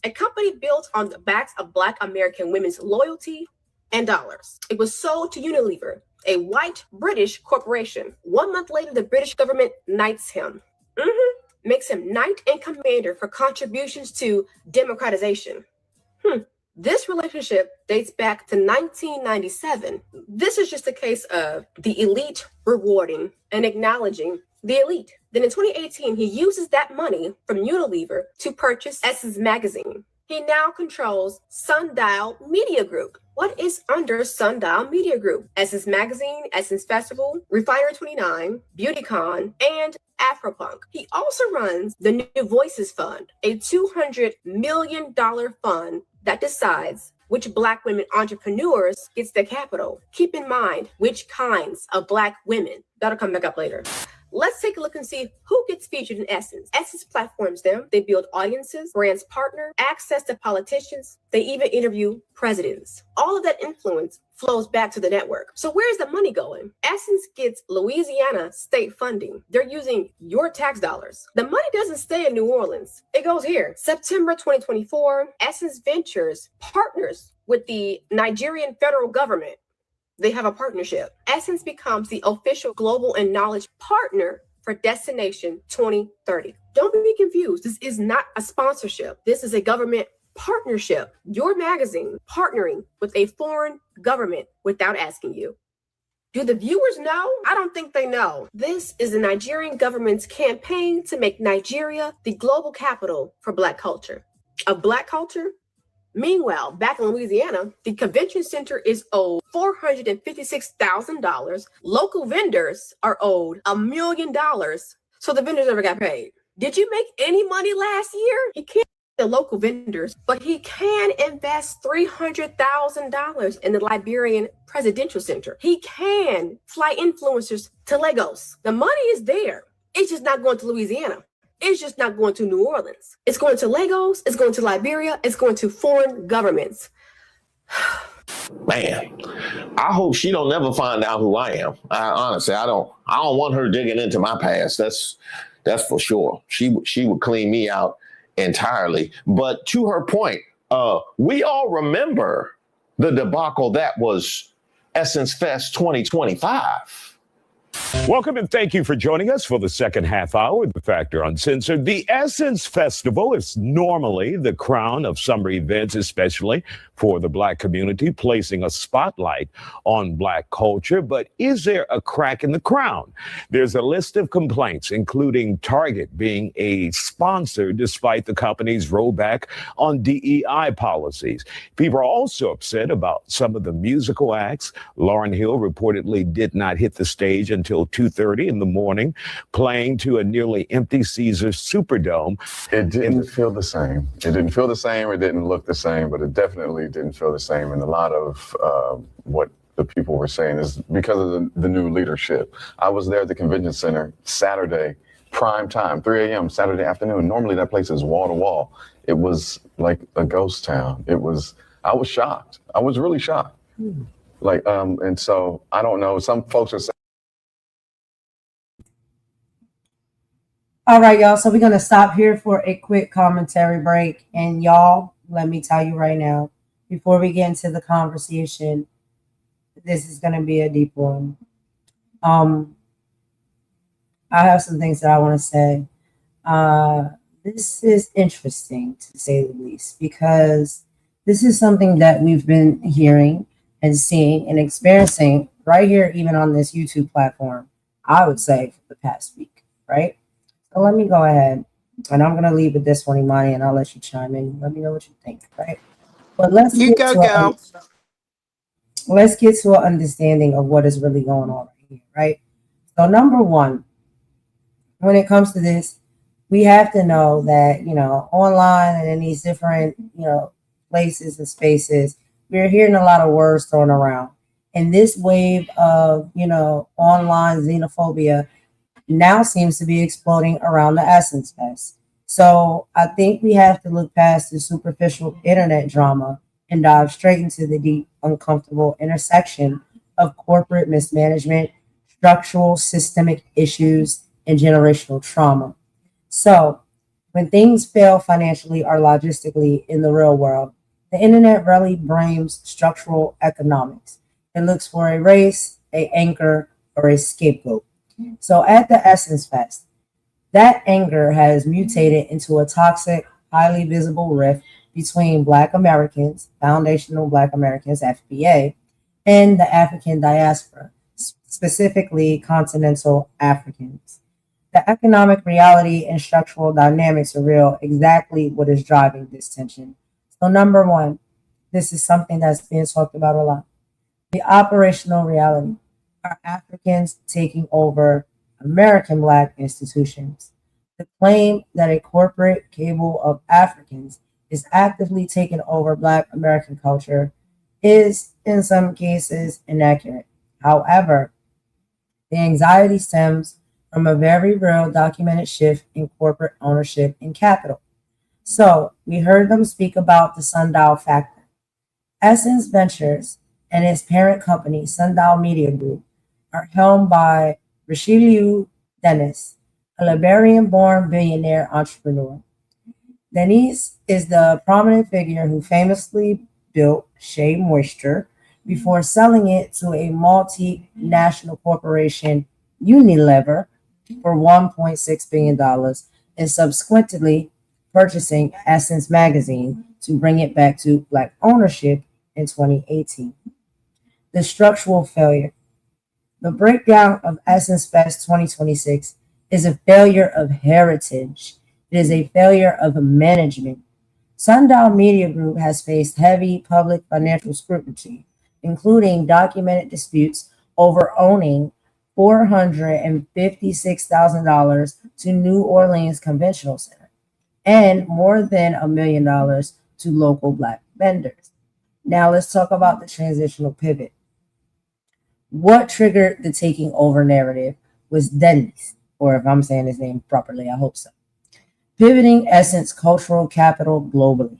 a company built on the backs of Black American women's loyalty and dollars. It was sold to Unilever, a white British corporation. 1 month later, the British government knights him. Makes him knight and commander for contributions to democratization. This relationship dates back to 1997. This is just a case of the elite rewarding and acknowledging the elite. Then in 2018, he uses that money from Unilever to purchase Essence magazine. He now controls Sundial Media Group. What is under Sundial Media Group? Essence Magazine, Essence Festival, Refinery 29, BeautyCon, and Afropunk. He also runs the New Voices Fund, a $200 million fund that decides which Black women entrepreneurs gets their capital. Keep in mind which kinds of Black women. That'll come back up later. Let's take a look and see who gets featured in Essence. Essence platforms them. They build audiences, brands partner, access to politicians. They even interview presidents. All of that influence flows back to the network. So where's the money going? Essence gets Louisiana state funding. They're using your tax dollars. The money doesn't stay in New Orleans. It goes here. September 2024, Essence Ventures partners with the Nigerian federal government. They have a partnership. Essence becomes the official global and knowledge partner for Destination 2030. Don't be confused. This is not a sponsorship. This is a government partnership. Your magazine partnering with a foreign government without asking you. Do the viewers know? I don't think they know. This is the Nigerian government's campaign to make Nigeria the global capital for Black culture. Of Black culture? Meanwhile, back in Louisiana, the convention center is owed $456,000. Local vendors are owed $1 million. So the vendors never got paid. Did you make any money last year? He can't pay the local vendors, but he can invest $300,000 in the Liberian Presidential Center. He can fly influencers to Lagos. The money is there. It's just not going to Louisiana. It's just not going to New Orleans. It's going to Lagos. It's going to Liberia. It's going to foreign governments. Man, I hope she don't never find out who I am. Honestly, I don't want her digging into my past. That's for sure. She would clean me out entirely. But to her point, we all remember the debacle that was Essence Fest 2025. Welcome and thank you for joining us for the second half hour of The Factor Uncensored. The Essence Festival is normally the crown of summer events, especially for the Black community, placing a spotlight on Black culture. But is there a crack in the crown? There's a list of complaints, including Target being a sponsor despite the company's rollback on DEI policies. People are also upset about some of the musical acts. Lauryn Hill reportedly did not hit the stage until 2:30 in the morning, playing to a nearly empty Caesars Superdome. It didn't feel the same. It didn't feel the same. It didn't look the same, but it definitely didn't feel the same. And a lot of what the people were saying is because of the new leadership. I was there at the convention center Saturday, prime time, 3 a.m. Saturday afternoon. Normally that place is wall to wall. It was like a ghost town. I was shocked. I was really shocked. And so I don't know. Some folks are saying. All right, y'all. So we're going to stop here for a quick commentary break. And y'all, let me tell you right now, before we get into the conversation, this is going to be a deep one. I have some things that I want to say. This is interesting, to say the least, because this is something that we've been hearing and seeing and experiencing right here, even on this YouTube platform, I would say, for the past week, right? So let me go ahead, and I'm going to leave with this one, Imani, and I'll let you chime in. Let me know what you think, right? But let's get to an understanding of what is really going on right here, right? So number one, when it comes to this, we have to know that, online and in these different, places and spaces, we're hearing a lot of words thrown around. And this wave of, online xenophobia now seems to be exploding around the Essence Fest. So I think we have to look past the superficial internet drama and dive straight into the deep, uncomfortable intersection of corporate mismanagement, structural systemic issues, and generational trauma. So when things fail financially or logistically in the real world, the internet rarely blames structural economics. It looks for a race, an anchor, or a scapegoat. So at the Essence Fest, that anger has mutated into a toxic, highly visible rift between Black Americans, Foundational Black Americans, FBA, and the African diaspora, specifically continental Africans. The economic reality and structural dynamics reveal exactly what is driving this tension. So number one, this is something that's being talked about a lot. The operational reality. Are Africans taking over American Black institutions? The claim that a corporate cable of Africans is actively taking over Black American culture is, in some cases, inaccurate. However, the anxiety stems from a very real documented shift in corporate ownership and capital. So, we heard them speak about the sundial factor. Essence Ventures and its parent company, Sundial Media Group, are helmed by Richelieu Dennis, a Liberian-born billionaire entrepreneur. Denise is the prominent figure who famously built Shea Moisture before selling it to a multinational corporation, Unilever, for $1.6 billion and subsequently purchasing Essence Magazine to bring it back to Black ownership in 2018. The structural failure. The breakdown of Essence Fest 2026 is a failure of heritage. It is a failure of management. Sundial Media Group has faced heavy public financial scrutiny, including documented disputes over owning $456,000 to New Orleans Conventional Center and more than $1 million to local Black vendors. Now let's talk about the transitional pivot. What triggered the taking over narrative was Dennis, or if I'm saying his name properly, I hope so. Pivoting Essence cultural capital globally.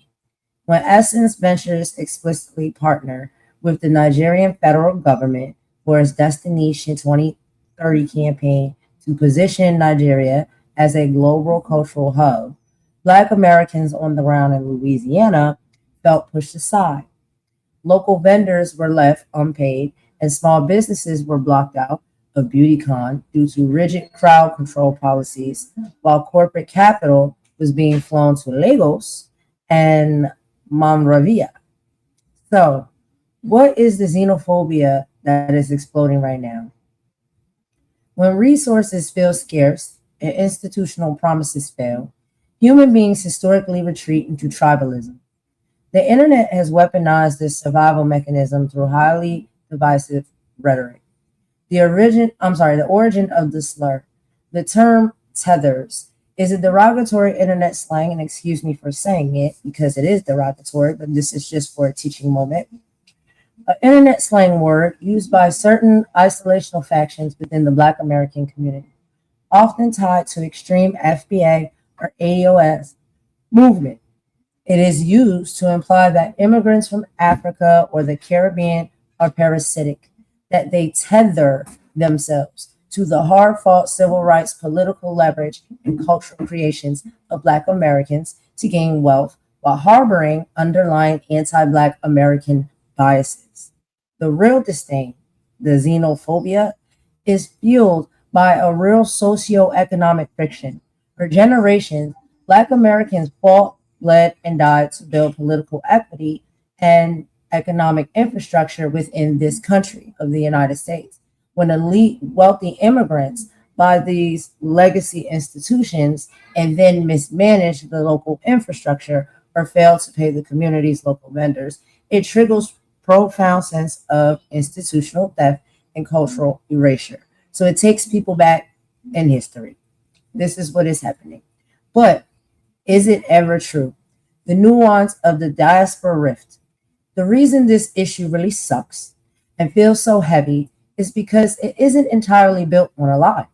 When Essence Ventures explicitly partnered with the Nigerian federal government for its Destination 2030 campaign to position Nigeria as a global cultural hub, Black Americans on the ground in Louisiana felt pushed aside. Local vendors were left unpaid, and small businesses were blocked out of BeautyCon due to rigid crowd control policies, while corporate capital was being flown to Lagos and Monrovia. So, what is the xenophobia that is exploding right now? When resources feel scarce and institutional promises fail, human beings historically retreat into tribalism. The internet has weaponized this survival mechanism through highly divisive rhetoric. The origin of the slur, the term tethers, is a derogatory internet slang, and excuse me for saying it because it is derogatory, but this is just for a teaching moment. An internet slang word used by certain isolational factions within the Black American community, often tied to extreme FBA or ADOS movement. It is used to imply that immigrants from Africa or the Caribbean are parasitic, that they tether themselves to the hard-fought civil rights, political leverage, and cultural creations of Black Americans to gain wealth while harboring underlying anti-Black American biases. The real disdain, the xenophobia, is fueled by a real socioeconomic friction. For generations, Black Americans fought, bled, and died to build political equity and economic infrastructure within this country of the United States. When elite, wealthy immigrants buy these legacy institutions and then mismanage the local infrastructure or fail to pay the community's local vendors, it triggers profound sense of institutional theft and cultural erasure. So it takes people back in history. This is what is happening. But is it ever true? The nuance of the diaspora rift. The reason this issue really sucks and feels so heavy is because it isn't entirely built on a lie.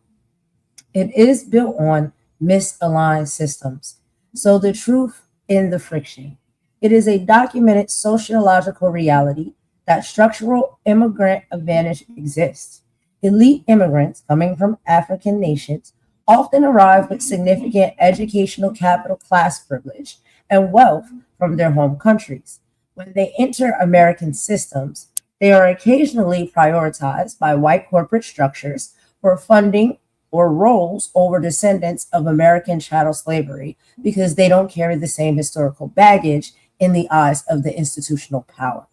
It is built on misaligned systems. So the truth in the friction. It is a documented sociological reality that structural immigrant advantage exists. Elite immigrants coming from African nations often arrive with significant educational capital class privilege and wealth from their home countries. When they enter American systems, they are occasionally prioritized by white corporate structures for funding or roles over descendants of American chattel slavery because they don't carry the same historical baggage in the eyes of the institutional power.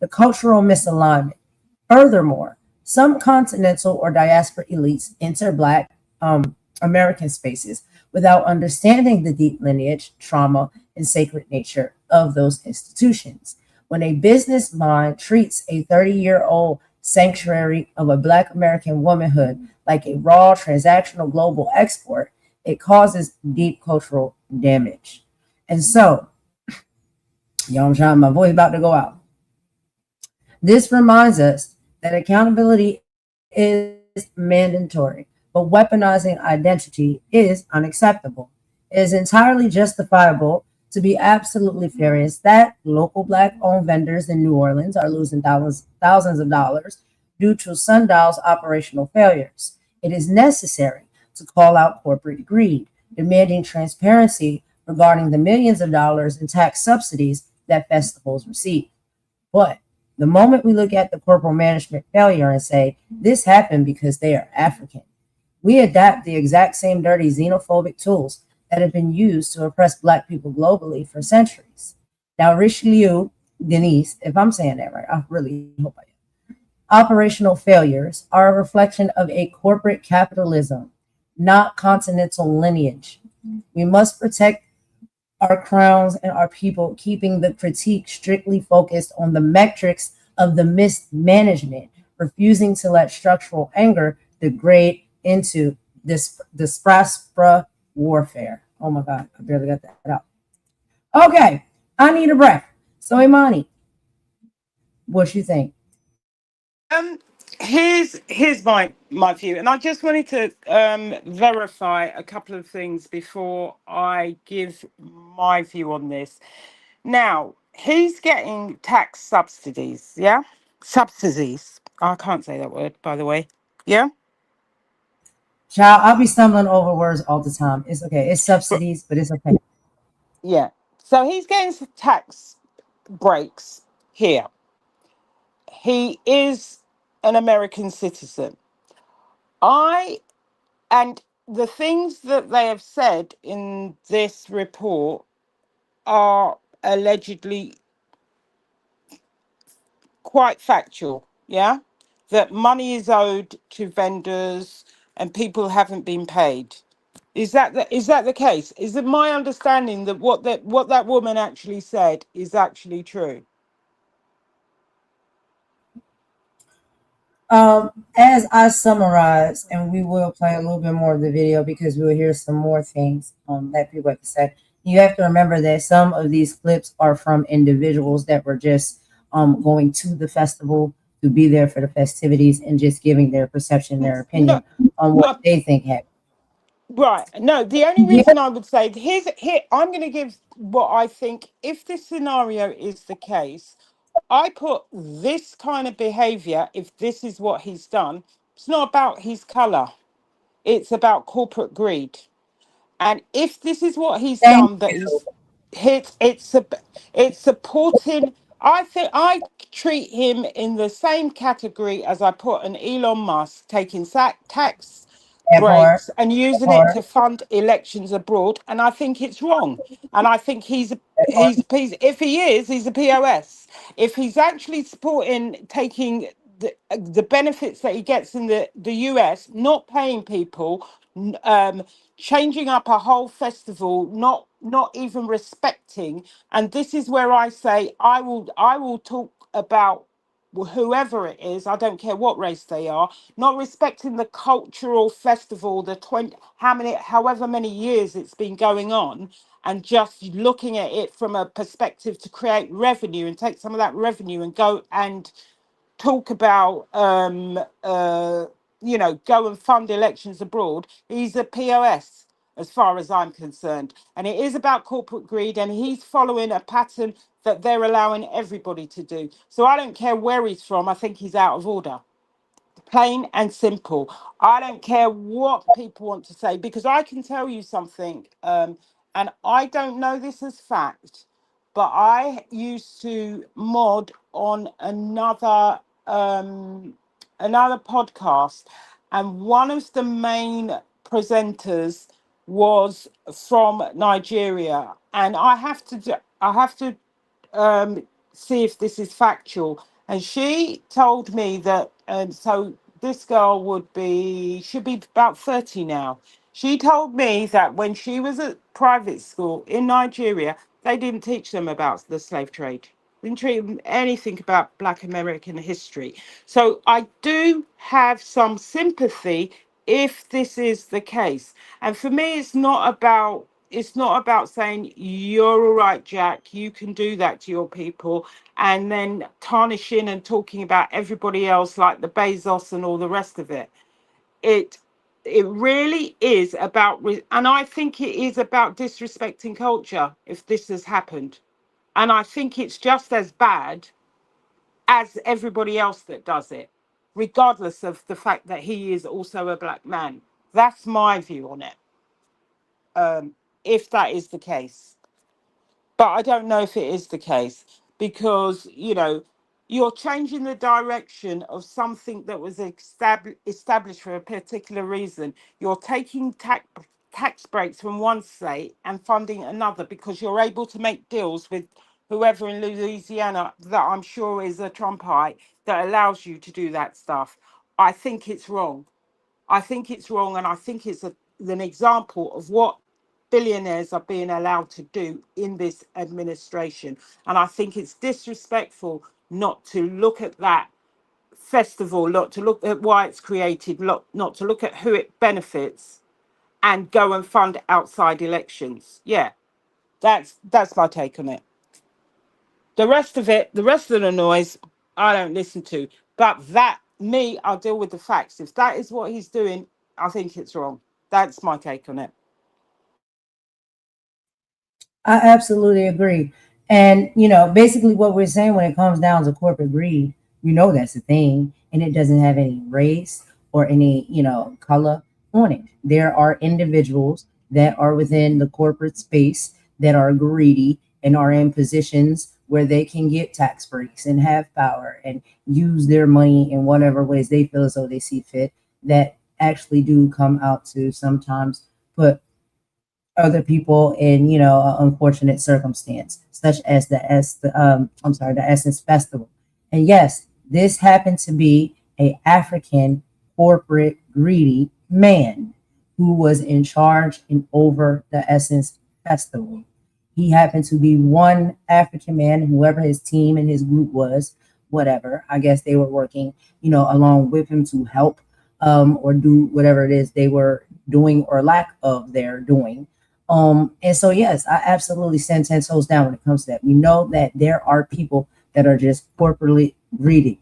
The cultural misalignment. Furthermore, some continental or diaspora elites enter Black American spaces without understanding the deep lineage, trauma, and sacred nature of those institutions. When a business mind treats a 30-year-old sanctuary of a Black American womanhood like a raw transactional global export, it causes deep cultural damage. And so, y'all, I'm trying, my voice about to go out. This reminds us that accountability is mandatory, but weaponizing identity is unacceptable. It is entirely justifiable to be absolutely furious that local Black-owned vendors in New Orleans are losing thousands of dollars due to Sundial's operational failures. It is necessary to call out corporate greed, demanding transparency regarding the millions of dollars in tax subsidies that festivals receive. But the moment we look at the corporal management failure and say, this happened because they are African, we adapt the exact same dirty xenophobic tools that have been used to oppress Black people globally for centuries. Now, Richelieu, Denise, if I'm saying that right, I really hope I am. Operational failures are a reflection of a corporate capitalism, not continental lineage. We must protect our crowns and our people, keeping the critique strictly focused on the metrics of the mismanagement, refusing to let structural anger degrade into this diaspora warfare. Oh my God, I barely got that out. Okay, I need a breath. So Imani, what you think? Here's my view, and I just wanted to verify a couple of things before I give my view on this. Now, he's getting tax subsidies, yeah? Subsidies. I can't say that word, by the way. Yeah? Child, I'll be stumbling over words all the time. It's okay. It's subsidies, but it's okay. Yeah. So he's getting some tax breaks here. He is an American citizen. And the things that they have said in this report are allegedly quite factual. Yeah. That money is owed to vendors and people haven't been paid. Is that the case? Is it my understanding that what that woman actually said is actually true? As I summarize, and we will play a little bit more of the video because we'll hear some more things that people have to say. You have to remember that some of these clips are from individuals that were just going to the festival to be there for the festivities and just giving their perception, their opinion on what they think happened. Right. No, the only reason I would say here I'm going to give what I think if this scenario is the case. I put this kind of behavior, if this is what he's done, it's not about his color. It's about corporate greed. And if this is what he's done, that he's it's supporting. I think I treat him in the same category as I put an Elon Musk taking tax breaks and using it to fund elections abroad, and I think it's wrong. And I think he's if he is, he's a POS. If he's actually supporting taking the benefits that he gets in the US, not paying people, changing up a whole festival, not even respecting. And this is where I say I will talk about whoever it is, I don't care what race they are, not respecting the cultural festival, the 20 however many years it's been going on, and just looking at it from a perspective to create revenue and take some of that revenue and go and talk about go and fund elections abroad. He's a POS as far as I'm concerned, and it is about corporate greed, and he's following a pattern that they're allowing everybody to do. So I don't care where he's from, I think he's out of order. Plain and simple. I don't care what people want to say, because I can tell you something, and I don't know this as fact, but I used to mod on another podcast, and one of the main presenters was from Nigeria, and I have to see if this is factual. And she told me that, and so this girl should be about 30 now. She told me that when she was at private school in Nigeria, they didn't teach them about the slave trade. Didn't treat them anything about Black American history. So I do have some sympathy if this is the case. And for me, it's not about saying you're all right, Jack, you can do that to your people, and then tarnishing and talking about everybody else like the Bezos and all the rest of it. It really is about, and I think it is about disrespecting culture if this has happened. And I think it's just as bad as everybody else that does it, regardless of the fact that he is also a Black man. That's my view on it, if that is the case. But I don't know if it is the case, because, you're changing the direction of something that was established for a particular reason. You're taking tax breaks from one state and funding another because you're able to make deals with whoever in Louisiana that I'm sure is a Trumpite that allows you to do that stuff. I think it's wrong. I think it's wrong, and I think it's an example of what billionaires are being allowed to do in this administration. And I think it's disrespectful not to look at that festival, not to look at why it's created, not to look at who it benefits, and go and fund outside elections. Yeah, that's my take on it. The rest of the noise, I don't listen to. But I'll deal with the facts. If that is what he's doing, I think it's wrong. That's my take on it. I absolutely agree. And, basically what we're saying when it comes down to corporate greed, that's a thing, and it doesn't have any race or any, color on it. There are individuals that are within the corporate space that are greedy and are in positions where they can get tax breaks and have power and use their money in whatever ways they feel as though they see fit, that actually do come out to sometimes put other people in, you know, an unfortunate circumstance, such as the Essence Festival. And yes, this happened to be a African corporate greedy man who was in charge and over the Essence Festival. He happened to be one African man, whoever his team and his group was, whatever. I guess they were working, you know, along with him to help or do whatever it is they were doing or lack of their doing. And so, yes, I absolutely stand 10 toes down when it comes to that. We know that there are people that are just corporately greedy.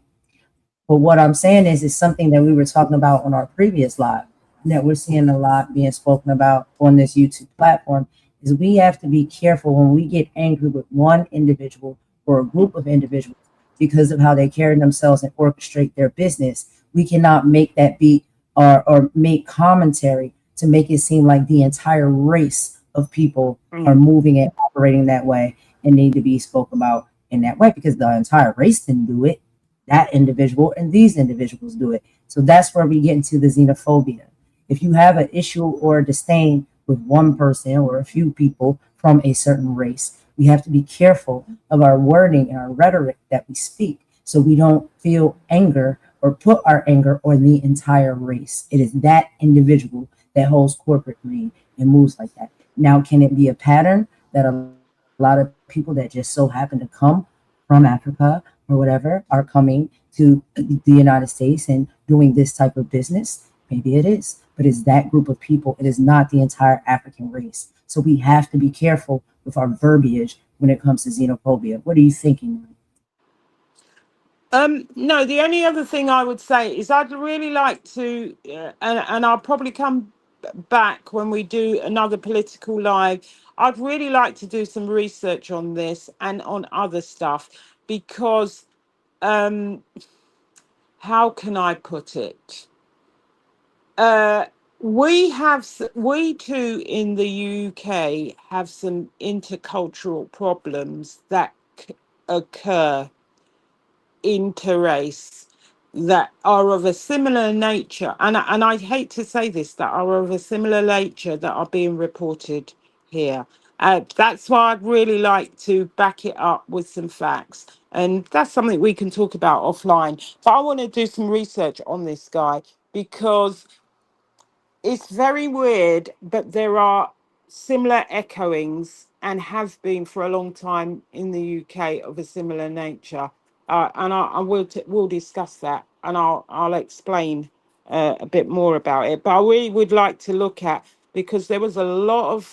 But what I'm saying is something that we were talking about on our previous live, that we're seeing a lot being spoken about on this YouTube platform, is we have to be careful when we get angry with one individual or a group of individuals because of how they carry themselves and orchestrate their business. We cannot make that be or make commentary to make it seem like the entire race of people are moving and operating that way and need to be spoke about in that way, because the entire race didn't do it. That individual and these individuals do it. So that's where we get into the xenophobia. If you have an issue or a disdain with one person or a few people from a certain race, we have to be careful of our wording and our rhetoric that we speak so we don't feel anger or put our anger on the entire race. It is that individual that holds corporate greed and moves like that. Now, can it be a pattern that a lot of people that just so happen to come from Africa or whatever are coming to the United States and doing this type of business? Maybe it is, but it's that group of people. It is not the entire African race. So we have to be careful with our verbiage when it comes to xenophobia. What are you thinking? No, the only other thing I would say is I'd really like to, and I'll probably come back when we do another political live. I'd really like to do some research on this and on other stuff, because how can I put it? We too in the UK have some intercultural problems that occur interrace that are of a similar nature, and I hate to say this, that are of a similar nature that are being reported here. That's why I'd really like to back it up with some facts, and that's something we can talk about offline. But I want to do some research on this guy, because it's very weird, but there are similar echoings and have been for a long time in the UK of a similar nature. And I will we'll discuss that, and I'll explain a bit more about it. But I really would like to look at, because there was a lot of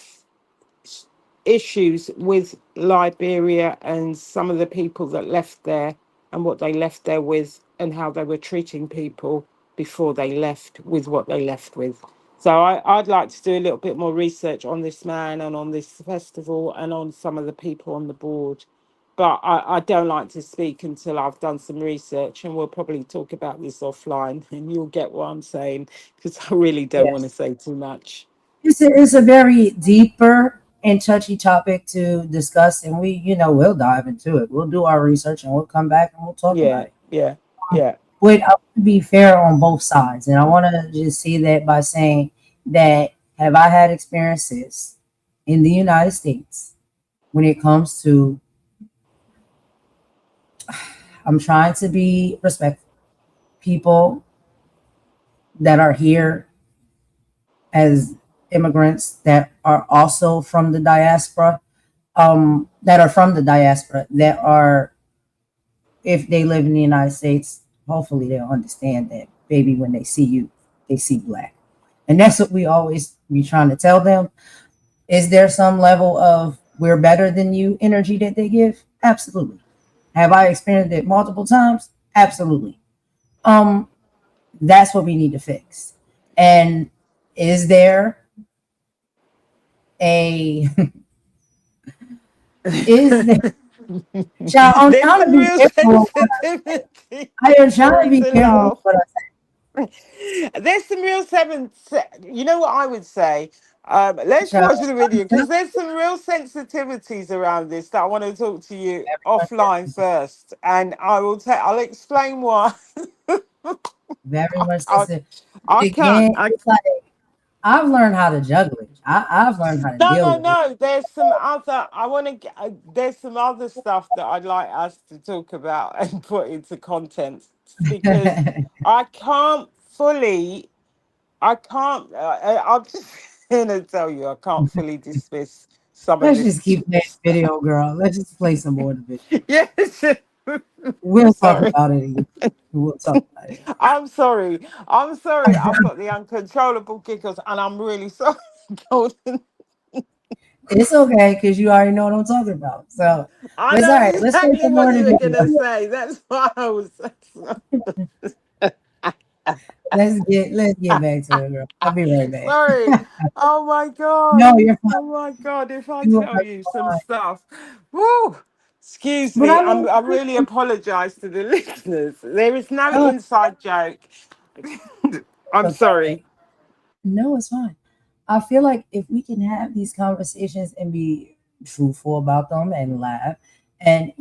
issues with Liberia and some of the people that left there and what they left there with and how they were treating people before they left with what they left with. So I'd like to do a little bit more research on this man and on this festival and on some of the people on the board. But I don't like to speak until I've done some research, and we'll probably talk about this offline and you'll get what I'm saying, because I really don't want to say too much. It's a very deeper and touchy topic to discuss, and we'll dive into it. We'll do our research and we'll come back and we'll talk about it. Yeah. But I want to be fair on both sides, and I want to just say that by saying that, have I had experiences in the United States when it comes to, I'm trying to be respectful, people that are here as immigrants that are also from the diaspora, that are, if they live in the United States, hopefully they'll understand that, baby, when they see you, they see black. And that's what we always be trying to tell them. Is there some level of we're better than you energy that they give? Absolutely. Have I experienced it multiple times? Absolutely. That's what we need to fix. And is there a Child, I'm trying to be careful. I am trying to be careful with what I say. There's some real you know what I would say? Let's watch the video because there's some real sensitivities around this that I want to talk to you offline first, and I'll explain why. Very much I, sensitive. I Again, can't. it's like I've learned how to juggle it. I've learned how to No, deal no, with it. no. There's some other. I want to. There's some other stuff that I'd like us to talk about and put into content because I can't fully. I can't. I'm just gonna tell you, I can't fully dismiss some of Let's this. just keep playing video, girl. Let's just play some more of the video. Yes. We'll talk Sorry. about it again. We'll talk about it. I'm sorry. I'm sorry. I've got the uncontrollable giggles, and I'm really sorry, Golden. It's okay because you already know what I'm talking about. So, I but it's all know right. Let's play exactly some more what of you the were video. gonna say. That's why I was. Let's get back to it, girl. I'll be right back. Sorry. Oh my No, god. you're fine. Oh my god. If I You tell are you some fine. stuff, woo. Excuse But me. I mean, I really apologize to the listeners. There is no no, inside joke. I'm it's okay. sorry. No, it's fine. I feel like if we can have these conversations and be truthful about them and laugh and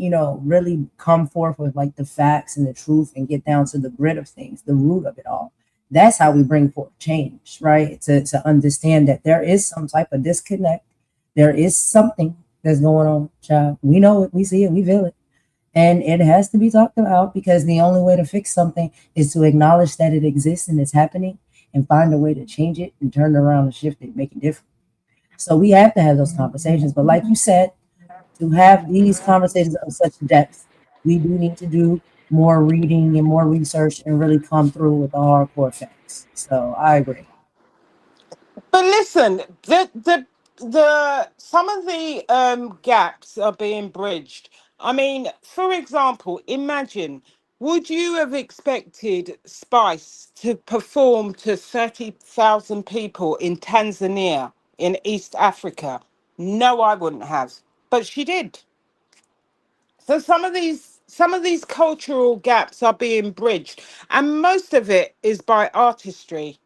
really come forth with like the facts and the truth and get down to the grit of things, the root of it all. That's how we bring forth change, right? To understand that there is some type of disconnect. There is something that's going on, child. We know it, we see it, we feel it. And it has to be talked about because the only way to fix something is to acknowledge that it exists and it's happening and find a way to change it and turn it around and shift it, make it different. So we have to have those conversations. But like you said, to have these conversations of such depth, we do need to do more reading and more research and really come through with the hardcore facts. So I agree. But listen, the some of the gaps are being bridged. I mean, for example, imagine, would you have expected Spice to perform to 30,000 people in Tanzania in East Africa? No, I wouldn't have. But she did. So some of these cultural gaps are being bridged, and most of it is by artistry.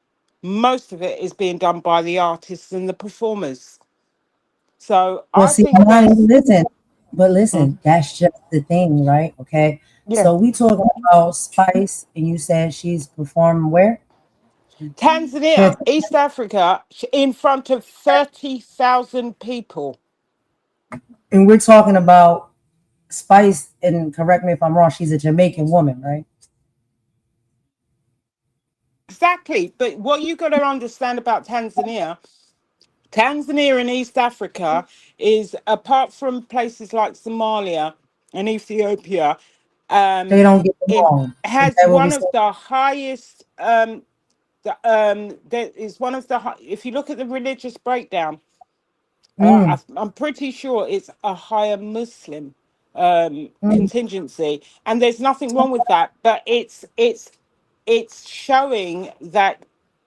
Most of it is being done by the artists and the performers. So Well, I see, think there's listen, that's just the thing, right? Okay. yeah. So we talking about Spice, and you said she's performing where? Tanzania, East Africa, in front of 30,000 people. And we're talking about Spice, and correct me if I'm wrong, she's a Jamaican woman, right? Exactly. But what you got to understand about Tanzania and East Africa is, apart from places like Somalia and Ethiopia, They don't get it along. Is has that what we one said? of the highest. There is one of the. If you look at the religious breakdown, Mm, I'm pretty sure it's a higher Muslim mm. contingency, and there's nothing wrong with that. But it's showing that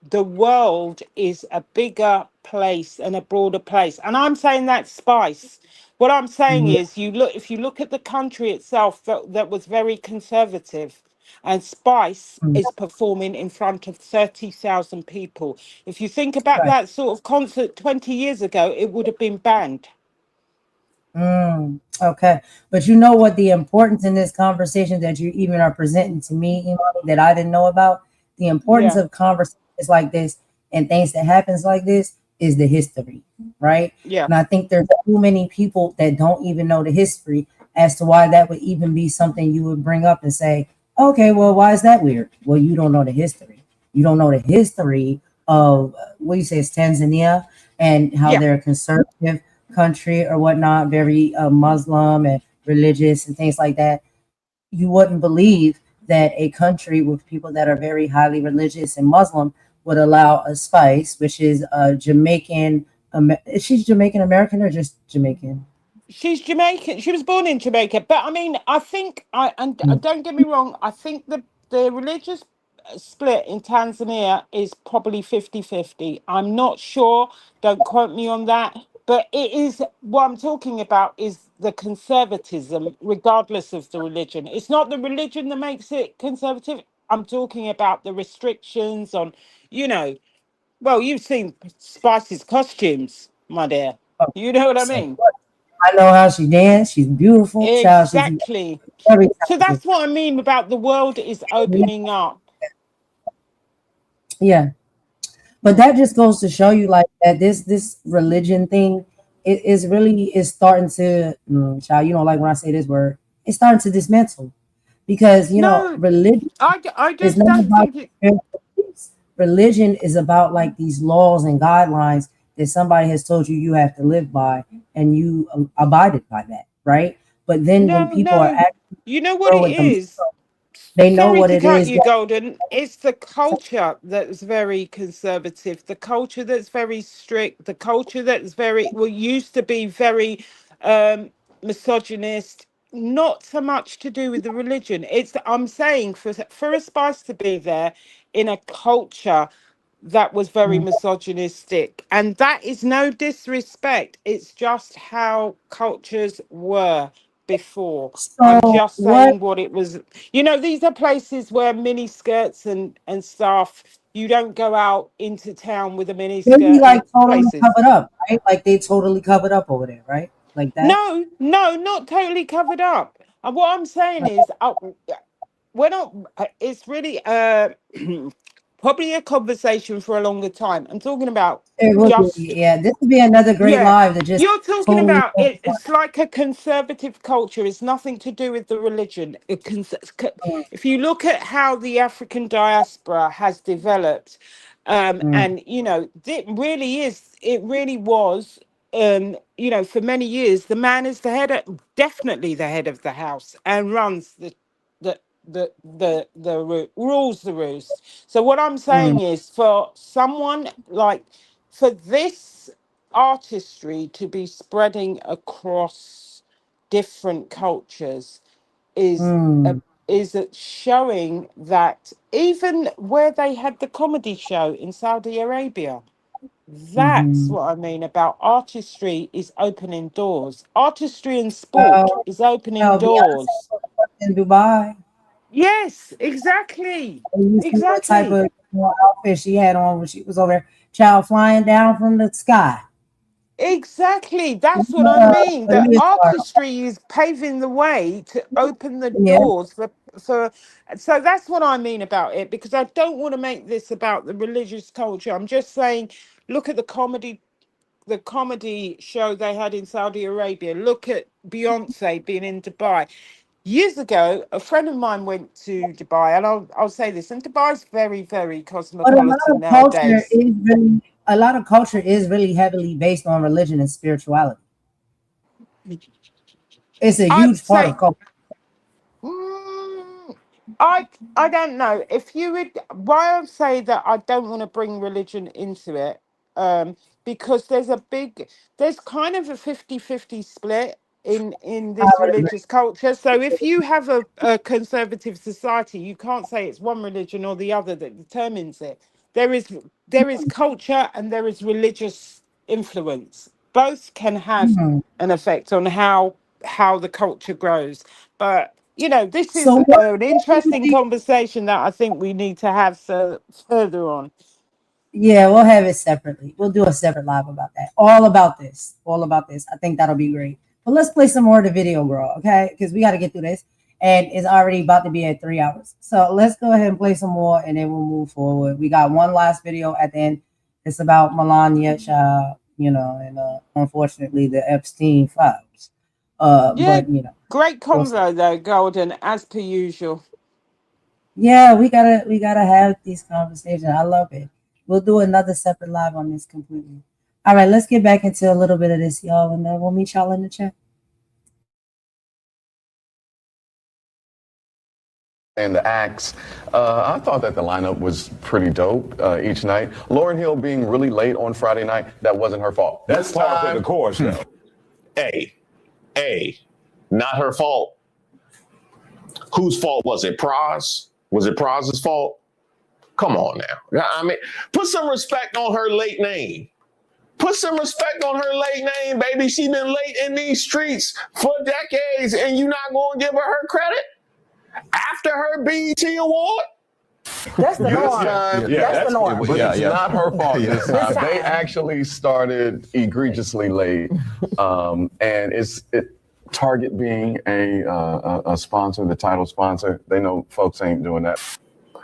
the world is a bigger place and a broader place. And I'm saying that Spice. What I'm saying Yeah. is, if you look at the country itself, that was very conservative. And Spice Mm. is performing in front of 30,000 people. If you think about Right. that sort of concert 20 years ago, it would have been banned. Okay. But you know what the importance in this conversation that you even are presenting to me, Imani, that I didn't know about? The importance Yeah, of conversations like this and things that happens like this is the history, right? yeah. And I think there's too many people that don't even know the history as to why that would even be something you would bring up and say, okay, well, why is that weird? Well, you don't know the history. You don't know the history of what you say is Tanzania and how Yeah. they're conservative country or whatnot, very Muslim and religious and things like that. You wouldn't believe that a country with people that are very highly religious and Muslim would allow a Spice, which is a Jamaican. Is she Jamaican American or just Jamaican? She's Jamaican. She was born in Jamaica. But I mean, I think, Mm. don't get me wrong, I think the religious split in Tanzania is probably 50-50. I'm not sure. Don't quote me on that. But it is, what I'm talking about is the conservatism, regardless of the religion. It's not the religion that makes it conservative. I'm talking about the restrictions on, you know, well, you've seen Spice's costumes, my dear. You know what I So mean? I know how she dance. She's beautiful, child. She's Exactly. very So talented. that's what I mean about the world is opening up. Yeah, but that just goes to show you like that this religion thing it is really is starting to child, you know, like when I say this word, it's starting to dismantle because you know No, religion I is just not don't about think it. spiritual things. Religion is about like these laws and guidelines that somebody has told you you have to live by, and you abided by that, right? But then when No, people are no. actually You know what real it with is? themselves, they know Sorry what to it cut is. you, Golden. It's the culture that's very conservative, the culture that's very strict, the culture that's very, well, used to be very um, misogynist, not so much to do with the religion. It's, I'm saying, for a Spice to be there in a culture that was very misogynistic. And that is no disrespect. It's just how cultures were before. I'm So just what? saying what it was. You know, these are places where mini skirts and stuff, you don't go out into town with a mini They be skirt and like totally places. covered up, right? Like they totally covered up over there, right? Like that. No, no, not totally covered up. And what I'm saying is, we're not, it's really probably a conversation for a longer time. I'm talking about It would be, just, yeah. This would be another great yeah, live to just you're talking totally about focus it. It's like a conservative culture. It's nothing to do with the religion. on. If you look at how the African diaspora has developed, Mm, and you know, it really is. It really was. You know, for many years, the man is the head, definitely the head of the house, and runs the rules the roost. So what I'm mm, saying is, for someone like, for this artistry to be spreading across different cultures is a, mm, is it showing that even where they had the comedy show in Saudi Arabia, that's mm-hmm. what I mean about artistry is opening doors. Artistry and sport is opening Beyonce doors. was in Dubai. Yes, exactly. And you see what type Exactly. of outfit she had on when she was over there, child flying down from the sky. Exactly. That's what I mean. A The leotard. artistry is paving the way to open the Yeah. doors for so that's what I mean about it, because I don't want to make this about the religious culture. I'm just saying, look at the comedy show they had in Saudi Arabia. Look at Beyonce being in Dubai. Years ago, a friend of mine went to Dubai, and I'll say this, and Dubai's very, very But a lot cosmopolitan of culture nowadays. is really a lot of culture is really heavily based on religion and spirituality. It's a I'd huge part say of culture. Mm, I don't know if you would. Why I say that I don't want to bring religion into it, because there's kind of a 50-50 split in I this would agree. religious culture. So if you have a conservative society, you can't say it's one religion or the other that determines it. There is there is culture and there is religious influence. Both can have Hmm. an effect on how the culture grows. But you know, this is So what an do you interesting think? conversation that I think we need to have further on. Yeah, we'll have it separately. We'll do a separate live about that. All about this. All about this. I think that'll be great. But let's play some more of the video, girl, okay? Because we got to get through this. And it's already about to be at 3 hours. So let's go ahead and play some more and then we'll move forward. We got one last video at the end. It's about Melania, child, you know, and unfortunately the Epstein files. Yeah, But you know, great we'll see. convo though, Golden, as per usual. Yeah, we gotta have these conversations. I love it. We'll do another separate live on this completely. All right, let's get back into a little bit of this, y'all, and then we'll meet y'all in the chat. And the acts, I thought that the lineup was pretty dope each night. Lauryn Hill being really late on Friday night, that wasn't her fault. That's part of the course, though. Not her fault. Whose fault was it? Praz? Was it Praz's fault? Come on now. I mean, put some respect on her late name. Put some respect on her late name, baby. She been late in these streets for decades, and you not going to give her credit after her BET award? That's the norm. That's the norm. But it's not her fault this time. They actually started egregiously late, and Target being a sponsor, the title sponsor, they know folks ain't doing that.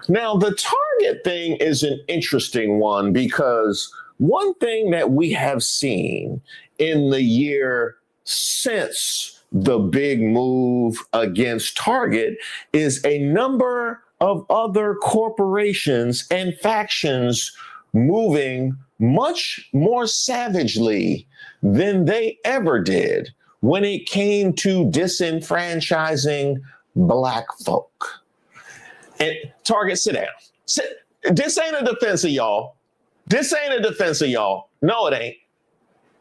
Now, the Target thing is an interesting one because one thing that we have seen in the year since the big move against Target is a number of other corporations and factions moving much more savagely than they ever did when it came to disenfranchising Black folk. And Target, sit down. This ain't a defense of y'all. This ain't a defense of y'all. No, it ain't.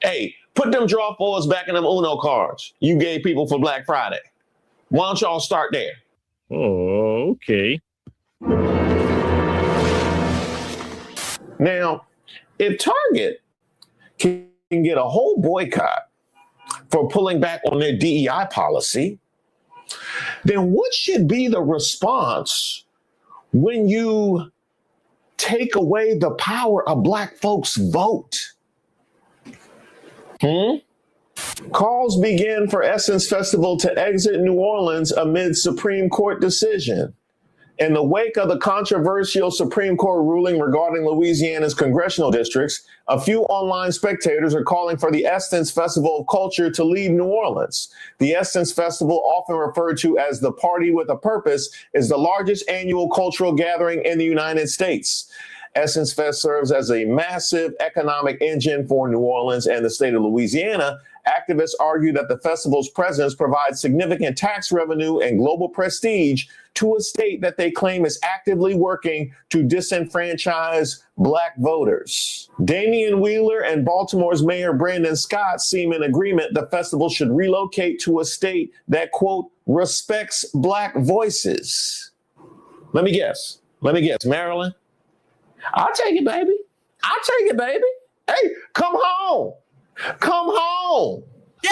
Hey, put them draw fours back in them Uno cards you gave people for Black Friday. Why don't y'all start there? Oh, okay. Now, if Target can get a whole boycott for pulling back on their DEI policy, then what should be the response when you take away the power of Black folks' vote? Calls begin for Essence Festival to exit New Orleans amid Supreme Court decision. In the wake of the controversial Supreme Court ruling regarding Louisiana's congressional districts, a few online spectators are calling for the Essence Festival of Culture to leave New Orleans. The Essence Festival, often referred to as the Party with a Purpose, is the largest annual cultural gathering in the United States. Essence Fest serves as a massive economic engine for New Orleans and the state of Louisiana. Activists argue that the festival's presence provides significant tax revenue and global prestige to a state that they claim is actively working to disenfranchise Black voters. Damian Wheeler and Baltimore's Mayor Brandon Scott seem in agreement the festival should relocate to a state that, quote, respects Black voices. Let me guess, Maryland? I'll take it, baby. Hey, come home. Yay!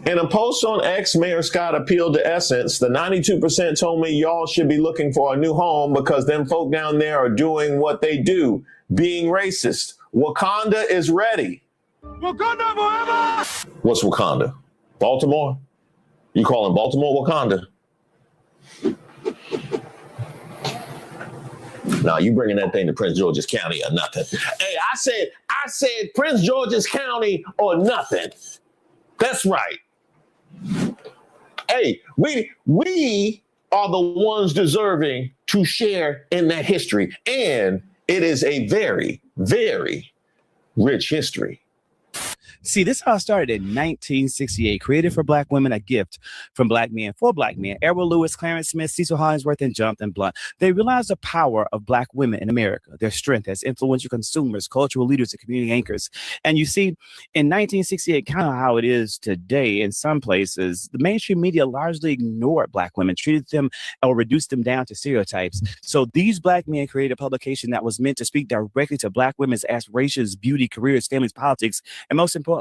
In a post on X, Mayor Scott appealed to Essence. The 92% told me y'all should be looking for a new home because them folk down there are doing what they do, being racist. Wakanda is ready. Wakanda forever! What's Wakanda? Baltimore? You calling Baltimore Wakanda? Now you bringing that thing to Prince George's County or nothing. Hey, I said Prince George's County or nothing. That's right. Hey, we are the ones deserving to share in that history. And it is a very, very rich history. See, this all started in 1968, created for Black women, a gift from Black men for Black men. Errol Lewis, Clarence Smith, Cecil Hollingsworth, and Jonathan Blunt. They realized the power of Black women in America, their strength as influential consumers, cultural leaders, and community anchors. And you see, in 1968, kind of how it is today in some places, the mainstream media largely ignored Black women, treated them or reduced them down to stereotypes. So these Black men created a publication that was meant to speak directly to Black women's aspirations, beauty, careers, families, politics, and most importantly,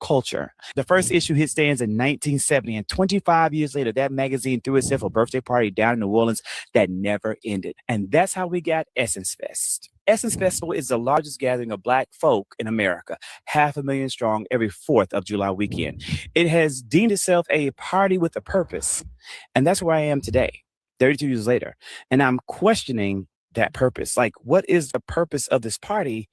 culture. The first issue hit stands in 1970, and 25 years later, that magazine threw itself a birthday party down in New Orleans that never ended. And that's how we got Essence Fest. Essence Festival is the largest gathering of Black folk in America, 500,000 strong every 4th of July weekend. It has deemed itself a party with a purpose. And that's where I am today, 32 years later. And I'm questioning that purpose. Like, what is the purpose of this party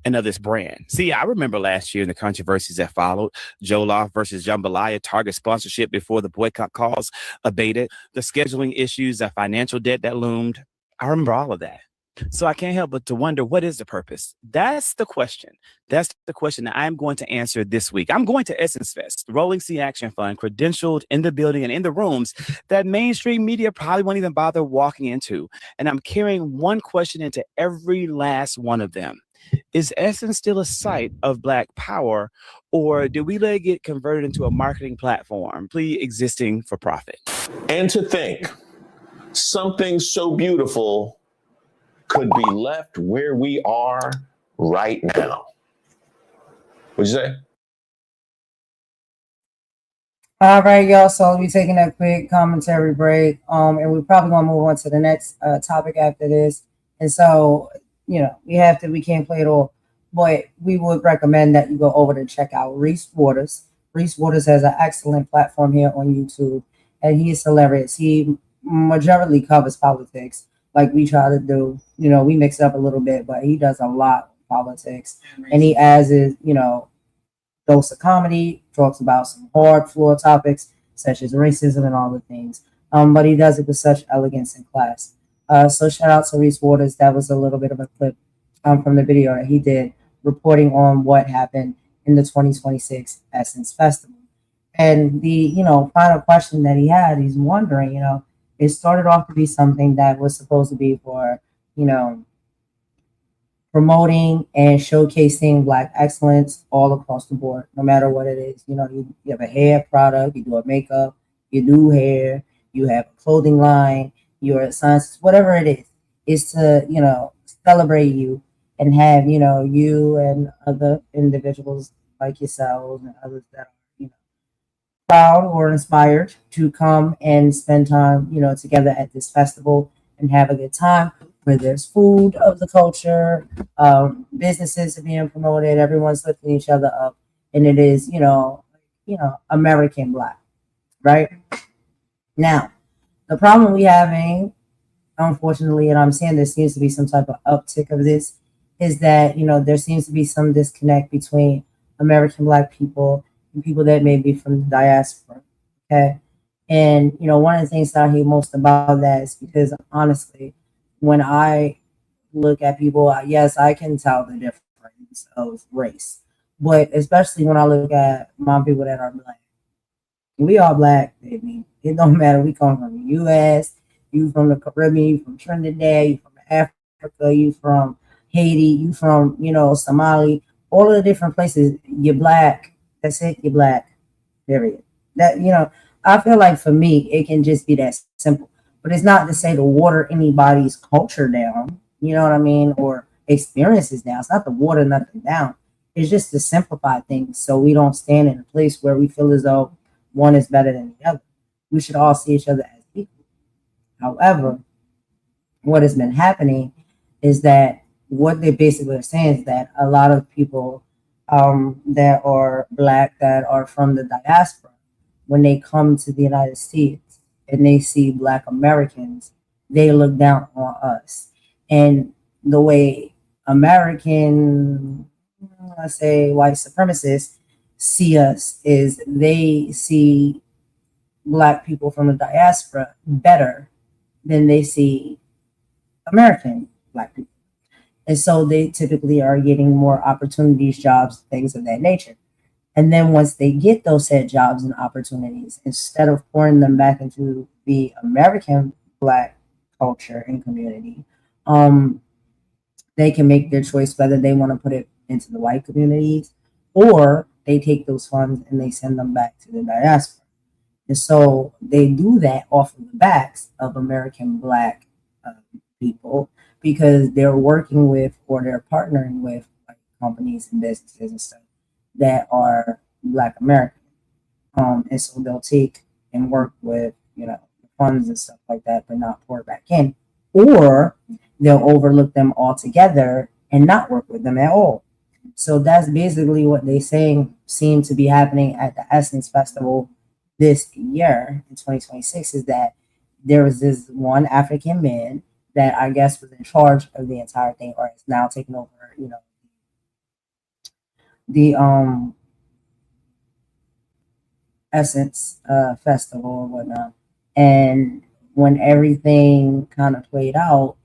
and of this brand? See, I remember last year and the controversies that followed. Jollof versus Jambalaya, Target sponsorship before the boycott calls abated, the scheduling issues, the financial debt that loomed. I remember all of that. So I can't help but to wonder, what is the purpose? That's the question. That's the question that I'm going to answer this week. I'm going to Essence Fest, Rolling Sea Action Fund, credentialed in the building and in the rooms that mainstream media probably won't even bother walking into. And I'm carrying one question into every last one of them. Is Essence still a site of Black power, or did we let it get converted into a marketing platform, existing for profit? And to think something so beautiful could be left where we are right now. What'd you say? All right, y'all. So we're taking a quick commentary break. And we're probably gonna move on to the next topic after this. And so, we can't play it all, but we would recommend that you go over to check out Reese Waters. Reese Waters has an excellent platform here on YouTube, and he is hilarious. He majorly covers politics, like we try to do. We mix it up a little bit, but he does a lot of politics, and he adds his, dose of comedy, talks about some hard floor topics such as racism and all the things. But he does it with such elegance and class. So shout out to Reese Waters. That was a little bit of a clip from the video that he did reporting on what happened in the 2026 Essence Festival. And the, final question that he had, he's wondering, it started off to be something that was supposed to be for, promoting and showcasing Black excellence all across the board, no matter what it is. You have a hair product, you do a makeup, you do hair, you have a clothing line, you're a scientist, whatever it is to, celebrate you and have, you and other individuals like yourselves and others that are, proud or inspired to come and spend time, together at this festival and have a good time where there's food of the culture, businesses are being promoted, everyone's lifting each other up, and it is, American Black, right? Now, the problem we having, unfortunately, and I'm saying there seems to be some type of uptick of this, is that, there seems to be some disconnect between American Black people and people that may be from the diaspora, okay? And, one of the things that I hate most about that is because, honestly, when I look at people, yes, I can tell the difference of race, but especially when I look at my people that are Black. We are Black, baby. It don't matter. We come from the U.S., you from the Caribbean, you from Trinidad, you from Africa, you from Haiti, you from, Somali, all of the different places. You're Black. That's it. You're Black. Period. That, I feel like for me, it can just be that simple. But it's not to say to water anybody's culture down, you know what I mean, or experiences down. It's not to water nothing down. It's just to simplify things so we don't stand in a place where we feel as though one is better than the other. We should all see each other as equal. However, what has been happening is that what they basically are saying is that a lot of people that are Black, that are from the diaspora, when they come to the United States and they see Black Americans, they look down on us. And the way American, let's say white supremacists see us is they see Black people from the diaspora better than they see American Black people. And so they typically are getting more opportunities, jobs, things of that nature. And then once they get those said jobs and opportunities, instead of pouring them back into the American Black culture and community, they can make their choice whether they want to put it into the white communities or they take those funds and they send them back to the diaspora. And so they do that off of the backs of American Black people because they're working with or they're partnering with like, companies and businesses and stuff that are Black American. And so they'll take and work with, funds and stuff like that, but not pour it back in. Or they'll overlook them altogether and not work with them at all. So that's basically what they saying seem to be happening at the Essence Festival this year in 2026 is that there was this one African man that I guess was in charge of the entire thing or is now taking over, the Essence Festival or whatnot. And when everything kind of played out,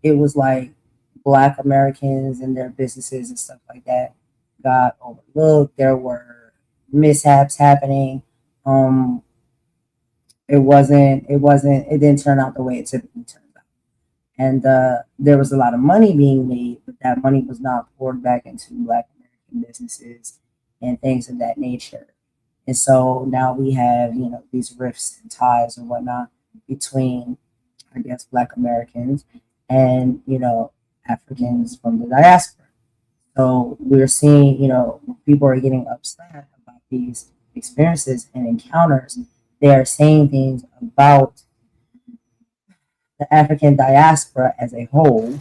it was like Black Americans and their businesses and stuff like that got overlooked. There were mishaps happening. It didn't turn out the way it typically turned out. And there was a lot of money being made, but that money was not poured back into Black American businesses and things of that nature. And so now we have, these rifts and ties and whatnot between, I guess, Black Americans and, Africans from the diaspora. So we're seeing, people are getting upset about these experiences and encounters, they are saying things about the African diaspora as a whole,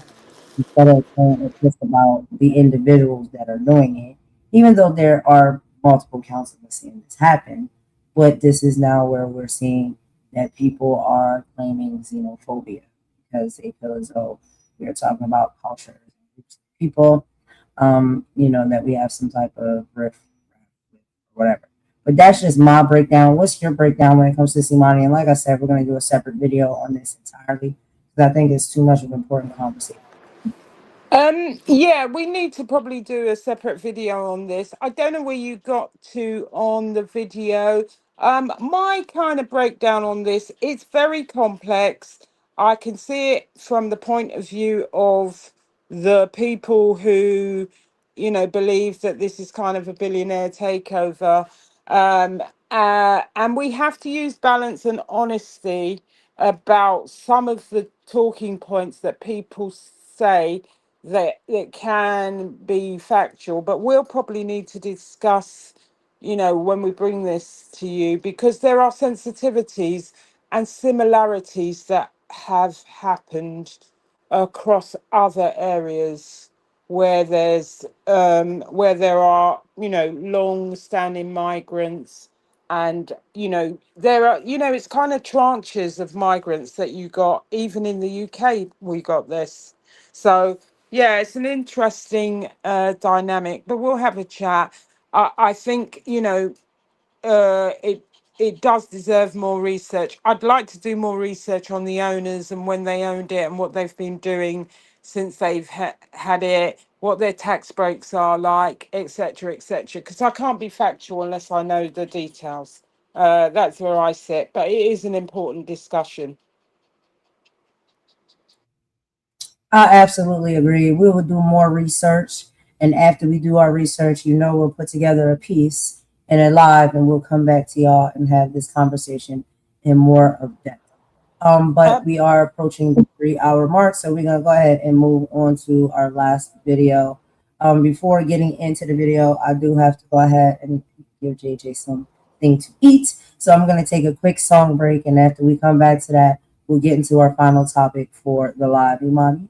instead of saying it's just about the individuals that are doing it, even though there are multiple counts of us seeing this happen. But this is now where we're seeing that people are claiming xenophobia because they feel as though we are talking about culture, people, that we have some type of rift, whatever. But that's just my breakdown. What's your breakdown when it comes to Simani? And like I said, we're going to do a separate video on this entirely because I think it's too much of an important conversation. Yeah, we need to probably do a separate video on this. I don't know where you got to on the video. My kind of breakdown on this, it's very complex. I can see it from the point of view of the people who, believe that this is kind of a billionaire takeover. And we have to use balance and honesty about some of the talking points that people say that it can be factual, but we'll probably need to discuss, when we bring this to you, because there are sensitivities and similarities that have happened across other areas where where there are, long-standing migrants, and there are, it's kind of tranches of migrants that you got. Even in the UK we got this. So yeah, it's an interesting dynamic, but we'll have a chat. I think, it does deserve more research. I'd like to do more research on the owners and when they owned it and what they've been doing since they've had it, what their tax breaks are like, etc., etc. Because I can't be factual unless I know the details. That's where I sit, but it is an important discussion. I absolutely agree. We will do more research. And after we do our research, we'll put together a piece and a live, and we'll come back to y'all and have this conversation in more of depth. But we are approaching the 3-hour mark, so we're going to go ahead and move on to our last video. Before getting into the video, I do have to go ahead and give JJ something to eat. So I'm going to take a quick song break, and after we come back to that, we'll get into our final topic for the live. Imani?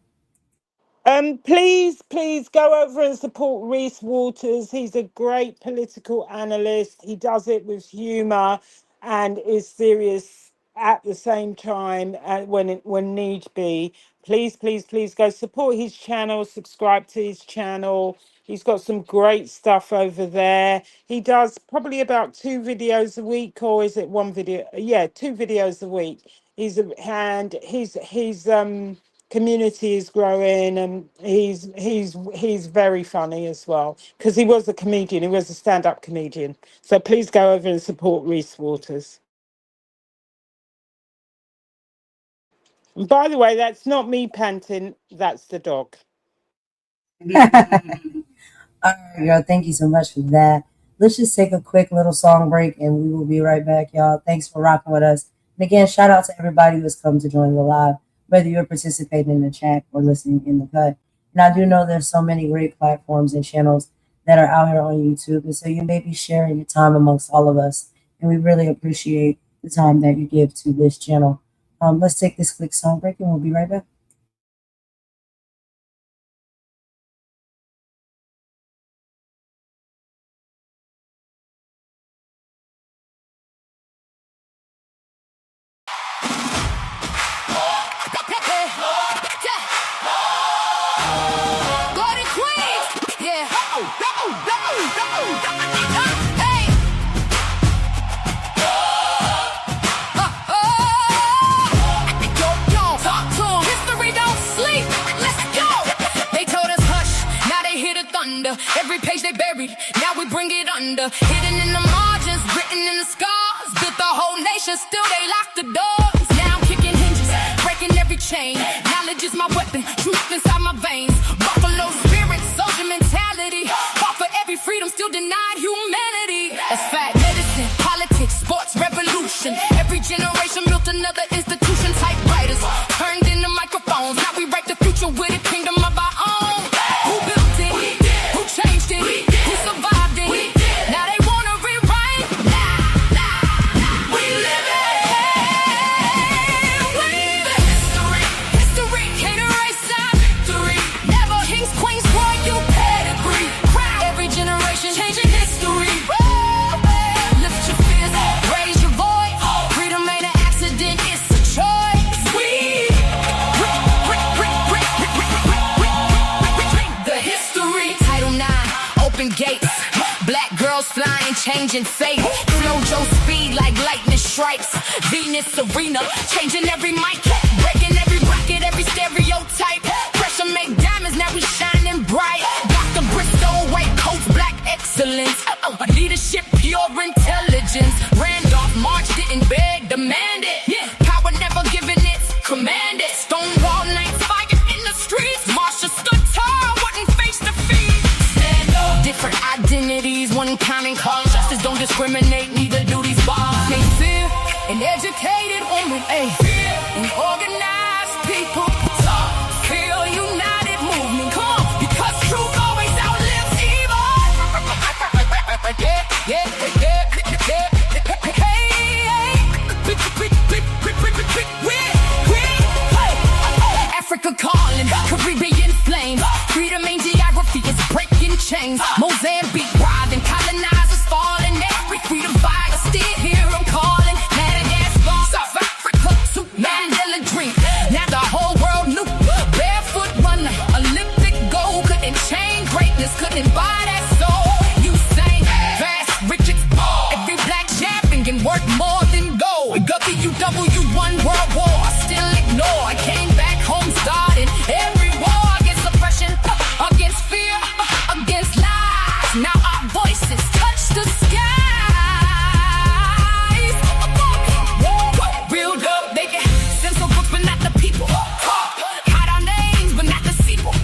Please go over and support Reese Waters. He's a great political analyst. He does it with humor and is serious at the same time when need be. Please go support his channel, subscribe to his channel. He's got some great stuff over there. He does probably about 2 videos a week, or is it 1 video? Yeah, 2 videos a week. His community is growing, and he's very funny as well, because he was a comedian. He was a stand-up comedian. So please go over and support Reese Waters. And by the way, that's not me panting, that's the dog. All right, y'all. Thank you so much for that. Let's just take a quick little song break, and we will be right back, y'all. Thanks for rocking with us. And again, shout out to everybody who has come to join the live, whether you're participating in the chat or listening in the cut. And I do know there's so many great platforms and channels that are out here on YouTube, and so you may be sharing your time amongst all of us, and we really appreciate the time that you give to this channel. Let's take this quick song break, and we'll be right back. Every page they buried, now we bring it under. Hidden in the margins, written in the scars. Built the whole nation, still they lock the doors. Now I'm kicking hinges, breaking every chain. Knowledge is my weapon, truth inside my veins. Buffalo spirit, soldier mentality. Fought for every freedom, still denied humanity. That's fact. Medicine, politics, sports, revolution. Every generation built another institution. Typewriters turned into microphones. Now we write the future with a kingdom of our own. Who built it? Changed it, who survived it? Now they wanna rewrite. them gates. Black girls flying, changing fate. Flojo speed like lightning strikes. Venus Serena, changing every mic, breaking every bracket, every stereotype. Pressure make diamonds, now we shining bright. Dr. Bristow, white coats, black excellence. Leadership, pure intelligence. Randolph March didn't beg, demand it. Power never given, it's commanded. Stonewall nights, fire in the streets. Marsha stood tall, wasn't face to face. Stand up. Different identities, one counting cause. Justice don't discriminate, neither do these bars. They fear an educated woman, fear an organized people. Feel united movement, come on, because truth always outlives evil. Africa calling, Caribbean flames. Freedom ain't geography, it's breaking chains. Mozambique rising, colonizers falling. Every freedom fighter still here, I'm calling. Madagascar, South Africa, some Mandela dream. Now the whole world knew. Barefoot runner, Olympic gold. Couldn't chain greatness, couldn't buy that soul. You sang fast, Richards. Every black champion can work more than gold. WW won World War, still ignore. I came back home, started every war against oppression, against fear, against lies. Now our voices touch the skies. Real dope, they can censor books, but not the people. Hide our names, but not the sequel.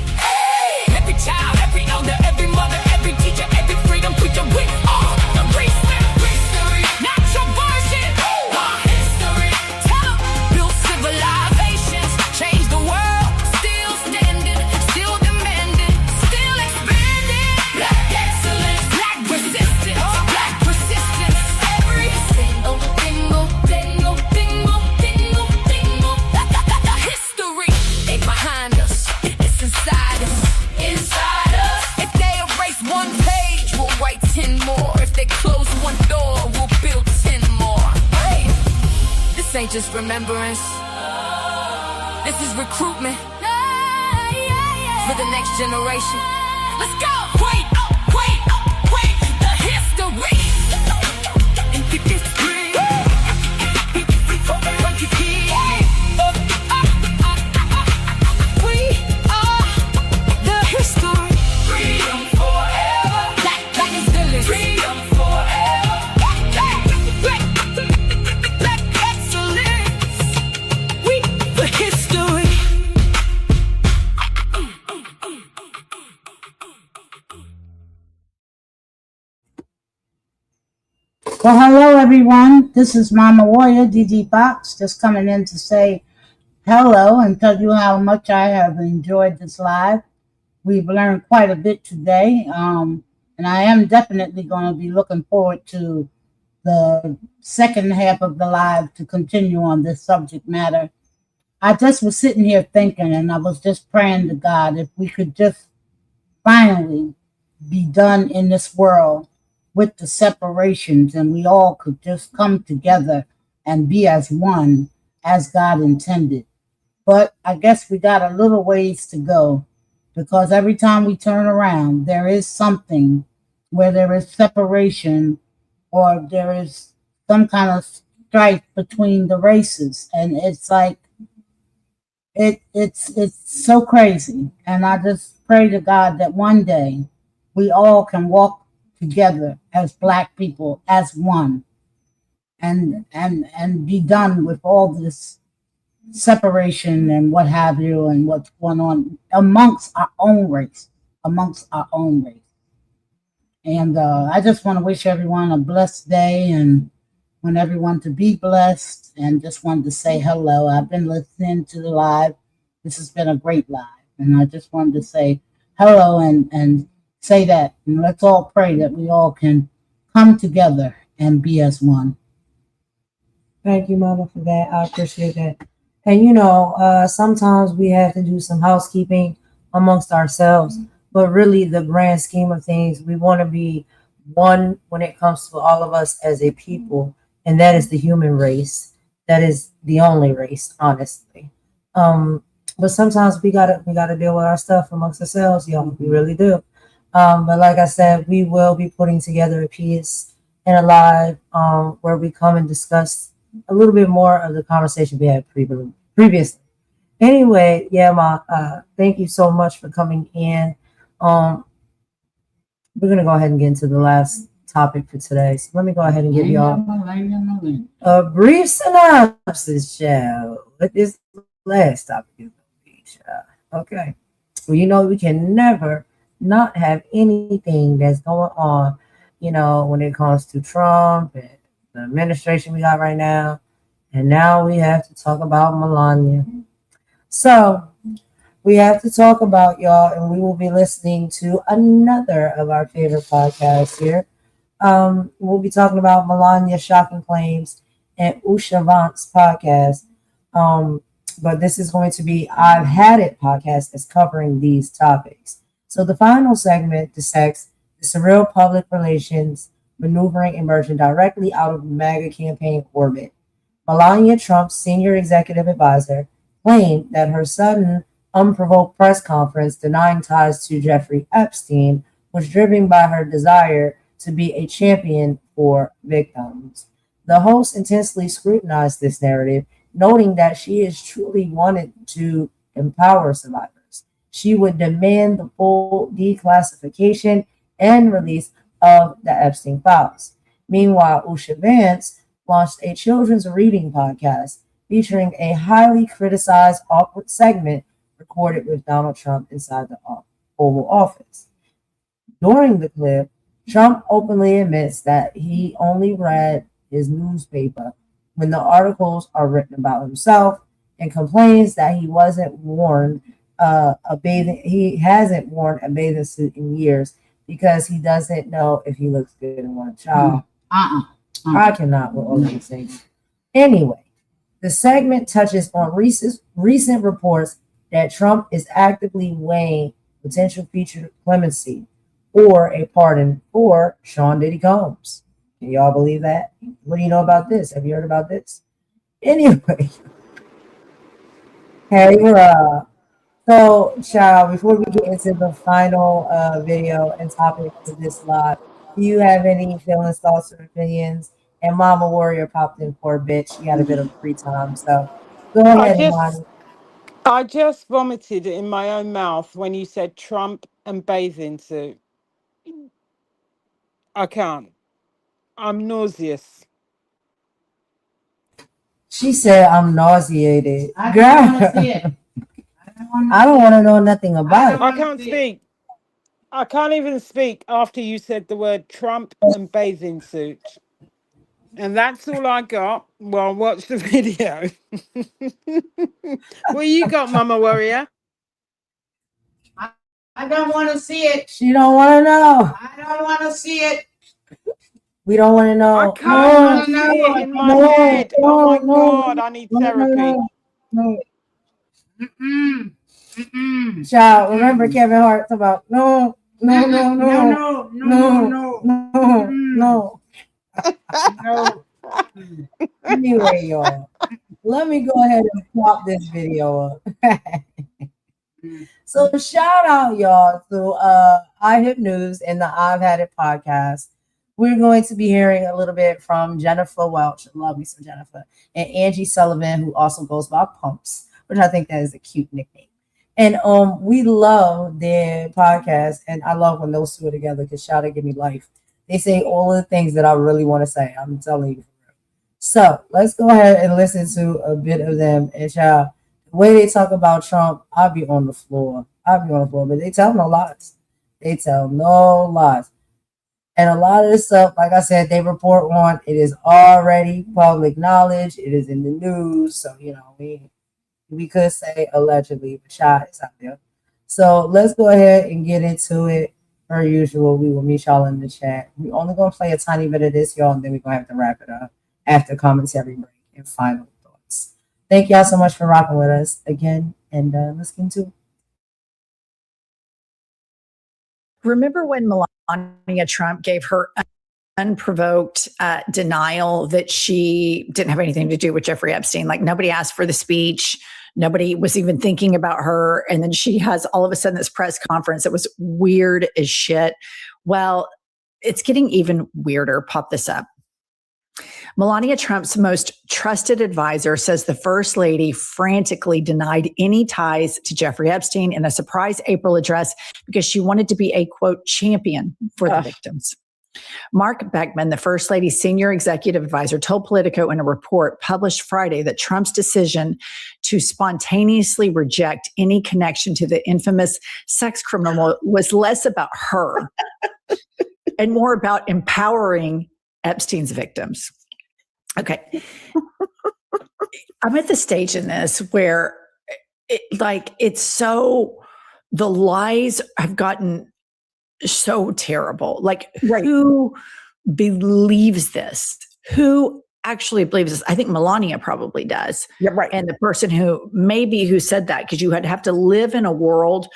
Every child, every elder, every mother, every teacher, every freedom preacher, we are the history, not your version. History, tell them, build civilizations, change the world, still standing, still demanding, still expanding. Black excellence, black resistance, black persistence. Every single, dingle, dingle, dingle, dingle, dingle. The history ain't behind us, it's inside us, inside us. If they erase one page, we'll write 10 more. If they close one door, we'll build 10 more. Hey, this ain't just remembrance, this is recruitment for the next generation. Let's go! Wait up, wait up, wait. The history. We are the history. Freedom forever. Black is village. Freedom forever. Black excellence. We the history. Well, hello everyone. This is Mama Warrior, DD Box, just coming in to say hello and tell you how much I have enjoyed this live. We've learned quite a bit today, and I am definitely going to be looking forward to the second half of the live to continue on this subject matter. I just was sitting here thinking, and I was just praying to God if we could just finally be done in this world with the separations, and we all could just come together and be as one as God intended. But I guess we got a little ways to go, because every time we turn around, there is something where there is separation or there is some kind of strife between the races. And it's like, it's so crazy. And I just pray to God that one day we all can walk together as Black people, as one, and be done with all this separation and what have you, and what's going on amongst our own race. And I just want to wish everyone a blessed day and want everyone to be blessed, and just wanted to say hello. I've been listening to the live. This has been a great live, and I just wanted to say hello and say that, and let's all pray that we all can come together and be as one. Thank you, Mama, for that. I appreciate that. And sometimes we have to do some housekeeping amongst ourselves, but really the grand scheme of things, we want to be one when it comes to all of us as a people, and that is the human race. That is the only race, honestly. But sometimes we gotta deal with our stuff amongst ourselves, y'all. We really do. But like I said, we will be putting together a piece and a live where we come and discuss a little bit more of the conversation we had previously. Anyway, yeah, thank you so much for coming in. We're gonna go ahead and get into the last topic for today. So let me go ahead and give y'all a brief synopsis, shall what this last topic is gonna be, shall. Okay. Well, you know, we can never not have anything that's going on, you know, when it comes to Trump and the administration we got right now. And now we have to talk about Melania. So we have to talk about y'all, and we will be listening to another of our favorite podcasts here. We'll be talking about Melania's shocking claims and Usha Vant's podcast. But this is going to be I've Had It podcast that's covering these topics. So the final segment dissects the surreal public relations maneuvering emerging directly out of MAGA campaign orbit. Melania Trump's senior executive advisor claimed that her sudden, unprovoked press conference denying ties to Jeffrey Epstein was driven by her desire to be a champion for victims. The host intensely scrutinized this narrative, noting that she is truly wanted to empower survivors. She would demand the full declassification and release of the Epstein files. Meanwhile, Usha Vance launched a children's reading podcast featuring a highly criticized awkward segment recorded with Donald Trump inside the Oval Office. During the clip, Trump openly admits that he only read his newspaper when the articles are written about himself, and complains that he hasn't worn a bathing suit in years because he doesn't know if he looks good in one. Child. I cannot with all of these things. Anyway, the segment touches on recent reports that Trump is actively weighing potential future clemency or a pardon for Sean Diddy Combs. Can y'all believe that? What do you know about this? Have you heard about this? Anyway, hey, so, child, before we get into the final video and topic for this live, do you have any feelings, thoughts, or opinions? And Mama Warrior popped in for a bit. She had a bit of free time, so go ahead, Mama. I just vomited in my own mouth when you said Trump and bathing suit. I can't. I'm nauseous. She said, I'm nauseated. I Girl, don't want to see it. I don't want to know nothing about it. I can't speak. I can't even speak after you said the word Trump and bathing suit. And that's all I got. Well, watch the video. What you got, Mama Warrior? I don't want to see it. She don't want to know. I don't want to see it. We don't want to know. I can't see it in my head. Oh my God, I need therapy. Child, remember Kevin Hart talking about no. Anyway, y'all, let me go ahead and pop this video up. So shout out, y'all, to iHip News and the I've Had It podcast. We're going to be hearing a little bit from Jennifer Welch, love me some Jennifer, and Angie Sullivan, who also goes by Pumps, which I think that is a cute nickname. And we love their podcast, and I love when those two are together because shout out, give me life. They say all of the things that I really want to say. I'm telling you. So let's go ahead and listen to a bit of them. And child, the way they talk about Trump, I'll be on the floor. But they tell no lies. They tell no lies. And a lot of this stuff, like I said, they report on. It is already public knowledge. It is in the news. So, you know, we could say allegedly, but child, it's out there. So let's go ahead and get into it. Per usual, we will meet y'all in the chat. We're only going to play a tiny bit of this, y'all, and then we're going to have to wrap it up after commentary break and final thoughts. Thank y'all so much for rocking with us again, and let's get into it. Remember when Melania Trump gave her unprovoked denial that she didn't have anything to do with Jeffrey Epstein? Like, nobody asked for the speech. Nobody was even thinking about her. And then she has all of a sudden this press conference. It was weird as shit. Well, it's getting even weirder. Pop this up. Melania Trump's most trusted advisor says the First Lady frantically denied any ties to Jeffrey Epstein in a surprise April address because she wanted to be a, quote, champion for the victims. Mark Beckman, the First Lady's senior executive advisor, told Politico in a report published Friday that Trump's decision to spontaneously reject any connection to the infamous sex criminal was less about her and more about empowering Epstein's victims. Okay. I'm at the stage in this where it's so, the lies have gotten so terrible. Like, who believes this? Who actually believes this? I think Melania probably does. Yeah, right. And the person who said that, because you have to live in a world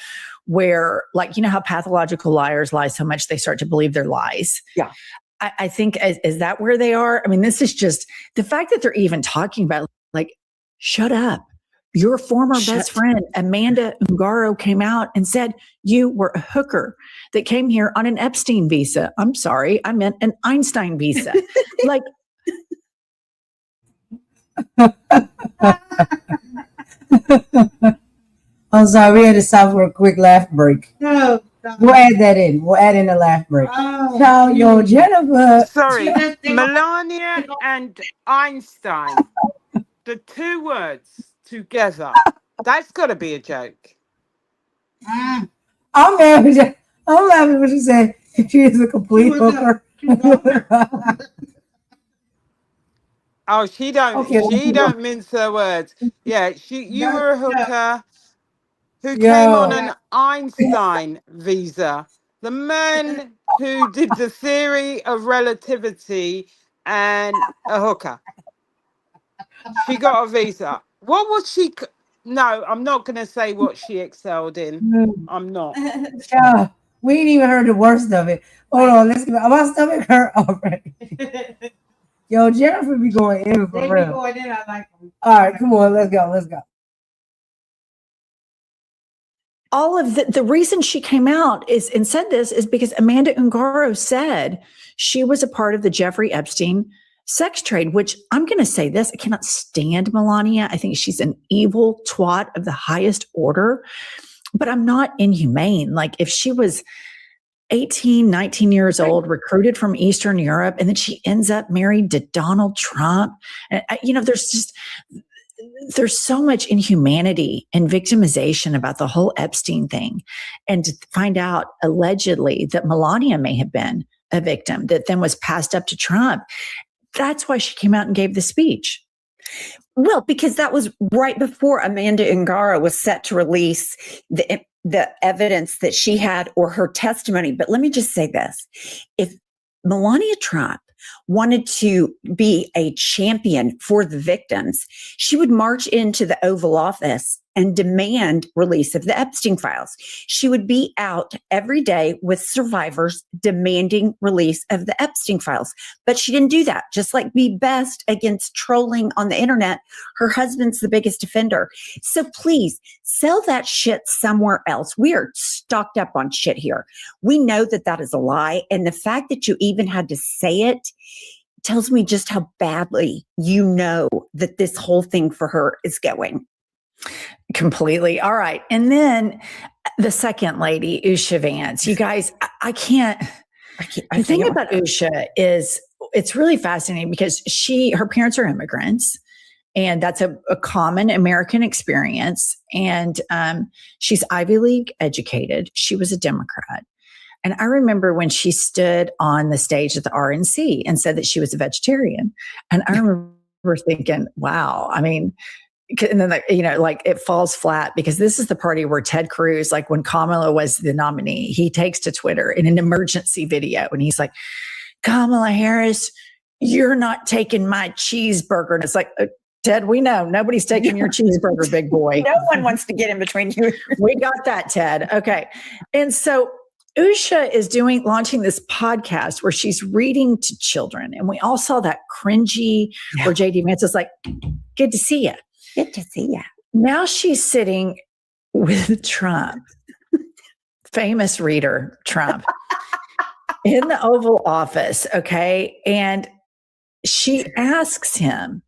where, like, you know how pathological liars lie so much they start to believe their lies. Yeah. I think, is that where they are? I mean, this is just the fact that they're even talking about, like, shut up. Your former best friend, Amanda Ungaro, came out and said you were a hooker that came here on an Epstein visa. I'm sorry, I meant an Einstein visa. Like, I'm sorry, we had to stop for a quick laugh break. No. We'll add that in. We'll add in a laugh break. Oh, Now, yo, Jennifer. Sorry, Melania and Einstein, the two words together. That's got to be a joke. I'm laughing when she said she is a complete hooker. Oh, she don't mince her words. Yeah, you were a hooker who came on an Einstein visa. The man who did the theory of relativity and a hooker. She got a visa. What was she? No, I'm not going to say what she excelled in. I'm not. Yeah, we ain't even heard the worst of it. Hold on, let's get my stomach hurt already. Yo, Jennifer be going in for They real. be going in, I like them. All right, come on, let's go. all of the reason she came out is and said this is because Amanda Ungaro said she was a part of the Jeffrey Epstein sex trade, which I'm going to say this, I cannot stand Melania. I think she's an evil twat of the highest order, but I'm not inhumane. Like if she was 18, 19 years old, recruited from Eastern Europe, and then she ends up married to Donald Trump. And, there's so much inhumanity and victimization about the whole Epstein thing. And to find out allegedly that Melania may have been a victim that then was passed up to Trump. That's why she came out and gave the speech. Well, because that was right before Amanda Ungaro was set to release the evidence that she had or her testimony. But let me just say this. If Melania Trump wanted to be a champion for the victims, she would march into the Oval Office and demand release of the Epstein files. She would be out every day with survivors demanding release of the Epstein files. But she didn't do that. Just like Be Best against trolling on the internet, her husband's the biggest offender. So please sell that shit somewhere else. We are stocked up on shit here. We know that that is a lie. And the fact that you even had to say it tells me just how badly you know that this whole thing for her is going. Completely. All right. And then the second lady, Usha Vance. You guys, I can't. The thing about Usha is it's really fascinating because her parents are immigrants, and that's a common American experience. And she's Ivy League educated. She was a Democrat. And I remember when she stood on the stage at the RNC and said that she was a vegetarian. And I remember thinking, wow, I mean, and then, like it falls flat because this is the party where Ted Cruz, like when Kamala was the nominee, he takes to Twitter in an emergency video and he's like, Kamala Harris, you're not taking my cheeseburger. And it's like, Ted, we know nobody's taking your cheeseburger, big boy. No one wants to get in between you. We got that, Ted. Okay. And so Usha is launching this podcast where she's reading to children. And we all saw that cringy where JD Vance is like, good to see you. Good to see you. Now she's sitting with Trump, famous reader Trump, in the Oval Office. Okay. And she asks him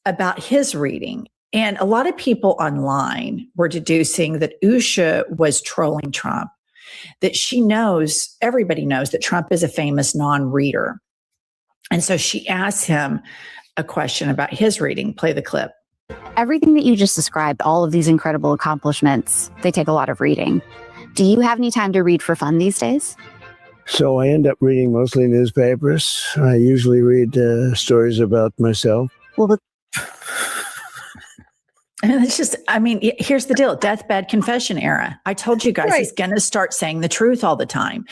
about his reading. And a lot of people online were deducing that Usha was trolling Trump, that she knows, everybody knows that Trump is a famous non-reader. And so she asked him a question about his reading. Play the clip. Everything that you just described, all of these incredible accomplishments, they take a lot of reading. Do you have any time to read for fun these days? So I end up reading mostly newspapers. I usually read stories about myself. Well, and it's just, I mean, here's the deal. Deathbed confession era. I told you guys Right. he's going to start saying the truth all the time.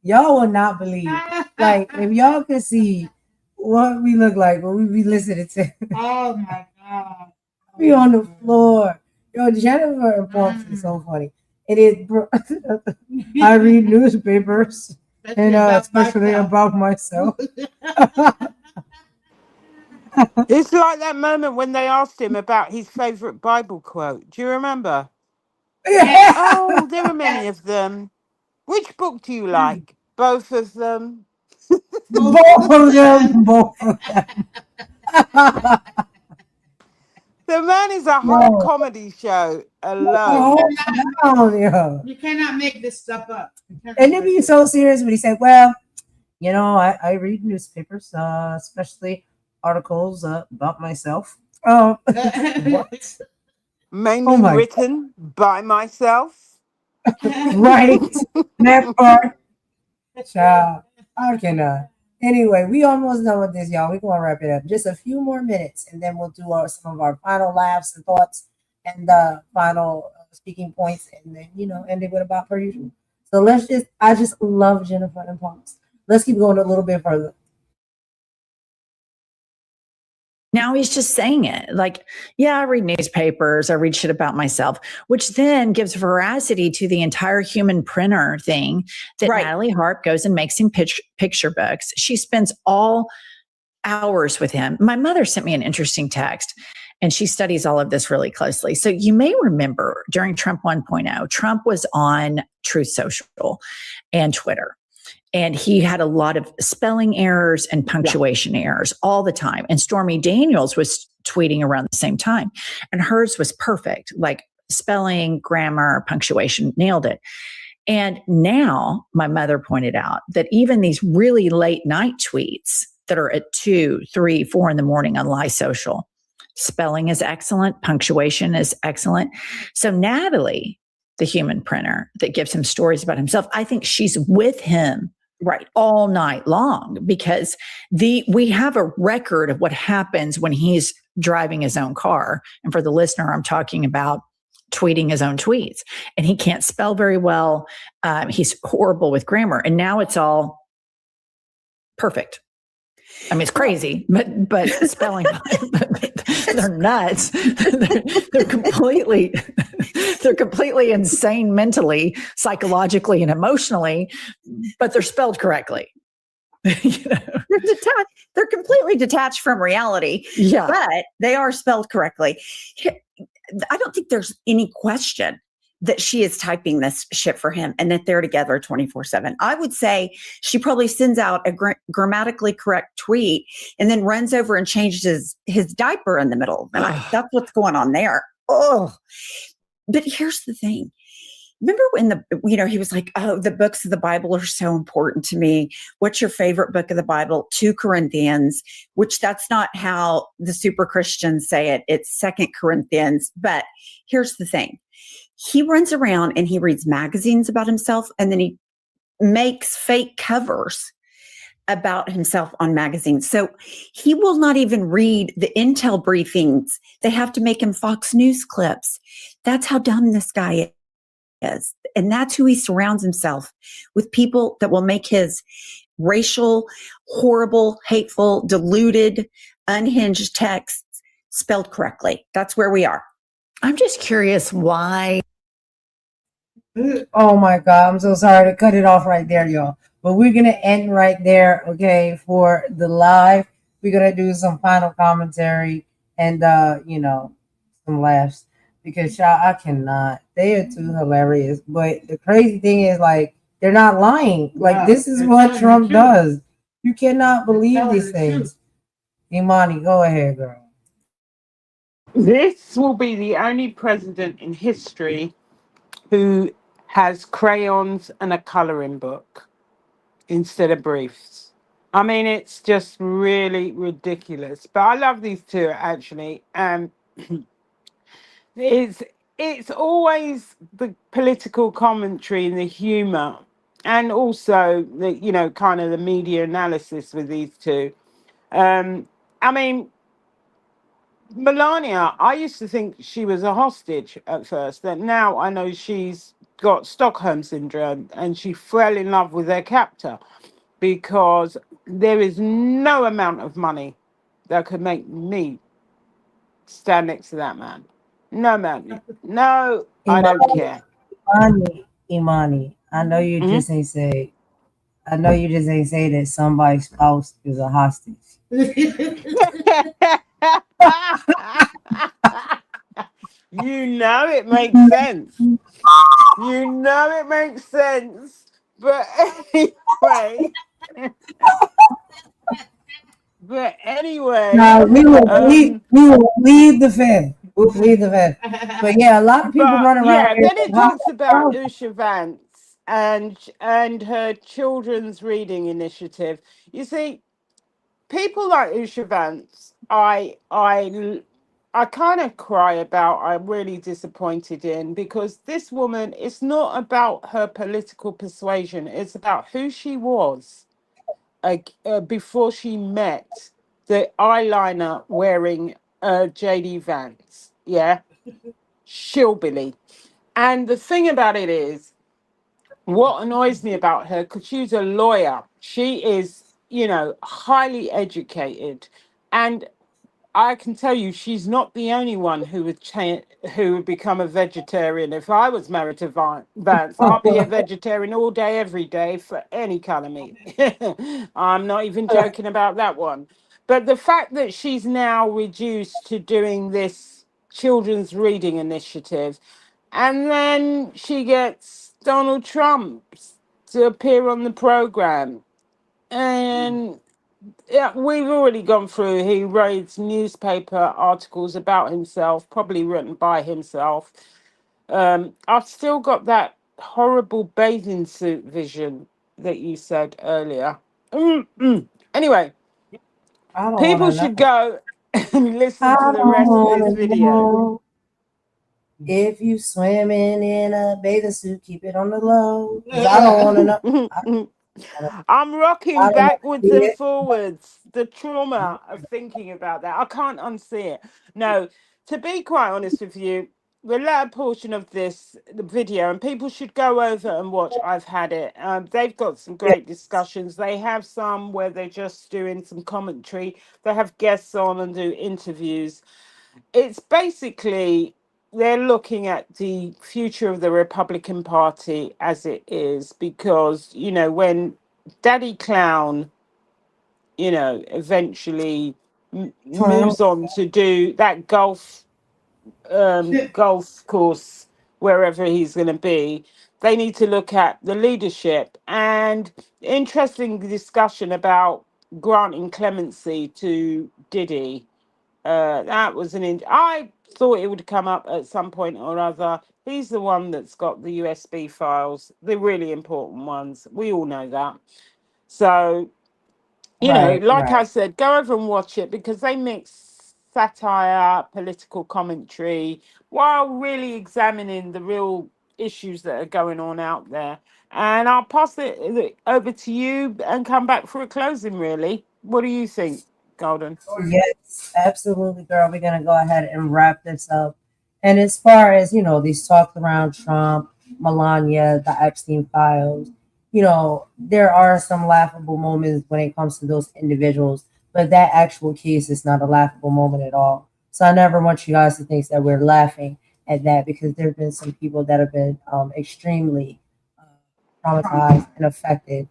Y'all will not believe. Like, if y'all could see what we look like when we be listening to. Oh my God. We on the floor. Yo, Jennifer informs me so funny. It is, I read newspapers, and especially about myself. It's like that moment when they asked him about his favorite Bible quote. Do you remember? Yeah. Oh, there are many of them. Which book do you like? Both of them. Both of them. Both of them. The man is a whole comedy show alone. You cannot make this stuff up. And it be so serious when he said, well, you know, I read newspapers, especially articles about myself. What? Mainly written by myself. Right. That part. Child, I cannot. Anyway, we almost done with this, y'all. We're going to wrap it up. Just a few more minutes, and then we'll do some of our final laughs and thoughts and final speaking points, and then, end it with about per usual. So I just love Jennifer and Punks. Let's keep going a little bit further. Now he's just saying it like, yeah, I read newspapers, I read shit about myself, which then gives veracity to the entire human printer thing that Natalie Harp goes and makes him picture books. She spends all hours with him. My mother sent me an interesting text, and she studies all of this really closely. So you may remember during Trump 1.0, Trump was on Truth Social and Twitter. And he had a lot of spelling errors and punctuation errors all the time. And Stormy Daniels was tweeting around the same time. And hers was perfect, like spelling, grammar, punctuation, nailed it. And now my mother pointed out that even these really late night tweets that are at 2, 3, 4 in the morning on Lie Social, spelling is excellent, punctuation is excellent. So Natalie, the human printer that gives him stories about himself, I think she's with him all night long, because we have a record of what happens when he's driving his own car. And for the listener, I'm talking about tweeting his own tweets, and he can't spell very well. He's horrible with grammar, and now it's all perfect. I mean, it's crazy, but spelling, they're nuts. They're completely insane mentally, psychologically, and emotionally, but they're spelled correctly. They're completely detached from reality, but they are spelled correctly. I don't think there's any question that she is typing this shit for him and that they're together 24/7. I would say she probably sends out a grammatically correct tweet and then runs over and changes his diaper in the middle of the night. That's what's going on there. Oh, but here's the thing. Remember when he was like, oh, the books of the Bible are so important to me. What's your favorite book of the Bible? 2 Corinthians, which that's not how the super Christians say it. It's 2 Corinthians. But here's the thing. He runs around and he reads magazines about himself, and then he makes fake covers about himself on magazines. So he will not even read the intel briefings. They have to make him Fox News clips. That's how dumb this guy is. And that's who he surrounds himself with, people that will make his racial, horrible, hateful, deluded, unhinged texts spelled correctly. That's where we are. I'm just curious why Oh my God, I'm so sorry to cut it off right there, y'all. But we're gonna end right there, okay, for the live. We're gonna do some final commentary and some laughs because y'all, I cannot. They are too hilarious. But the crazy thing is like they're not lying. Like this is what Trump does. You cannot believe these things. Imani, go ahead, girl. This will be the only president in history who has crayons and a coloring book instead of briefs. I mean, it's just really ridiculous. But I love these two actually. It's it's always the political commentary and the humor, and also the kind of the media analysis with these two. I mean, Melania, I used to think she was a hostage at first. That now I know she's got Stockholm syndrome and she fell in love with her captor because there is no amount of money that could make me stand next to that man. No man. No, I don't Imani, care. Imani. I know you Mhm. just ain't say. I know you just ain't say that somebody's spouse is a hostage. You know it makes sense. You know it makes sense. But anyway, but anyway, Now um, we will leave the fed. We'll leave the fed. But yeah, a lot of people but run around yeah, here. then it talks about Usha Vance and her children's reading initiative. You see, people like Usha Vance, I kind of cry about. I'm really disappointed in because this woman. It's not about her political persuasion. It's about who she was before she met the eyeliner wearing JD Vance. Yeah, Shillbilly. And the thing about it is, what annoys me about her, because she's a lawyer, she is, highly educated. And I can tell you, she's not the only one who would become a vegetarian. If I was married to Vance, I'd be a vegetarian all day, every day for any kind of meat. I'm not even joking about that one. But the fact that she's now reduced to doing this children's reading initiative, and then she gets Donald Trump to appear on the program, and yeah, we've already gone through. He writes newspaper articles about himself, probably written by himself. I've still got that horrible bathing suit vision that you said earlier. Anyway, I don't want people to should know. go and I listen to the don't rest of want this to video. know. If you swimming in a bathing suit, keep it on the low. 'Cause I don't want to know. I'm rocking I don't want backwards to see and it. forwards. The trauma of thinking about that. I can't unsee it. No, to be quite honest with you, the latter portion of this the video, and people should go over and watch. I've had it. They've got some great discussions. They have some where they're just doing some commentary. They have guests on and do interviews. It's basically they're looking at the future of the Republican Party as it is because when Daddy Clown eventually Trump. moves on to do that golf course wherever he's going to be, they need to look at the leadership and interesting discussion about granting clemency to Diddy. That was I thought it would come up at some point or other. He's the one that's got the USB files, the really important ones. We all know that. So, Right, like I right. said, go over and watch it because they mix satire, political commentary, while really examining the real issues that are going on out there. And I'll pass it over to you and come back for a closing, really. What do you think, Golden? Yes, absolutely, girl. We're gonna go ahead and wrap this up. And as far as these talks around Trump, Melania, the Epstein files, there are some laughable moments when it comes to those individuals, but that actual case is not a laughable moment at all. So I never want you guys to think that we're laughing. at that, because there have been some people that have been extremely traumatized and affected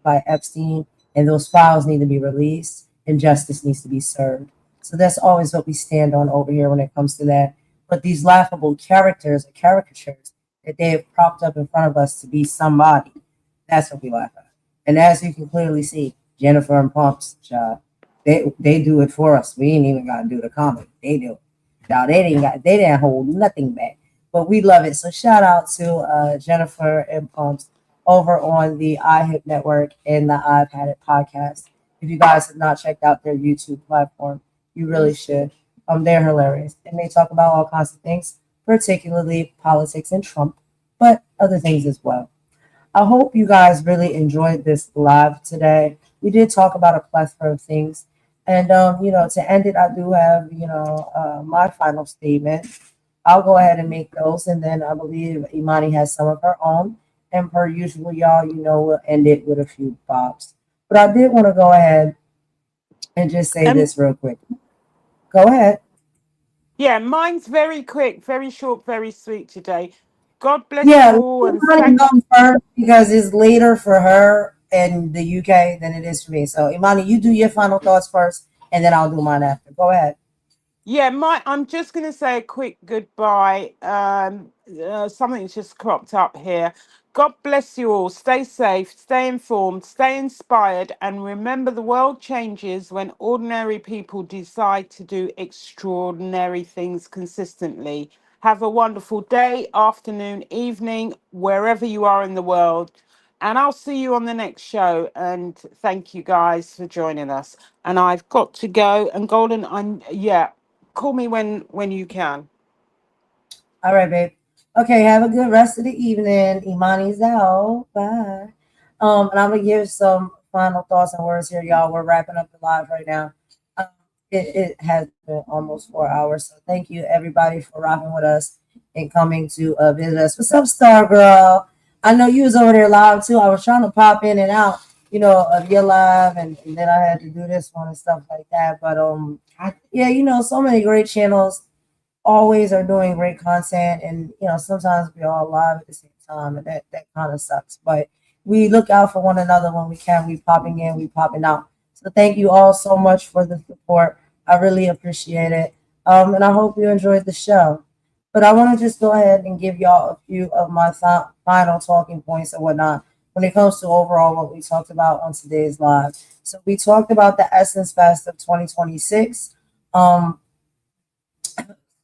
by Epstein, and those files need to be released and justice needs to be served. So that's always what we stand on over here when it comes to that. But these laughable characters or caricatures that they have propped up in front of us to be somebody, that's what we laugh at. And as you can clearly see, Jennifer and Pumps, child, they do it for us. We ain't even got to do the comedy. They do it. Child, they didn't hold nothing back. But we love it. So shout out to Jennifer and Pumps over on the iHip Network and the iPad podcast. If you guys have not checked out their YouTube platform, you really should. They're hilarious. And they talk about all kinds of things, particularly politics and Trump, but other things as well. I hope you guys really enjoyed this live today. We did talk about a plethora of things. And, to end it, I do have, my final statement. I'll go ahead and make those. And then I believe Imani has some of her own. And per usual, y'all, we'll end it with a few bobs. But I did want to go ahead and just say this real quick. Go ahead. Yeah, mine's very quick, very short, very sweet today. God bless Yeah, you all. And Imani goes first because it's later for her in the UK than it is for me. So, Imani, you do your final thoughts first, and then I'll do mine after. Go ahead. Yeah, I'm just going to say a quick goodbye. Something's just cropped up here. God bless you all. Stay safe, stay informed, stay inspired, and remember the world changes when ordinary people decide to do extraordinary things consistently. Have a wonderful day, afternoon, evening, wherever you are in the world. And I'll see you on the next show. And thank you guys for joining us. And I've got to go. And Golden, call me when you can. All right, babe. Okay, have a good rest of the evening. Imani's out. Bye. And I'm gonna give some final thoughts and words here, y'all. We're wrapping up the live right now. It has been almost 4 hours, so thank you everybody for rocking with us and coming to visit us. What's up, Star Girl? I know you was over there live too. I was trying to pop in and out, of your live, and then I had to do this one and stuff like that. But so many great channels always are doing great content, and sometimes we all live at the same time, and that kind of sucks. But we look out for one another when we can. We popping in, we popping out. So thank you all so much for the support. I really appreciate it. And I hope you enjoyed the show. But I want to just go ahead and give y'all a few of my final talking points and whatnot when it comes to overall what we talked about on today's live. So we talked about the Essence Fest of 2026.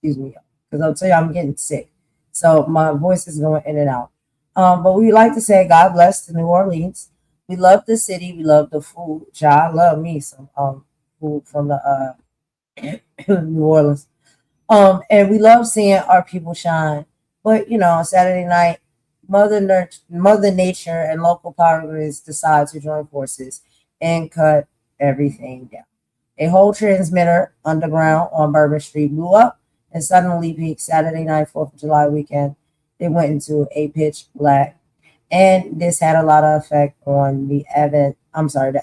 Excuse me, because I'll tell you I'm getting sick. So my voice is going in and out. But we like to say God bless to New Orleans. We love the city. We love the food. I love me some food from the New Orleans. And we love seeing our people shine. But Saturday night, Mother Nature and local power grids decide to join forces and cut everything down. A whole transmitter underground on Bourbon Street blew up and suddenly peaked Saturday night, 4th of July weekend. It went into a pitch black. And this had a lot of effect on the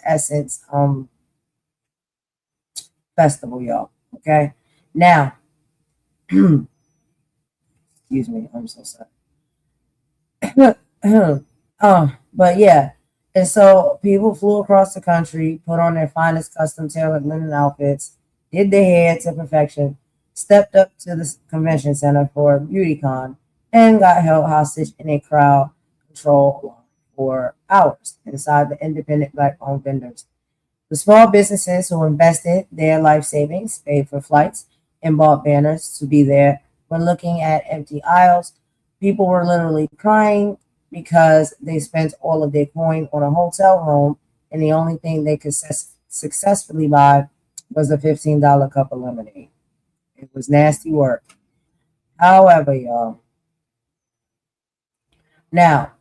Essence festival, y'all. Okay. Now, excuse me, I'm so sorry. But yeah. And so people flew across the country, put on their finest custom tailored linen outfits, did their hair to perfection, stepped up to the convention center for BeautyCon, and got held hostage in a crowd control for hours inside the independent Black-owned vendors. The small businesses who invested their life savings, paid for flights, and bought banners to be there were looking at empty aisles. People were literally crying because they spent all of their coin on a hotel room, and the only thing they could successfully buy was a $15 cup of lemonade. It was nasty work. However, y'all, now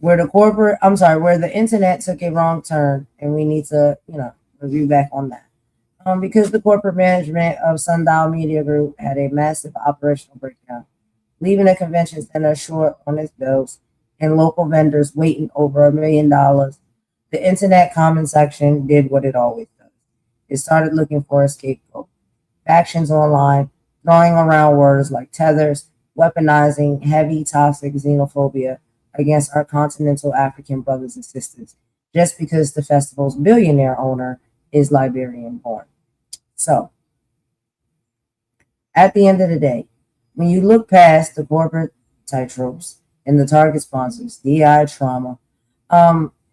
where the internet took a wrong turn, and we need to, review back on that. Because the corporate management of Sundial Media Group had a massive operational breakdown, leaving the convention center short on its bills and local vendors waiting over $1 million. The internet comment section did what it always does. It started looking for a scapegoat. Factions online, throwing around words like tethers, weaponizing heavy toxic xenophobia against our continental African brothers and sisters just because the festival's billionaire owner is Liberian born. So, at the end of the day, when you look past the corporate titropes and the target sponsors, DI trauma,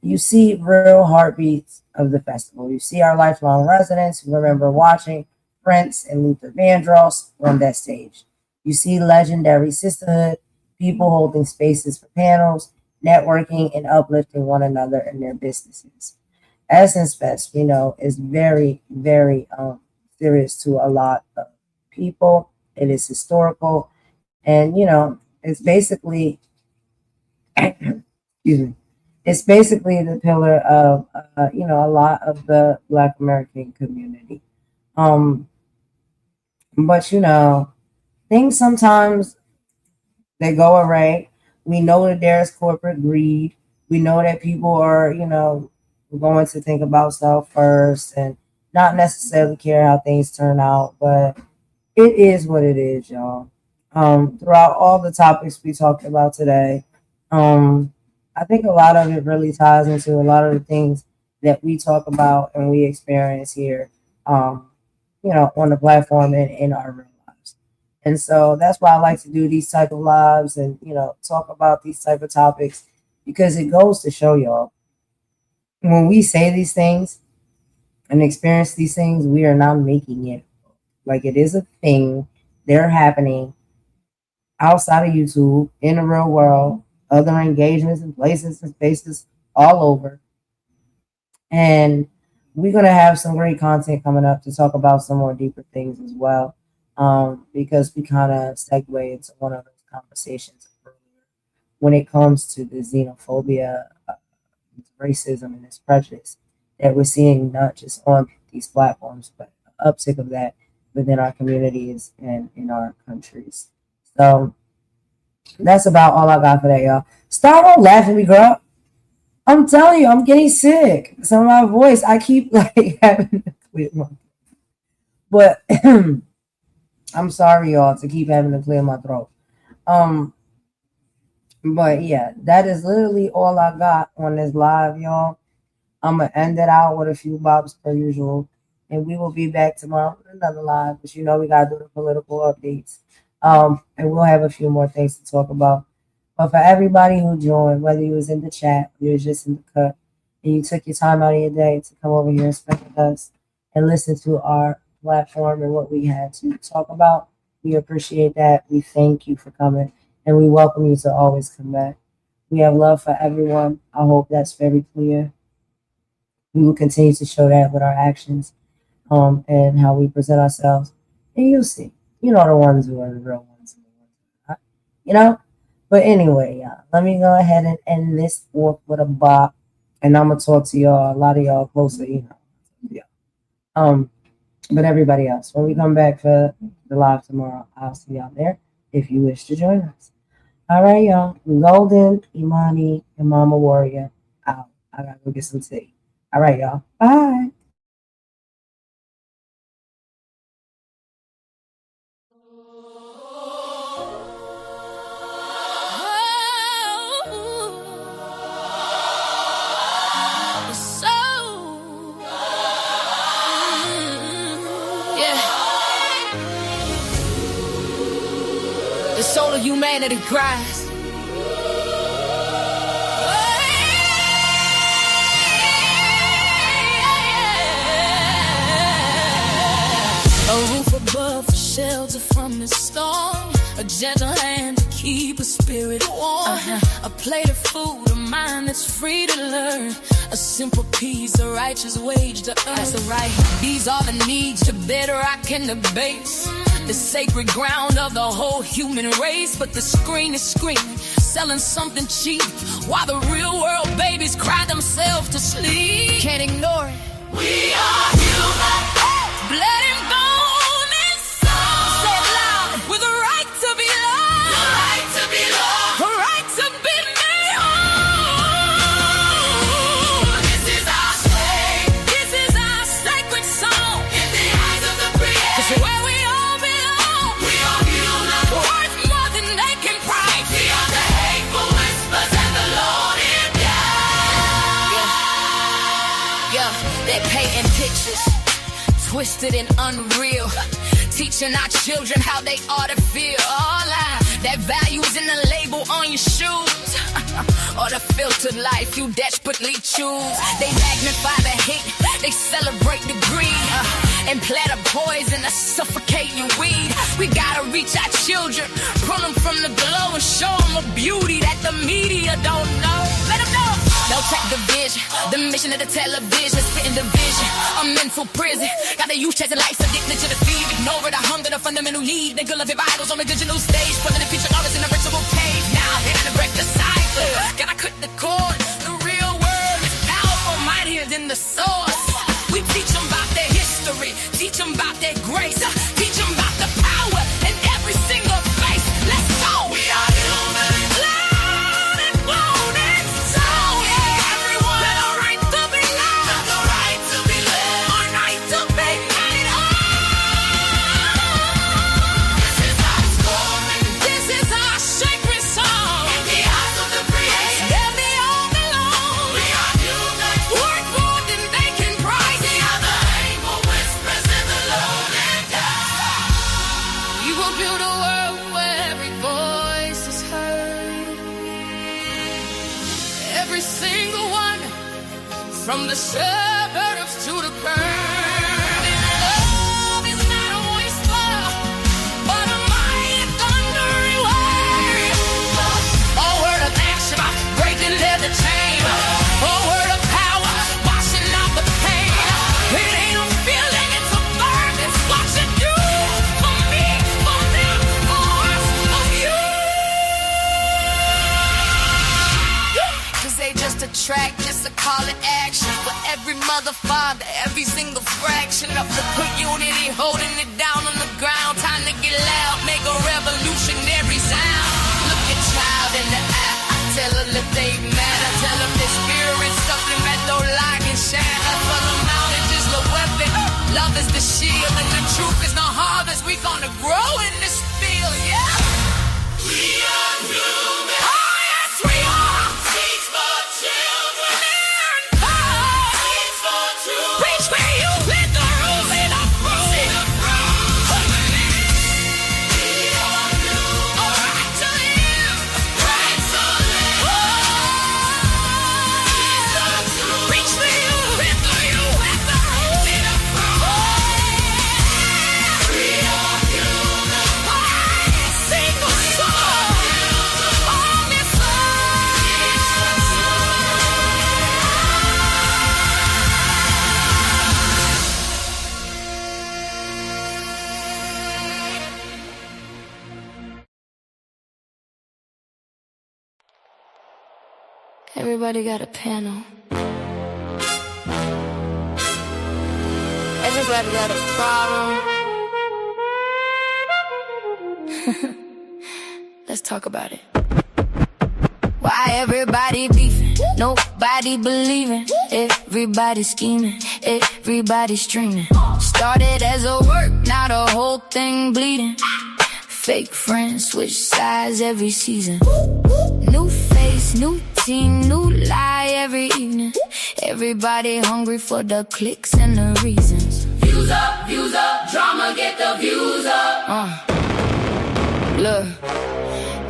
you see real heartbeats of the festival. You see our lifelong residents who remember watching Prince and Luther Vandross on that stage. You see legendary sisterhood, people holding spaces for panels, networking, and uplifting one another in their businesses. Essence Fest, we know, is very, very serious to a lot of people. It is historical, and it's basically, excuse me, it's basically the pillar of a lot of the Black American community. But things sometimes they go awry. We know that there's corporate greed. We know that people are going to think about self first and not necessarily care how things turn out. But it is what it is, y'all. Throughout all the topics we talked about today, I think a lot of it really ties into a lot of the things that we talk about and we experience here, on the platform and in our real lives. And so that's why I like to do these type of lives and, talk about these type of topics, because it goes to show y'all, when we say these things and experience these things, we are not making it. Like, it is a thing. They're happening outside of YouTube, in the real world, other engagements and places and spaces all over. And we're going to have some great content coming up to talk about some more deeper things as well, because we kind of segue into one of those conversations when it comes to the xenophobia, racism, and this prejudice that we're seeing not just on these platforms, but an uptick of that within our communities and in our countries. So that's about all I got for that, y'all. Stop laughing at me, girl. I'm telling you, I'm getting sick. So my voice, I keep having to clear my throat. But I'm sorry, y'all, to keep having to clear my throat. But yeah, that is literally all I got on this live, y'all. I'm gonna end it out with a few bops per usual, and we will be back tomorrow with another live. But we gotta do the political updates, and we'll have a few more things to talk about. But for everybody who joined, whether you was in the chat, or you was just in the cut, and you took your time out of your day to come over here and spend with us and listen to our platform and what we had to talk about, we appreciate that. We thank you for coming, and we welcome you to always come back. We have love for everyone. I hope that's very clear. We will continue to show that with our actions, and how we present ourselves. And you'll see, the ones who are the real ones. But anyway, let me go ahead and end this off with a bop, and I'm gonna talk to y'all, a lot of y'all closer, yeah. But everybody else, when we come back for the live tomorrow, I'll see y'all there if you wish to join us. All right, y'all. Golden, Imani, and Mama Warrior out. I gotta go get some tea. All right, y'all. Bye. The soul of humanity cries. A roof above, a shelter from the storm, a gentle hand to keep a spirit warm, a plate of food, a mind that's free to learn, a simple peace, a righteous wage to earn. That's right. These are the needs to bedrock and the base, the sacred ground of the whole human race. But the screen is screaming, selling something cheap, while the real world babies cry themselves to sleep. Can't ignore it. We are human, blood and bone and soul. Say it loud, with a right to be loved, the right to be loved, a right to be made whole. This is our slave, this is our sacred song, in the eyes of the Creator. 'Cause where we all belong, we are human, worth more than twisted and unreal. Teaching our children how they ought to feel. All that value's in the label on your shoes. Or the filtered life you desperately choose. They magnify the hate, they celebrate the greed, and platter poison to suffocate your weed. We gotta reach our children, pull them from the glow and show them a beauty that the media don't know. Let them know. They'll take the vision, the mission of the television, spitting division, a mental prison. Got the youth chasing life, addicted to the feed, ignoring the hunger, the fundamental need. Nigga love your vitals on the digital stage, putting the picture artists in a ritual cave. Now here to break the cycle, gotta cut the cord. The real world is powerful, mightier than the source. We teach them about their history, teach them about their grace, teach them about the power in every single face. Let's go. We are human. Loud and loud and sound. Yeah, everyone. Let our right to be loud. Let the right to be led. Our right to be made whole. This is our story. This is our sacred song. In the eyes of the creation, there they all belong. We are human. Work more than they can prize. We are the able whispers in the lonely dark. You will build a world where every voice is heard. Every single one, from the suburbs to the bird. Love is not a whisper, but a mighty thundering word. A word of action, breaking leather chain. A word of power, washing out the pain. It ain't a feeling, it's a verb. It's what you do for me, for them, for us, for you. Cause they just a track, just a call to action. For every mother, father, every single fraction of the community holding it down on the ground. Time to get loud, make a revolutionary sound. Look your child in the eye, I tell her if they mad. I tell them their spirit, something that don't lie can shine. I tell them knowledge is the weapon, love is the shield, and the truth is the harvest. We gonna grow in this field, yeah. We are human. Oh yes, we are. Teach for children. Teach for truth. Preach where you let the rules in the fruit. We are human. All right to live. Right to live. Teach the truth. Preach where you let the rules in the fruit. We are human. Sing the song. On this Everybody got a panel. Everybody got a problem. Let's talk about it. Why everybody beefing? Nobody believing. Everybody scheming. Everybody streaming. Started as a work, now the whole thing bleeding. Fake friends switch sides every season. New face, new team, new lie every evening. Everybody hungry for the clicks and the reasons. Views up, drama get the views up. Look,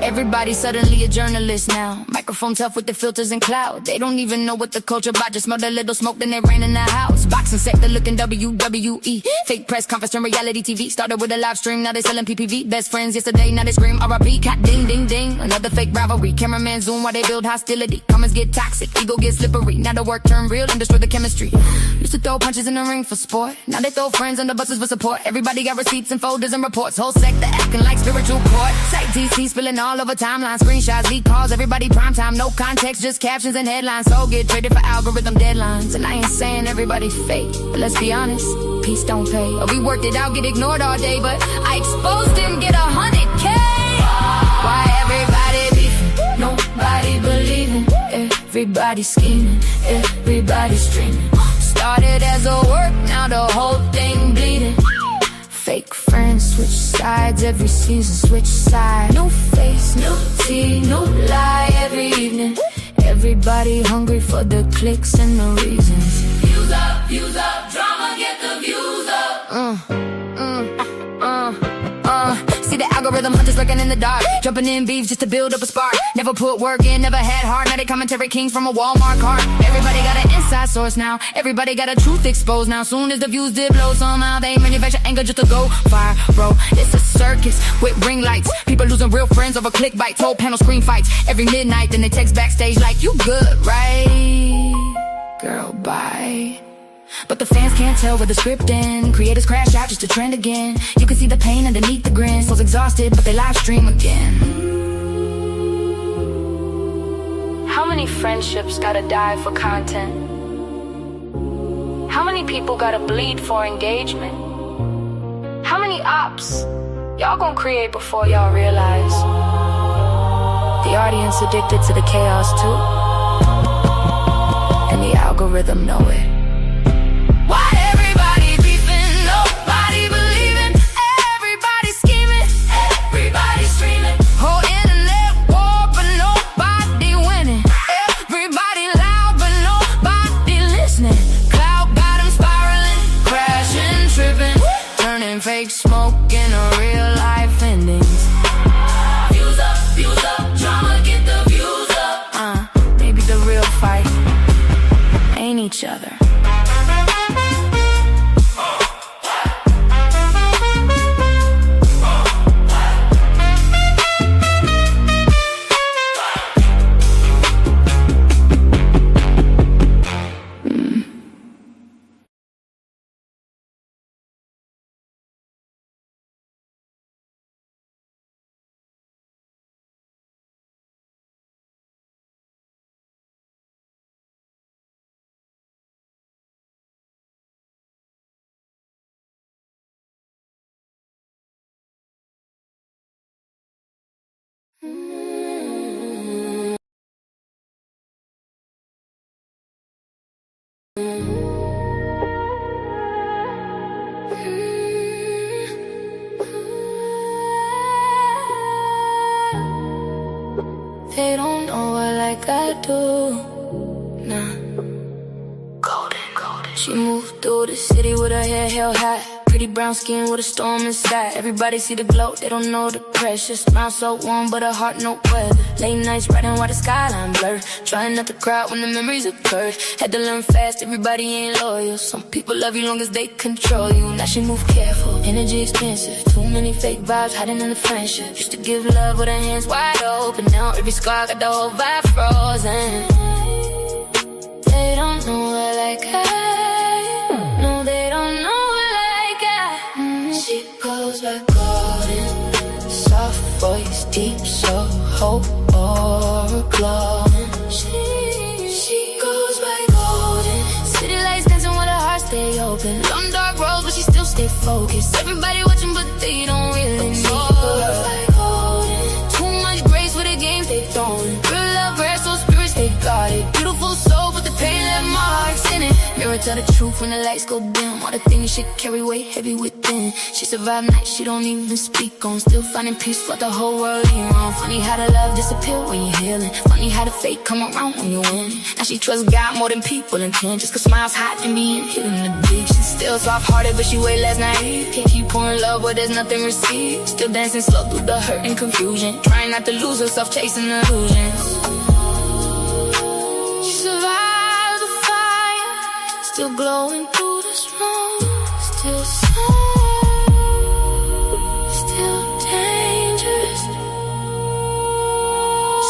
everybody suddenly a journalist now. Microphone tough with the filters and cloud. They don't even know what the culture about. Just smell a little smoke, then it rain in the house. Boxing sector looking WWE. Fake press conference and reality TV. Started with a live stream, now they selling PPV. Best friends yesterday, now they scream RIP. Cat ding, ding, ding. Another fake rivalry. Cameraman zoom while they build hostility. Comments get toxic, ego get slippery. Now the work turn real and destroy the chemistry. Used to throw punches in the ring for sport. Now they throw friends under buses for support. Everybody got receipts and folders and reports. Whole sector acting like spiritual court. Site TC spilling all over timelines. Screenshots, leak calls, everybody prime time. No context, just captions and headlines. So get traded for algorithm deadlines. And I ain't saying everybody fake, but let's be honest, peace don't pay. Or we worked it out, get ignored all day, but I exposed him, get 100K. Why everybody beefing? Nobody believing. Everybody scheming, everybody streaming. Started as a work, now the whole thing bleeding. Fake friends switch sides every season, switch sides. New face, new tea, new lie every evening. Everybody hungry for the clicks and the reasons. Views up, drama get the views up. Algorithm hunters lurking in the dark, jumping in beef just to build up a spark. Never put work in, never had heart. Now they commentary kings from a Walmart cart. Everybody got an inside source now. Everybody got a truth exposed now. Soon as the views dip low, somehow they manufacture anger just to go fire, bro. It's a circus with ring lights. People losing real friends over click bites. Whole panel screen fights every midnight. Then they text backstage like, you good, right? Girl, bye. But the fans can't tell where the script ends. Creators crash out just to trend again. You can see the pain underneath the grin. Souls exhausted, but they live stream again. How many friendships gotta die for content? How many people gotta bleed for engagement? How many ops y'all gonna create before y'all realize the audience addicted to the chaos too? And the algorithm know it. Why everybody beefing, nobody believing, everybody scheming, everybody streaming. Whole internet war, but nobody winning. Everybody loud, but nobody listening. Cloud bottom spiraling, crashing, tripping, turning fake smoke into real life endings. Views up, drama get the views up. Maybe the real fight ain't each other. They don't know her like I do. Nah. Golden. She moved through the city with her hair held high. Pretty brown skin with a storm inside. Everybody see the glow, they don't know the pressure. Smile so warm, but her heart no weather. Late nights riding while the skyline blur. Trying not to cry when the memories occurred. Had to learn fast, everybody ain't loyal. Some people love you long as they control you. Now she move careful, energy expensive. Too many fake vibes hiding in the friendship. Used to give love with her hands wide open. Now every scar got the whole vibe frozen. They don't know her like I. No, they don't know her like I. She goes by golden. Soft voice, deep soul, hope or glowing. She goes by golden. City lights dancing with her heart stay open. Long dark roads, but she still stay focused. Everybody watching, but they don't really know her. Too much grace with the games they throwing. Real love, rare soul spirits, they got it. Beautiful soul, but the pain left marks in it. Mirror tell the truth when the lights go dim. All the things she carry weight heavy within. She survived nights she don't even speak on. Still finding peace while the whole world ain't wrong. Funny how the love disappear when you're healing. Funny how the fate come around when you win. Now she trusts God more than people intend. Just cause smiles hot and being hidden in the big. She's still soft-hearted but she way less naive. Can't keep pouring love but there's nothing received. Still dancing slow through the hurt and confusion. Trying not to lose herself chasing illusions. She survived the fire. Still glowing through the smoke. Still sad. Still dangerous.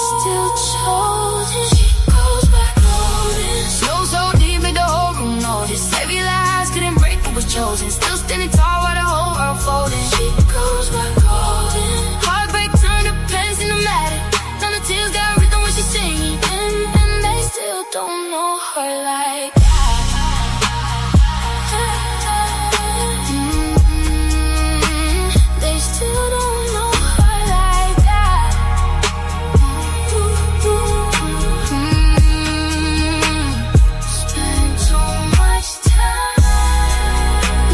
Still chosen. She goes back golden. Snow so deep made the whole room notice. Heavy lies couldn't break what was chosen. Still standing tall while the whole world folding. She goes back golden. Heartbreak turned to pain cinematic. Now the tears got rhythm when she's singing. And they still don't know her like They still don't know her like that. Spend too much time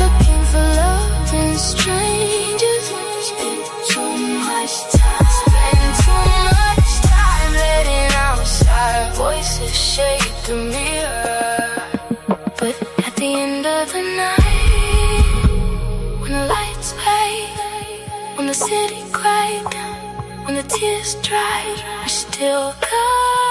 looking for love in strangers. Spend too much time. Spend too much time letting outside voices shake the mirror. But at the end of the night, when the lights fade, when the city cries, tears dry, we still got